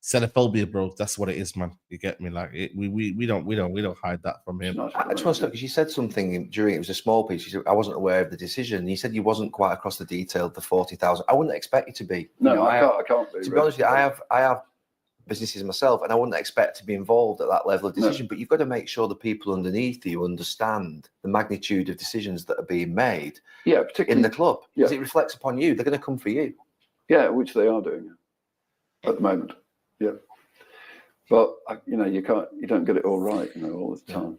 Xenophobia, bro. That's what it is, man. You get me? Like we don't hide that from him. I just want to stop because you said something during it was a small piece. You said I wasn't aware of the decision. You said you wasn't quite across the detail of the 40,000. I wouldn't expect you to be. No, I can't be. To be honest with you, I have businesses myself, and I wouldn't expect to be involved at that level of decision. But you've got to make sure the people underneath you understand the magnitude of decisions that are being made. Yeah, particularly in the club, because it reflects upon you. They're going to come for you. Yeah, which they are doing at the moment. Yeah, but you don't get it all right, all the time.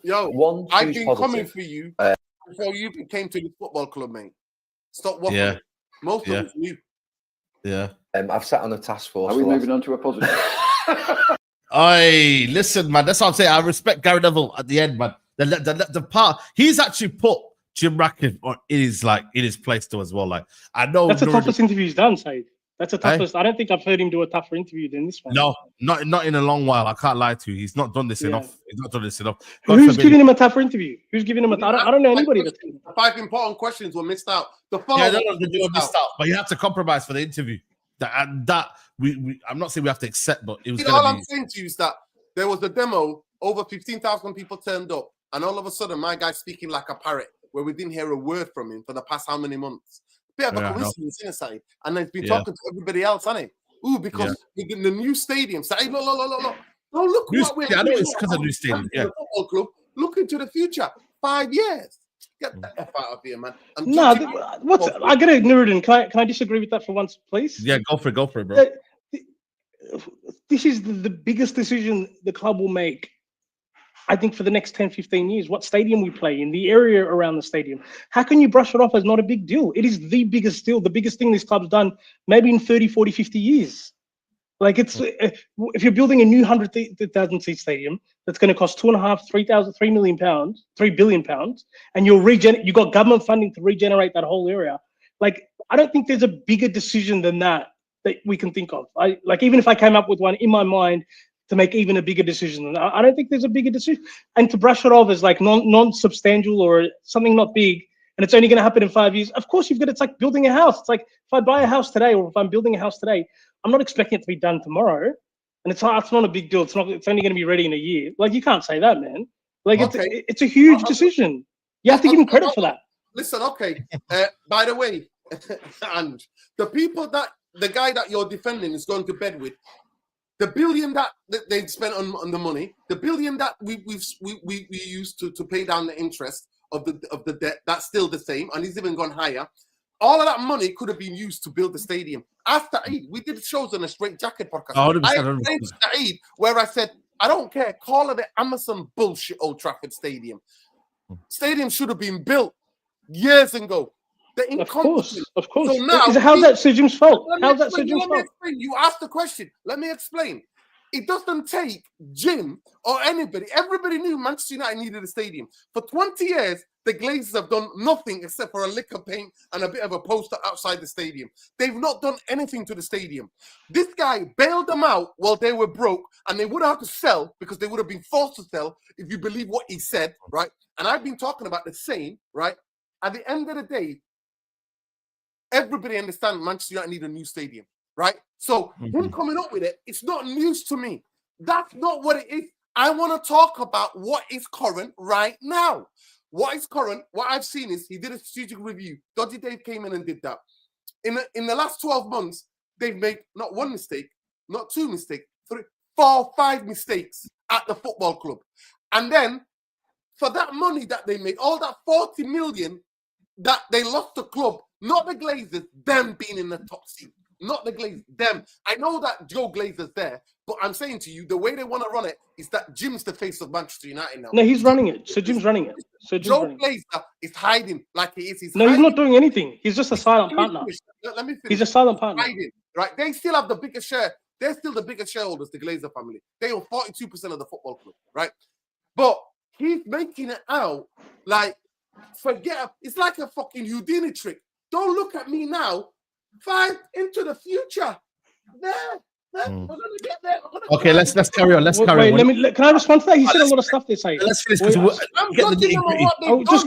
Yo, I've been coming for you before you came to the football club, mate. Stop waffling. Yeah. Most of it's new. Yeah. I've sat on a task force. Are we moving on to a positive? Hey, listen, man. That's what I'm saying. I respect Gary Neville at the end, man. The part he's actually put Jim Ratcliffe in his place too as well. Like I know that's the toughest interview he's done, Saeed. That's the toughest. I don't think I've heard him do a tougher interview than this one. No, not in a long while. I can't lie to you. He's not done this enough. He's not done this enough. Who's giving him a tougher interview? Who's giving him a? I don't know anybody. The 5 important questions were missed out. They were missed out. But you had to compromise for the interview. I'm not saying we have to accept, but it was. I'm saying to you is that there was a demo. Over 15,000 people turned up, and all of a sudden, my guy's speaking like a parrot, where we didn't hear a word from him for the past how many months. Bit of a coincidence inside, and they've been talking to everybody else, hasn't he? Because in the new stadium, say, look. No, look what we're doing. I know it's because of the new stadium. Yeah, football club. Look into the future. 5 years. Get the F out of here, man. I gotta Nuruddin. Can I disagree with that for once, please? Yeah, go for it, bro. This is the biggest decision the club will make, I think, for the next 10, 15 years. What stadium we play in, the area around the stadium. How can you brush it off as not a big deal? It is the biggest deal, the biggest thing this club's done maybe in 30, 40, 50 years. Like if you're building a new 100,000 seat stadium that's going to cost £3 billion, and you got government funding to regenerate that whole area. Like I don't think there's a bigger decision than that we can think of. Even if I came up with one in my mind to make even a bigger decision, I don't think there's a bigger decision. And to brush it off as like non-substantial or something not big, and it's only going to happen in 5 years. Of course, it's like building a house. It's like if I buy a house today, or if I'm building a house today, I'm not expecting it to be done tomorrow. And it's not a big deal. It's only going to be ready in a year. Like you can't say that, man. Like it's a huge decision. You have to give him credit for that. Listen, by the way, and the guy that you're defending is going to bed with, the billion that they spent on the money, the billion that we used to pay down the interest of the debt, that's still the same, and he's even gone higher. All of that money could have been used to build the stadium. After Eid, we did shows on a Straight Jacket podcast. I explained to Eid where I said, I don't care, call it the Amazon bullshit Old Trafford Stadium. Stadium should have been built years ago. Of course. So now, how's that Sir Jim's fault? How's that Sir Jim's fault? You asked the question. Let me explain. It doesn't take Jim or anybody. Everybody knew Manchester United needed a stadium. For 20 years, the Glazers have done nothing except for a lick of paint and a bit of a poster outside the stadium. They've not done anything to the stadium. This guy bailed them out while they were broke, and they would have to sell because they would have been forced to sell if you believe what he said, right? And I've been talking about the same, right? At the end of the day, everybody understands Manchester United need a new stadium, right? So him coming up with it, it's not news to me. That's not what it is. I want to talk about what is current right now. What is current, what I've seen is he did a strategic review. Dodgy Dave came in and did that. In the last 12 months, they've made not one mistake, not two mistakes, 3, 4, 5 mistakes at the football club. And then for that money that they made, all that 40 million that they lost the club, not the Glazers, them being in the top seat. Not the Glazers, them. I know that Joe Glazer's there, but I'm saying to you, the way they want to run it is that Jim's the face of Manchester United now. No, he's running it. Sir Jim's running it. Joe Glazer is hiding like he is. He's not doing anything. He's just a silent partner. Let me finish. He's a silent partner. Hiding, right? They still have the biggest share. They're still the biggest shareholders, the Glazer family. They own 42% of the football club, right? But he's making it out like, it's like a fucking Houdini trick. Don't look at me now. Fight into the future. We're gonna get there. Okay, let's carry on. Let's carry on. Can I respond to that? He said a lot of stuff they say. Let's finish. Just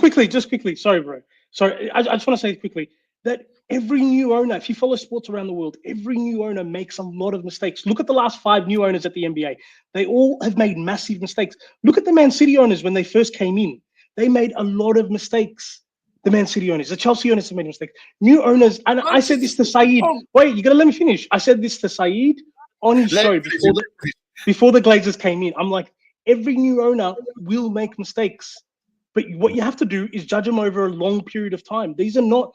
quickly. Sorry, bro. Sorry, I just want to say quickly that every new owner, if you follow sports around the world, every new owner makes a lot of mistakes. Look at the last 5 new owners at the NBA. They all have made massive mistakes. Look at the Man City owners when they first came in. They made a lot of mistakes. The Man City owners, the Chelsea owners have made mistakes. New owners, and I said this to Saeed. Wait, you gotta let me finish. I said this to Saeed on his show before the Glazers came in. I'm like, every new owner will make mistakes, but what you have to do is judge them over a long period of time. These are not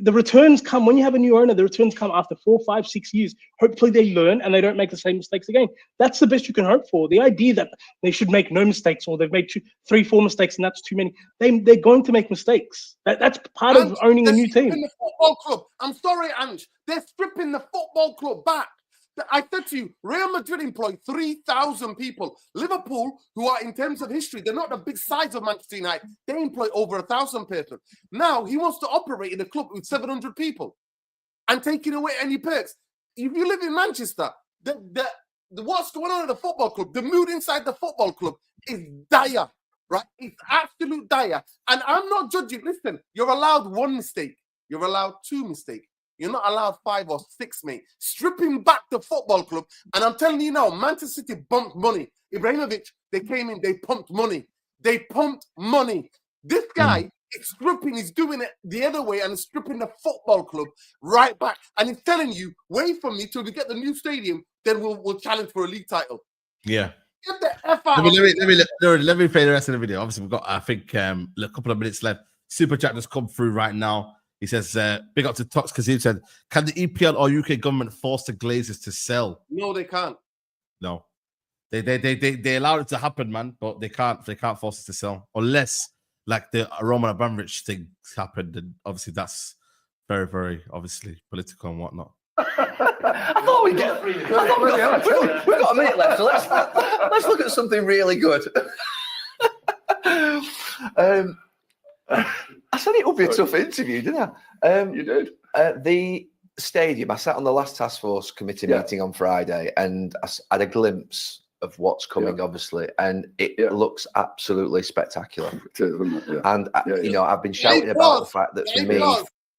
the returns come when you have a new owner. The returns come after 4, 5, 6 years. Hopefully they learn and they don't make the same mistakes again. That's the best you can hope for. The idea that they should make no mistakes or they've made 2, 3, 4 mistakes and that's too many. They're going to make mistakes. That's part of owning a new team. The football club. I'm sorry, Ange. They're stripping the football club back. I said to you, Real Madrid employ 3,000 people. Liverpool, who are in terms of history, they're not the big size of Manchester United. They employ over 1,000 people. Now he wants to operate in a club with 700 people and taking away any perks. If you live in Manchester, what's going on at the football club? The mood inside the football club is dire, right? It's absolute dire. And I'm not judging. Listen, you're allowed 1 mistake. You're allowed 2 mistakes. You're not allowed 5 or 6, mate. Stripping back the football club. And I'm telling you now, Manchester City bumped money. Ibrahimovic, they came in, they pumped money. They pumped money. This guy is stripping, he's doing it the other way and stripping the football club right back. And he's telling you, wait for me till we get the new stadium, then we'll challenge for a league title. Yeah. Get the F out. Let me play the rest of the video. Obviously, we've got, I think, a couple of minutes left. Super Chat just come through right now. He says, big up to Tox because he said, can the EPL or UK government force the Glazers to sell? No, they can't. No. They allowed it to happen, man, but they can't force it to sell. Unless like the Roman Abramovich thing happened, and obviously that's very, very obviously political and whatnot. I thought we've got a minute left, so let's look at something really good. I said it would be a tough interview, didn't I? You did. The stadium, I sat on the last task force committee meeting on Friday and I had a glimpse of what's coming, obviously, and it looks absolutely spectacular. It is, isn't it? And, you know, I've been shouting about the fact that for me...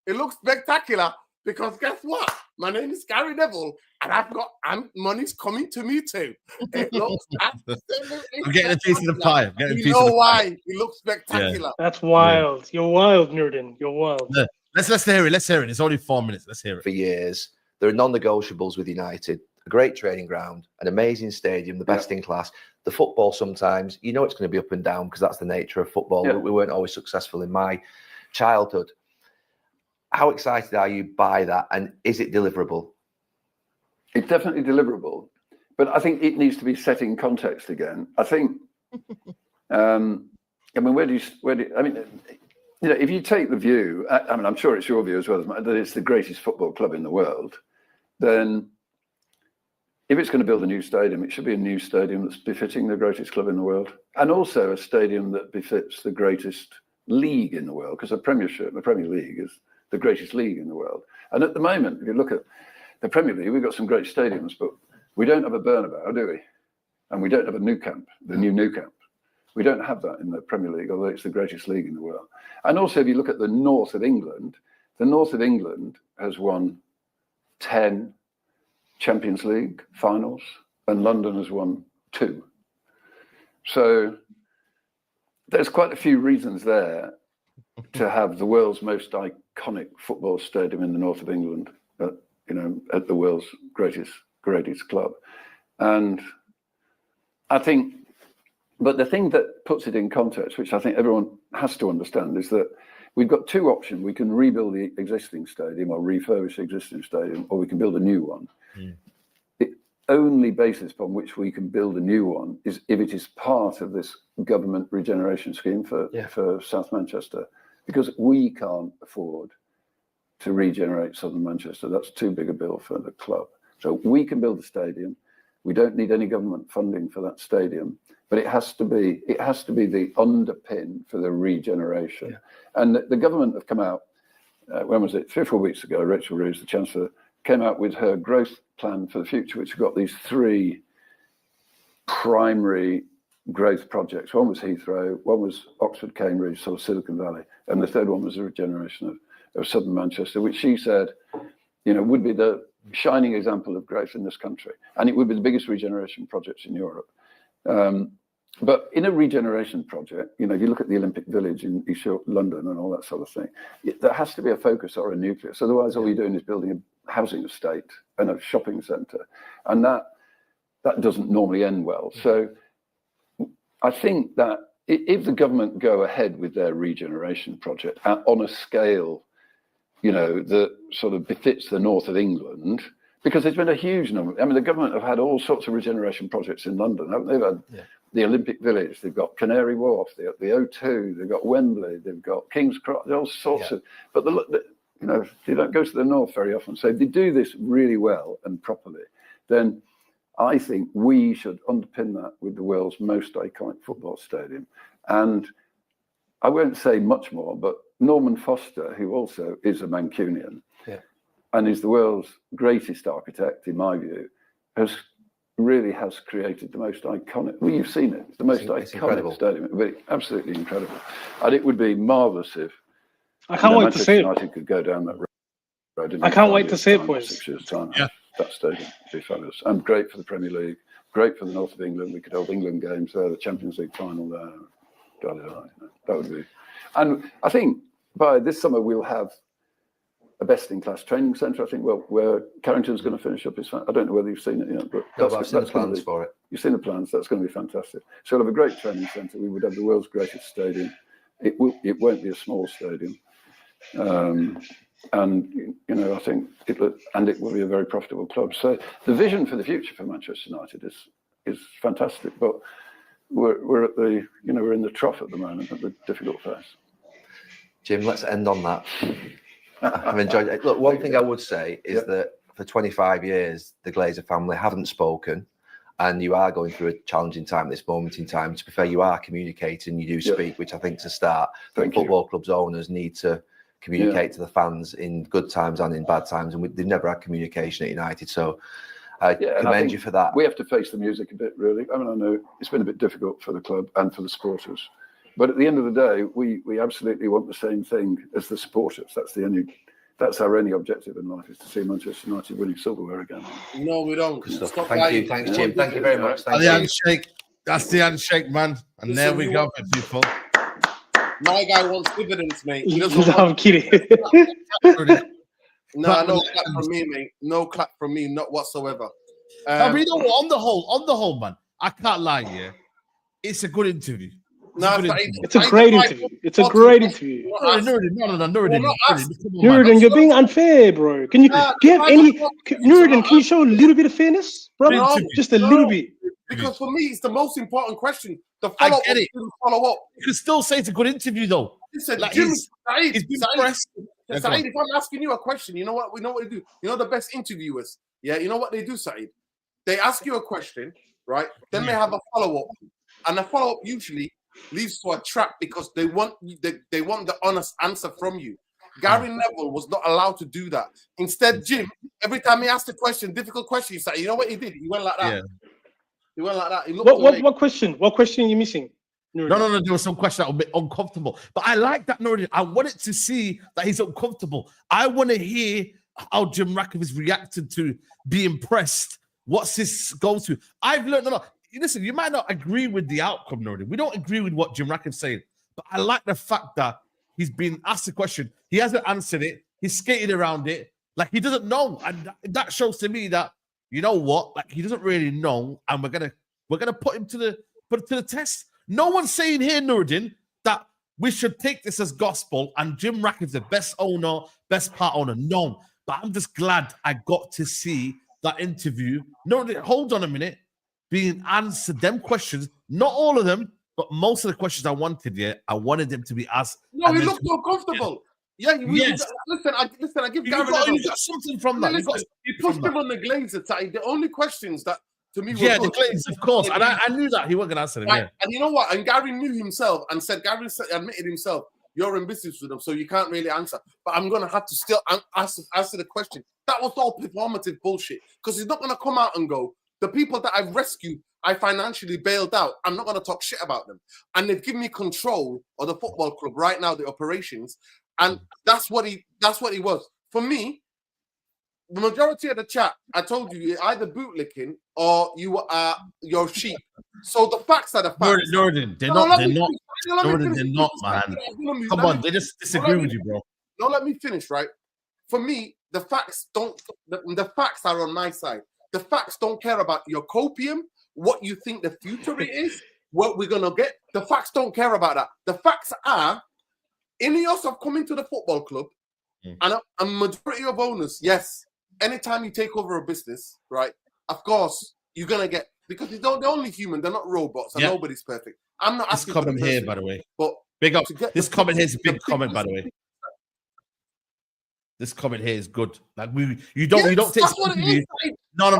It looks spectacular because guess what? My name is Gary Neville and money's coming to me too. It looks I'm getting a piece of the pie. You know why? It looks spectacular. Yeah. That's wild. Yeah. You're wild, Nurdin. You're wild. Yeah. Let's hear it. Let's hear it. It's only 4 minutes. Let's hear it. For years, there are non-negotiables with United. A great training ground, an amazing stadium, the best in class. The football sometimes, you know it's going to be up and down because that's the nature of football. We weren't always successful in my childhood. How excited are you by that, and is it deliverable? It's definitely deliverable, but I think it needs to be set in context again. I think, I mean, I mean, you know, if you take the view, I mean, I'm sure it's your view as well, that it's the greatest football club in the world, then if it's going to build a new stadium, it should be a new stadium that's befitting the greatest club in the world, and also a stadium that befits the greatest league in the world, because the Premier League is the greatest league in the world. And at the moment, if you look at the Premier League, we've got some great stadiums, but we don't have a Bernabeu, do we? And we don't have a Nou Camp, the new Nou Camp. We don't have that in the Premier League, although it's the greatest league in the world. And also, if you look at the north of England, the north of England has won 10 Champions League finals, and London has won 2. So there's quite a few reasons there to have the world's most iconic football stadium in the north of England, at the world's greatest club. And I think, but the thing that puts it in context, which I think everyone has to understand, is that we've got two options. We can rebuild the existing stadium or refurbish the existing stadium, or we can build a new one. The only basis upon which we can build a new one is if it is part of this government regeneration scheme for South Manchester, because we can't afford to regenerate Southern Manchester. That's too big a bill for the club. So we can build a stadium. We don't need any government funding for that stadium, but it has to be the underpin for the regeneration. Yeah. And the government have come out, when was it? 3 or 4 weeks ago, Rachel Reeves, the Chancellor, came out with her growth plan for the future, which got these 3 primary growth projects. One was Heathrow, one was Oxford, Cambridge, sort of Silicon Valley, and the third one was the regeneration of Southern Manchester, which she said, would be the shining example of growth in this country, and it would be the biggest regeneration projects in Europe. But in a regeneration project, if you look at the Olympic Village in East London and all that sort of thing, there has to be a focus or a nucleus. Otherwise, all you're doing is building a housing estate and a shopping centre, and that doesn't normally end well. So I think that if the government go ahead with their regeneration project on a scale, that sort of befits the north of England, because there's been a huge number. I mean, the government have had all sorts of regeneration projects in London, haven't they? They've had the Olympic Village, they've got Canary Wharf, they've got the O2, they've got Wembley, they've got King's Cross, all sorts of. But you don't go to the north very often. So if they do this really well and properly, then I think we should underpin that with the world's most iconic football stadium. And I won't say much more, but Norman Foster, who also is a Mancunian and is the world's greatest architect, in my view, has created the most iconic. Well, you've seen it. It's the most iconic stadium. It would be absolutely incredible, and it would be marvelous if I can't wait to see it. United could go down that road. I can't wait to see it, boys. 6 years' time. Yeah. That stadium would be fabulous, and great for the Premier League, great for the north of England. We could hold England games there, the Champions League final there. That would be. And I think by this summer we'll have a best-in-class training centre. I think where Carrington's going to finish up his. I don't know whether you've seen it yet, but I've seen the plans for it. You've seen the plans. That's going to be fantastic. So we'll have a great training centre. We would have the world's greatest stadium. It won't be a small stadium, and I think it will be a very profitable club. So the vision for the future for Manchester United is fantastic, but we're at the we're in the trough at the moment, at the difficult phase. Jim, let's end on that. I've enjoyed it. Look, one thing I would say is that for 25 years, the Glazer family haven't spoken, and you are going through a challenging time at this moment in time. To be fair, you are communicating, you do speak, which I think is a start. Football clubs owners need to communicate to the fans in good times and in bad times, and they've never had communication at United. So I commend you for that. We have to face the music a bit, really. I mean, I know it's been a bit difficult for the club and for the supporters, but at the end of the day, we absolutely want the same thing as the supporters. That's our only objective in life, is to see Manchester United winning silverware again. No, we don't. Thank you. Thanks, Jim. Thank you very much. Thank you. Handshake. That's the handshake, man. And there we go, people. My guy wants dividends, mate. I'm kidding. No clap from me, mate. No clap from me, not whatsoever. On the whole, man, I can't lie. Yeah, it's a good interview. It's a great interview. It's a great interview. Nuruddin, you're being unfair, bro. Do you have any? Nuruddin, can you show a little bit of fairness, brother? Just a little bit. Because for me, it's the most important question. The follow-up. Follow up. You can still say it's a good interview, though. Listen, Saeed, if I'm asking you a question, you know what? We know what to do. You know the best interviewers. Yeah, you know what they do, Saeed? They ask you a question, right? Then they have a follow-up, and the follow-up usually leads to a trap because they want the honest answer from you. Gary Neville was not allowed to do that. Instead, Jim, every time he asked a question, difficult question, he said, you know what he did? He went like that. Yeah. He went like that. He looked what question? What question are you missing? No. There was some question that was a bit uncomfortable. But I like that, Nuruddin. I wanted to see that he's uncomfortable. I want to hear how Jim Ratcliffe is reacting to be impressed. What's his go-to? I've learned a lot. listen, you might not agree with the outcome, Nordi. We don't agree with what Jim Ratcliffe's saying, but I like the fact that he's been asked a question. He hasn't answered it. He's skated around it. Like, he doesn't know. And that shows to me that, you know what? Like, he doesn't really know. And we're gonna put it to the test. No one's saying here, Nuruddin, that we should take this as gospel and Jim Ratcliffe's the best owner, best part owner. No. But I'm just glad I got to see that interview. No, hold on a minute. Being answered them questions, not all of them, but most of the questions I wanted. Yeah, I wanted them to be asked. No, he looked so comfortable. Yeah, yes. Listen, I give Gary Neville. You got something from that. He pushed him on the Glazers side. The only questions that to me were the Glazers, of course, and I knew that he wasn't going to answer them. Right. Yeah. And you know what? And Gary knew himself and said, Gary admitted himself, you're in business with them, so you can't really answer. But I'm going to have to still answer the question. That was all performative bullshit, because he's not going to come out and go, the people that I've rescued, I financially bailed out. I'm not going to talk shit about them. And they've given me control of the football club right now, the operations. And that's what he was. For me, the majority of the chat, I told you, you're either bootlicking or you're sheep. So the facts are the facts. Jordan, they're not, man. Come on, they just disagree with you, bro. No, let me finish, right? For me, the facts are on my side. The facts don't care about your copium, what you think the future is, what we're gonna get. The facts don't care about that. The facts are Ineos have come into the football club, and a majority of owners, yes, anytime you take over a business, right, of course, you're gonna get, because they're only human, they're not robots, and nobody's perfect. I'm not asking this comment here, by the way. But big up. This comment here is a big comment, by the way. This comment here is good. Like you don't take this interview. No,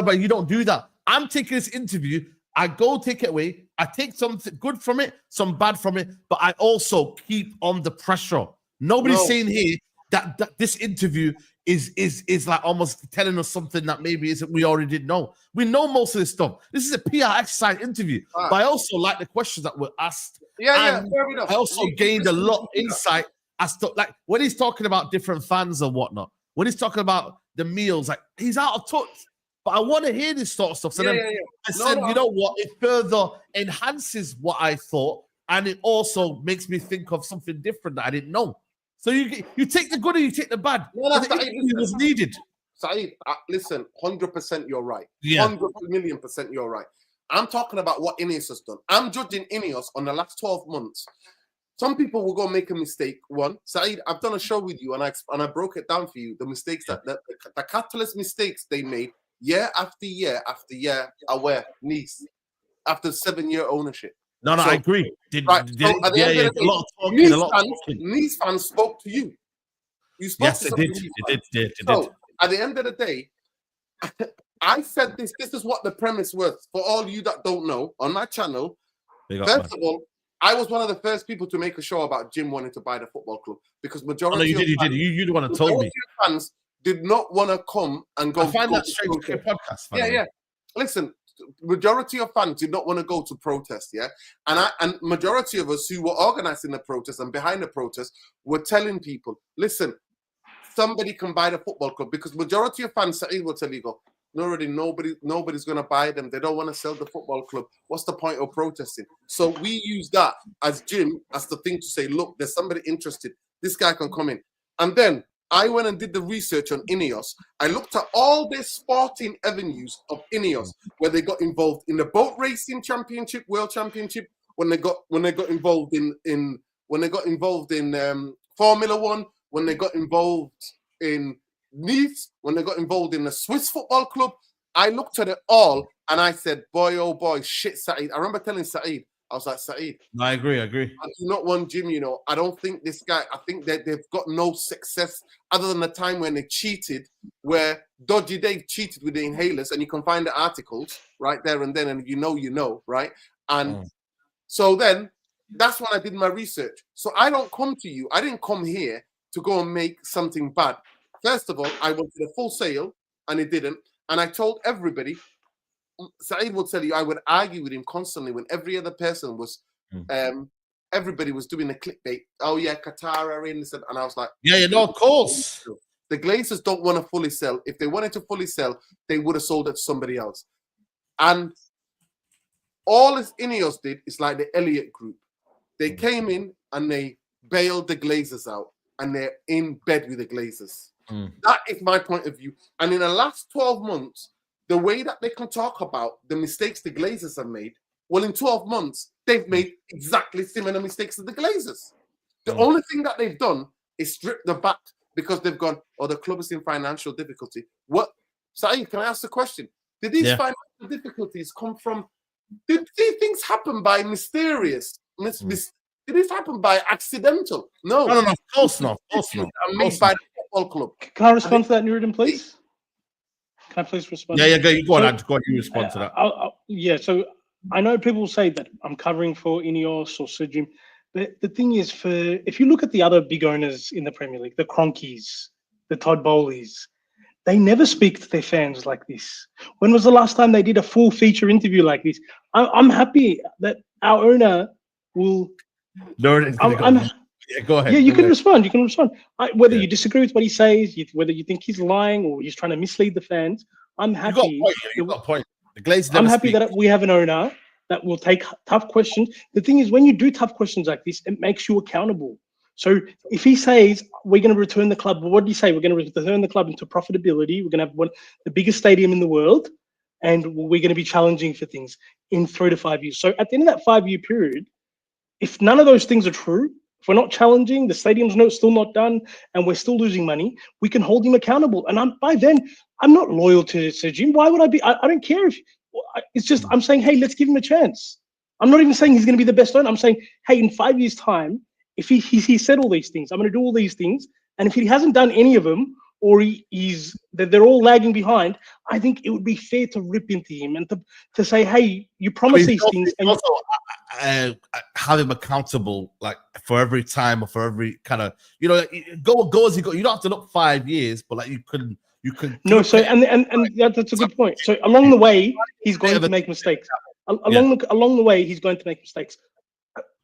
but you don't do that. I'm taking this interview. I go take it away. I take something good from it, some bad from it, but I also keep on the pressure. Nobody's saying here that this interview is like almost telling us something that maybe isn't. We already didn't know. We know most of this stuff. This is a PR exercise interview, but I also like the questions that were asked. Yeah, fair enough. I also gained a lot of insight as to, like, when he's talking about different fans or whatnot, when he's talking about the meals, like, he's out of touch. But I want to hear this sort of stuff. So I said, you know what? It further enhances what I thought, and it also makes me think of something different that I didn't know. So you take the good and you take the bad. It was needed. Saeed, listen, 100% you're right. Yeah. 100,000,000% you're right. I'm talking about what Ineos has done. I'm judging Ineos on the last 12 months. Some people will go make a mistake. One, Saeed, I've done a show with you, and I broke it down for you. The mistakes the catalyst mistakes they made year after year after year are where Nice, after 7-year ownership. No, I agree. Nice fans spoke to you. You spoke to they did. So at the end of the day, I said this. This is what the premise was for all you that don't know on my channel. First of all, I was one of the first people to make a show about Jim wanting to buy the football club, because majority you did. You're the one that told me. Fans did not want to come and go. I find that straight to your podcast. Yeah. Listen, majority of fans did not want to go to protest. Yeah, and majority of us who were organizing the protest and behind the protest were telling people, listen, somebody can buy the football club, because majority of fans will tell you, go, nobody's going to buy them. They don't want to sell the football club. What's the point of protesting? So we use that as Jim, as the thing to say, look, there's somebody interested. This guy can come in. And then I went and did the research on Ineos. I looked at all the sporting avenues of Ineos, where they got involved in the boat racing championship, world championship, when they got involved in Formula One, when they got involved in Nice, when they got involved in the Swiss football club. I looked at it all and I said, boy, oh boy, shit, Saeed. I remember telling Saeed, I was like, Saeed. No, I agree. I do not want Jim, I don't think this guy, I think that they've got no success other than the time when they cheated, where Dodgy Dave cheated with the inhalers, and you can find the articles right there and then, and you know, right? And so then that's when I did my research. So I don't come to you. I didn't come here to go and make something bad. First of all, I wanted a full sale, and it didn't. And I told everybody, Saeed will tell you, I would argue with him constantly when every other person was, everybody was doing the clickbait. Oh yeah, Qatar are in, and I was like, of course. The Glazers don't want to fully sell. If they wanted to fully sell, they would have sold it to somebody else. And all this Ineos did is like the Elliott Group. They came in and they bailed the Glazers out, and they're in bed with the Glazers. That is my point of view. And in the last 12 months, the way that they can talk about the mistakes the Glazers have made, well, in 12 months, they've made exactly similar mistakes as the Glazers. The only thing that they've done is strip the back because they've gone, oh, the club is in financial difficulty. What? Saeed, can I ask the question? Did these financial difficulties come from, did these things happen by mysterious? Did this happen by accidental? No. No, of course not. Of course not. Made by the football club. Can I respond to that, Nuruddin, please? Can I please respond? Yeah, go on, go on, you respond to that. So I know people say that I'm covering for Ineos or Sir Jim, but the thing is, if you look at the other big owners in the Premier League, the Cronkies, the Todd Bowleys, they never speak to their fans like this. When was the last time they did a full feature interview like this? I'm happy that our owner will. Go ahead. Yeah, you can respond. You can respond. Whether you disagree with what he says, whether you think he's lying or he's trying to mislead the fans, I'm happy. You got a point. The Glazers I'm happy that we have an owner that will take tough questions. The thing is, when you do tough questions like this, it makes you accountable. So if he says we're going to return the club, what did he say? We're going to return the club into profitability. We're going to have the biggest stadium in the world, and we're going to be challenging for things in 3 to 5 years. So at the end of that 5-year period, if none of those things are true, if we're not challenging, the stadium's still not done, and we're still losing money, we can hold him accountable. And by then, I'm not loyal to Sir Jim. Why would I be? I don't care if it's just, I'm saying, hey, let's give him a chance. I'm not even saying he's going to be the best owner. I'm saying, hey, in 5 years' time, if he said all these things, I'm going to do all these things. And if he hasn't done any of them, or they're all lagging behind, I think it would be fair to rip into him and to say, hey, you promised these things. And also have him accountable, like for every time or for every kind of, go as you go. You don't have to look 5 years, but like you could. No, so and that's a good point. So along the way, he's going to make mistakes. Along the way, he's going to make mistakes.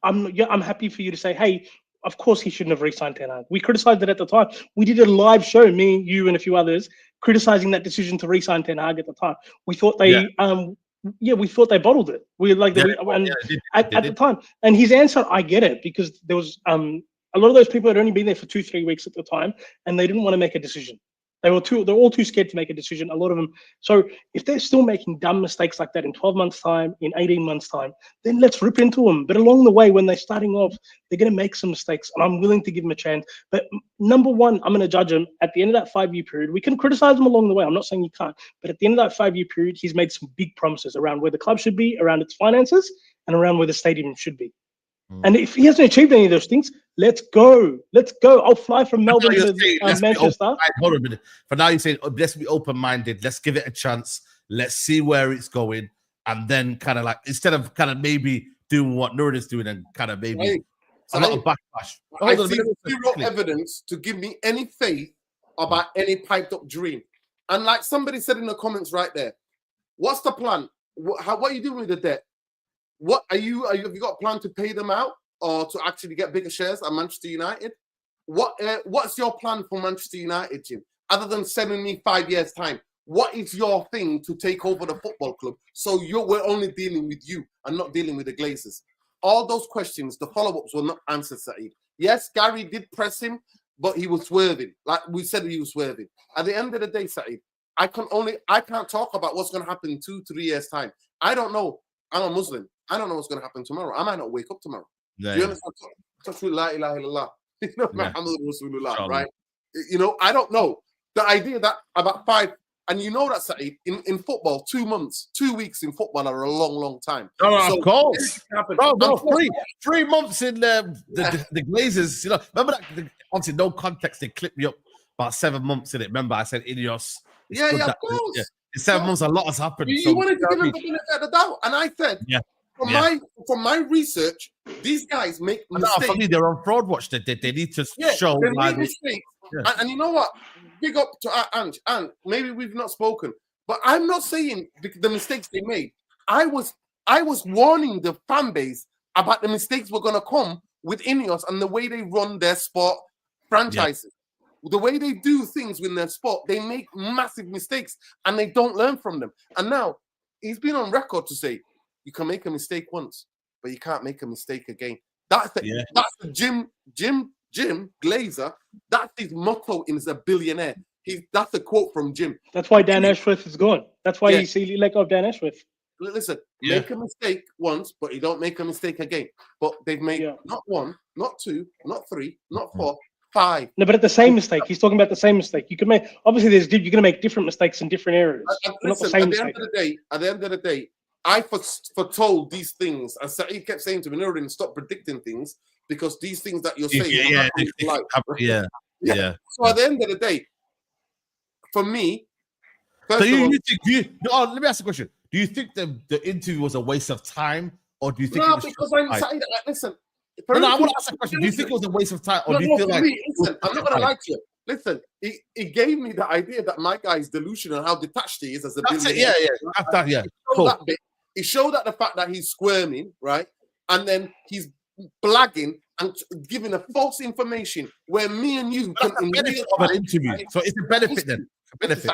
I'm happy for you to say, hey, of course he shouldn't have re-signed Ten Hag. We criticized it at the time. We did a live show, me, you, and a few others, criticizing that decision to re-sign Ten Hag at the time. We thought they, we thought they bottled it. At the time. And his answer, I get it, because there was a lot of those people had only been there for 2-3 weeks at the time, and they didn't want to make a decision. They're all too scared to make a decision, a lot of them. So if they're still making dumb mistakes like that in 12 months' time, in 18 months' time, then let's rip into them. But along the way, when they're starting off, they're going to make some mistakes, and I'm willing to give them a chance. But number one, I'm going to judge them at the end of that 5-year period. We can criticize them along the way. I'm not saying you can't. But at the end of that 5-year period, he's made some big promises around where the club should be, around its finances, and around where the stadium should be. And if he hasn't achieved any of those things, let's go. I'll fly from Melbourne to Manchester. Hold on a minute. For now, you're saying, let's be open-minded. Let's give it a chance. Let's see where it's going. And then kind of like, instead of kind of maybe doing what Nuruddin's doing and kind of maybe a lot of backlash. I see zero evidence to give me any faith about any piped-up dream. And like somebody said in the comments right there, what's the plan? What are you doing with the debt? What have you got a plan to pay them out or to actually get bigger shares at Manchester United? What's your plan for Manchester United, Jim? Other than sending me 5 years' time, what is your thing to take over the football club? So we're only dealing with you and not dealing with the Glazers. All those questions, the follow-ups were not answered, Saeed. Yes, Gary did press him, but he was swerving. Like we said, he was swerving. At the end of the day, Saeed, I can't talk about what's going to happen in 2-3 years' time. I don't know. I'm a Muslim. I don't know what's going to happen tomorrow. I might not wake up tomorrow. Do you understand? La ilaha illallah. Muhammad Rasulullah, right? I don't know. The idea that about 5, and you know that, Saeed, in football, 2 months, 2 weeks in football are a long, long time. Of course. No, 3 months in the Glazers. Remember that? Obviously, no context. They clipped me up about 7 months in it. Remember, I said Ineos. Of course. In 7 months, a lot has happened. You wanted to give him the benefit of the doubt, and I said, from my research, these guys make mistakes. For me, they're on fraud watch. They need to show. They make mistakes. And you know what? Big up to Ange. And maybe we've not spoken, but I'm not saying the mistakes they made. I was warning the fan base about the mistakes were going to come with Ineos and the way they run their sport franchises. The way they do things with their sport, they make massive mistakes and they don't learn from them. And now he's been on record to say you can make a mistake once, but you can't make a mistake again. That's the Jim Glazer. That's his motto in as a billionaire. That's a quote from Jim. That's why Dan Ashworth is gone. That's why he's let go of Dan Ashworth. Listen, make a mistake once, but you don't make a mistake again. But they've made not one, not two, not three, not four, 5. No, but at the same mistake. He's talking about the same mistake. You can make, obviously you're going to make different mistakes in different areas. Listen, at the end of the day, I foretold these things, and Saeed kept saying to me, "Nuruddin, stop predicting things because these things that you're saying." So at the end of the day, for me, so you think let me ask a question. Do you think the interview was a waste of time, or do you think? No, because I'm Saeed. Listen. I want to ask a question. Do you think it was a waste of time, or do you feel like? Listen, I'm not going to lie to you. Listen, he gave me the idea that my guy is delusional, how detached he is as a billionaire. Cool. He showed that the fact that he's squirming, right? And then he's blagging and giving a false information where me and you can benefit of an interview. So it's a benefit then. A benefit.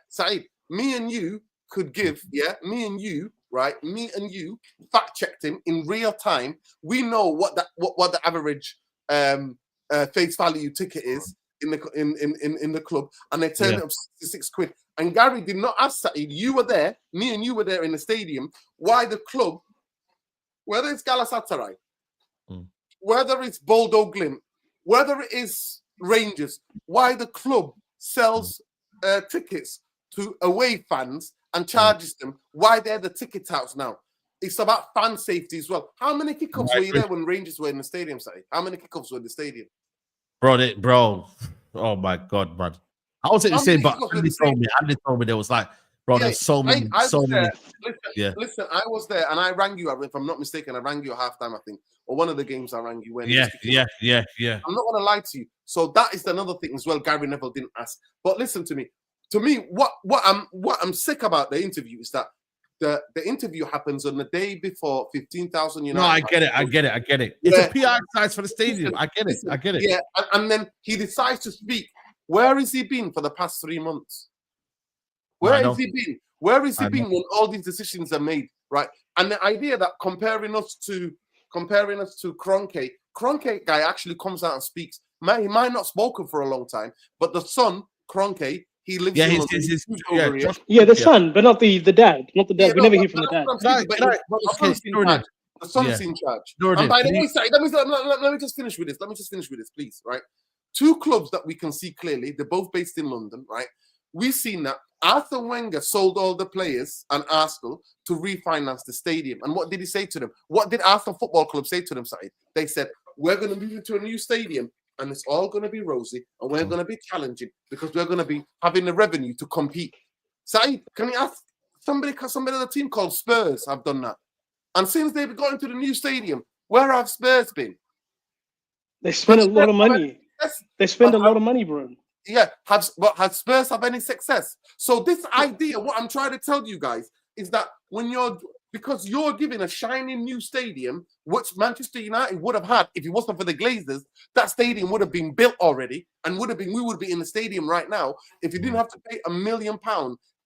Saeed, me and you could give, me and you, right? Me and you fact checked him in real time. We know what the average face value ticket is in the club, and they turned it up to £6. And Gary did not ask Saeed. You were there. Me and you were there in the stadium. Why the club, whether it's Galatasaray, whether it's Bodo Glimt, whether it is Rangers, why the club sells tickets to away fans and charges them? Why they're the ticket touts now? It's about fan safety as well. How many kickoffs were you there when Rangers were in the stadium, Saeed? How many kickoffs were in the stadium? Bro. Oh my God, man. I was the same, but Andy told me there was like, bro, there's so many. Listen, I was there and I rang you, if I'm not mistaken, I rang you at halftime, I think, or one of the games I rang you when. Yeah. I'm not going to lie to you. So that is another thing as well. Gary Neville didn't ask. But listen to me. To me, what I'm sick about the interview is that the interview happens on the day before 15,000 United. No, I get it. It's a PR exercise for the stadium. I get it. Yeah, and then he decides to speak. Where has he been for the past 3 months? Where has he been? Where has he been when all these decisions are made, right? And the idea that comparing us to Kroenke guy actually comes out and speaks. He might not have spoken for a long time, but the son, Kroenke, he lives in London. The son, but not the dad. Not the dad. We never hear from the dad. The son's in charge. And by the way, let me just finish with this. Please, right? 2 clubs that we can see clearly, they're both based in London, right? We've seen that Arthur Wenger sold all the players and Arsenal to refinance the stadium. And what did he say to them? What did Arsenal Football Club say to them, Saeed? They said, we're going to move into a new stadium and it's all going to be rosy and we're going to be challenging because we're going to be having the revenue to compete. Saeed, can you ask somebody on the team called Spurs have done that? And since they've gone into the new stadium, where have Spurs been? They spend a lot of money. They spend a lot of money, bro. Yeah, has Spurs have any success? So this idea, what I'm trying to tell you guys, is that because you're giving a shining new stadium, which Manchester United would have had if it wasn't for the Glazers, that stadium would have been built already, and we would be in the stadium right now if you didn't have to pay £1 million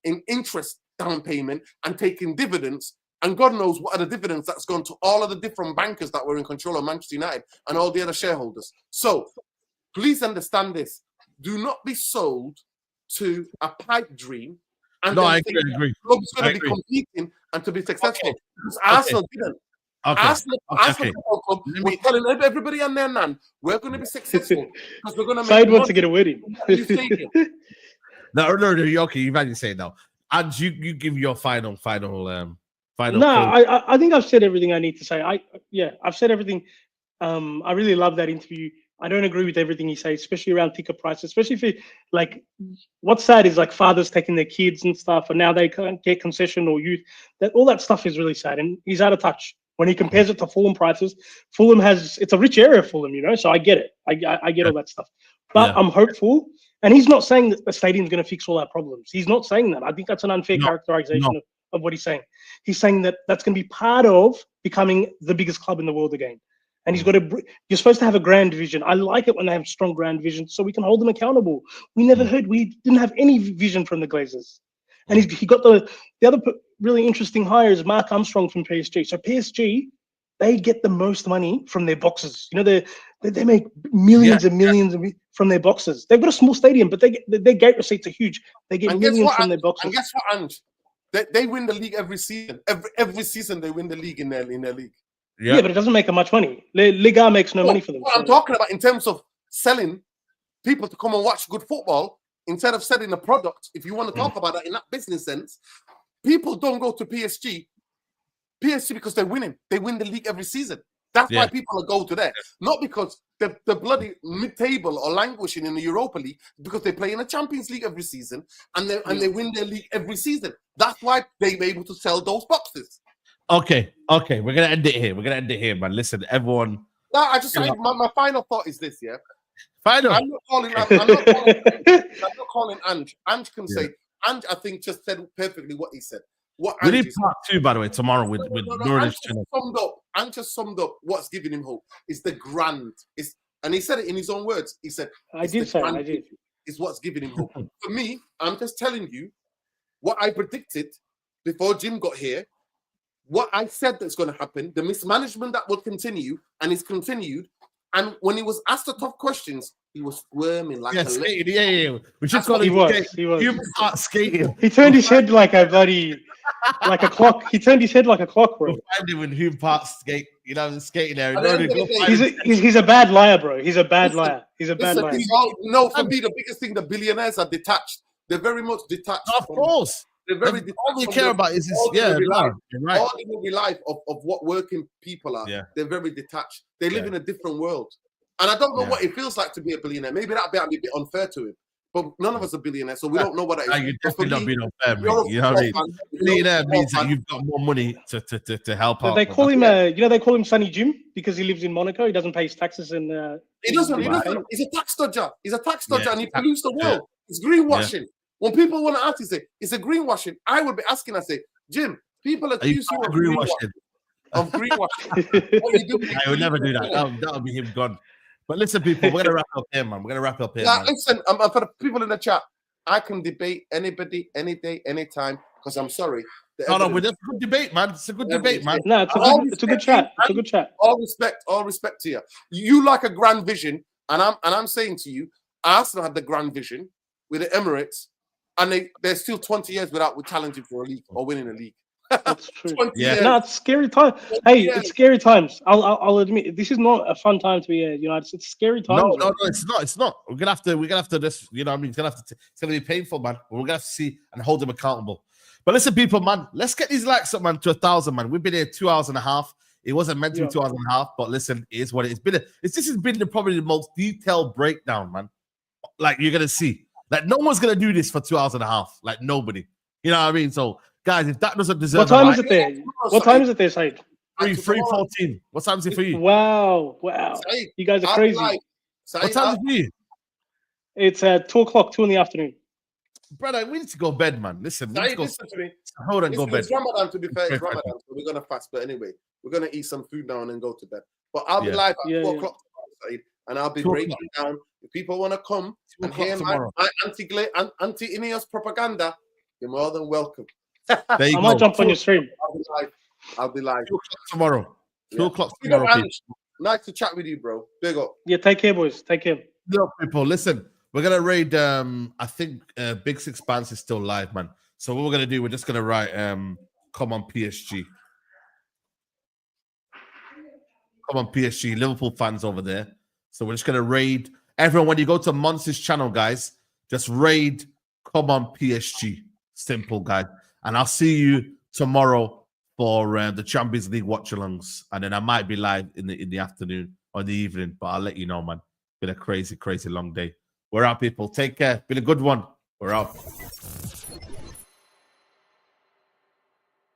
in interest down payment and taking dividends. And God knows what are the dividends that's gone to all of the different bankers that were in control of Manchester United and all the other shareholders. So please understand this. Do not be sold to a pipe dream. And I agree. The club's going to be competing and to be successful. Because Arsenal didn't. Arsenal Football Club was telling everybody and their nan, we're going to be successful because we're going to make Saeed wants to get a wedding. No, okay, you've had to say now. And you give your final. No, I think I've said everything I need to say. I've said everything. I really love that interview. I don't agree with everything he says, especially around ticket prices, especially if what's sad is like fathers taking their kids and stuff, and now they can't get concession or youth. All that stuff is really sad, and he's out of touch. When he compares it to Fulham prices, it's a rich area, Fulham, so I get it. I get all that stuff. But I'm hopeful, and he's not saying that the stadium's going to fix all our problems. He's not saying that. I think that's an unfair characterization of what he's saying. He's saying that that's going to be part of becoming the biggest club in the world again. And you're supposed to have a grand vision. I like it when they have strong grand vision so we can hold them accountable. We didn't have any vision from the Glazers. And he got the really interesting hire is Mark Armstrong from PSG. So PSG, they get the most money from their boxes. You know, they make millions and millions from their boxes. They've got a small stadium, but their gate receipts are huge. They get millions from their boxes. And guess what, Ange? They win the league every season. Every season they win the league in their league. Yeah, but it doesn't make much money. Liga makes no money for them. What I'm talking about in terms of selling people to come and watch good football instead of selling a product, if you want to talk about that in that business sense, people don't go to PSG because they're winning. They win the league every season. That's why people go to there. Not because they're bloody mid-table or languishing in the Europa League, because they play in the Champions League every season and they win their league every season. That's why they're able to sell those boxes. Okay. We're going to end it here. Man. Listen, everyone. No, I just my final thought is this, yeah? Final. I'm not calling Ange. Ange can say, Ange, I think, just said perfectly what he said. What we need part 2, by the way, tomorrow with Ange just summed up what's giving him hope. It's the grand. And he said it in his own words. He said, I did. Is what's giving him hope. For me, I'm just telling you what I predicted before Jim got here, what I said that's going to happen, the mismanagement that will continue, and it's continued. And when he was asked the tough questions, he was squirming like skating. We should call him skating. He turned his head like a like a clock. He turned his head like a clock, bro. We'll find him in Hume Park skate. You know, the skating area. He's a bad liar, bro. He's a bad liar. He's a bad liar. No, for me, the biggest thing, the billionaires are detached. They're very much detached. Of course. They're very detached. All they care about is this. All the movie life of what working people are. Yeah. They're very detached. They live in a different world. And I don't know what it feels like to be a billionaire. Maybe that'd be a bit unfair to him. But none of us are billionaires, so we don't know what that is. You're definitely not being unfair, mate. You know what I mean? Billionaire means that you've got more money to help out. They call him, they call him Sonny Jim because he lives in Monaco. He doesn't pay his taxes in. He doesn't. He's a tax dodger. And he pollutes the world. It's greenwashing. Yeah. When people want to ask, he say it's a greenwashing. I would be asking. I say, Jim, people accuse you of greenwashing. Of greenwashing. What are you doing? I would never do that. That'll be him gone. But listen, people, we're gonna wrap up here, man. We're gonna wrap up here. Now, listen, for the people in the chat, I can debate anybody, any day, anytime. Because I'm sorry. It's a good debate, man. It's a good debate, man. No, it's a good chat. It's a good chat. All respect to you. You like a grand vision, and I'm saying to you, Arsenal had the grand vision with the Emirates, and they're still 20 years without challenging for a league or winning a league. That's true. No, it's scary time. Hey, it's scary times. I'll admit this is not a fun time to be a United. It's scary times. No, it's not. We're gonna have to just, you know what I mean? It's gonna be painful, man. We're gonna have to see and hold them accountable. But listen, people, man, let's get these likes up, man, to 1,000, man. We've been here 2 hours and a half. It wasn't meant to be 2 hours and a half, but listen, it is what it is. This has been probably the most detailed breakdown, man. Like you're gonna see. Like no one's gonna do this for 2 hours and a half. Like nobody. You know what I mean? So guys, if that doesn't deserve what time is it there? What time is it there, Saeed? 3:14. What time is it for you? Wow. Saeed, you guys are crazy. What time is it for you? It's 2 o'clock, 2 in the afternoon. Brother, we need to go to bed, man. Listen, listen to me. Hold on, go bed. It's Ramadan, to be fair. It's Ramadan, so we're gonna fast. But anyway, we're gonna eat some food now and then go to bed. But I'll be live at 4 o'clock, Saeed, and I'll be breaking down. If people want to come and hear my anti-Ineos propaganda, you're more than welcome. I might jump on your stream. I'll be live. 2 o'clock tomorrow. 2 o'clock tomorrow. Nice to chat with you, bro. Big up. Yeah, take care, boys. Take care. Look, people, listen. We're gonna raid. I think Big Six Bands is still live, man. So what we're gonna do? We're just gonna write. Come on, PSG. Come on, PSG. Liverpool fans over there. So we're just gonna raid everyone. When you go to Monster's channel, guys, just raid. Come on, PSG. Simple, guys. And I'll see you tomorrow for the Champions League watch-alongs. And then I might be live in the afternoon or in the evening, but I'll let you know, man. Been a crazy, crazy long day. We're out, people. Take care. Been a good one. We're out.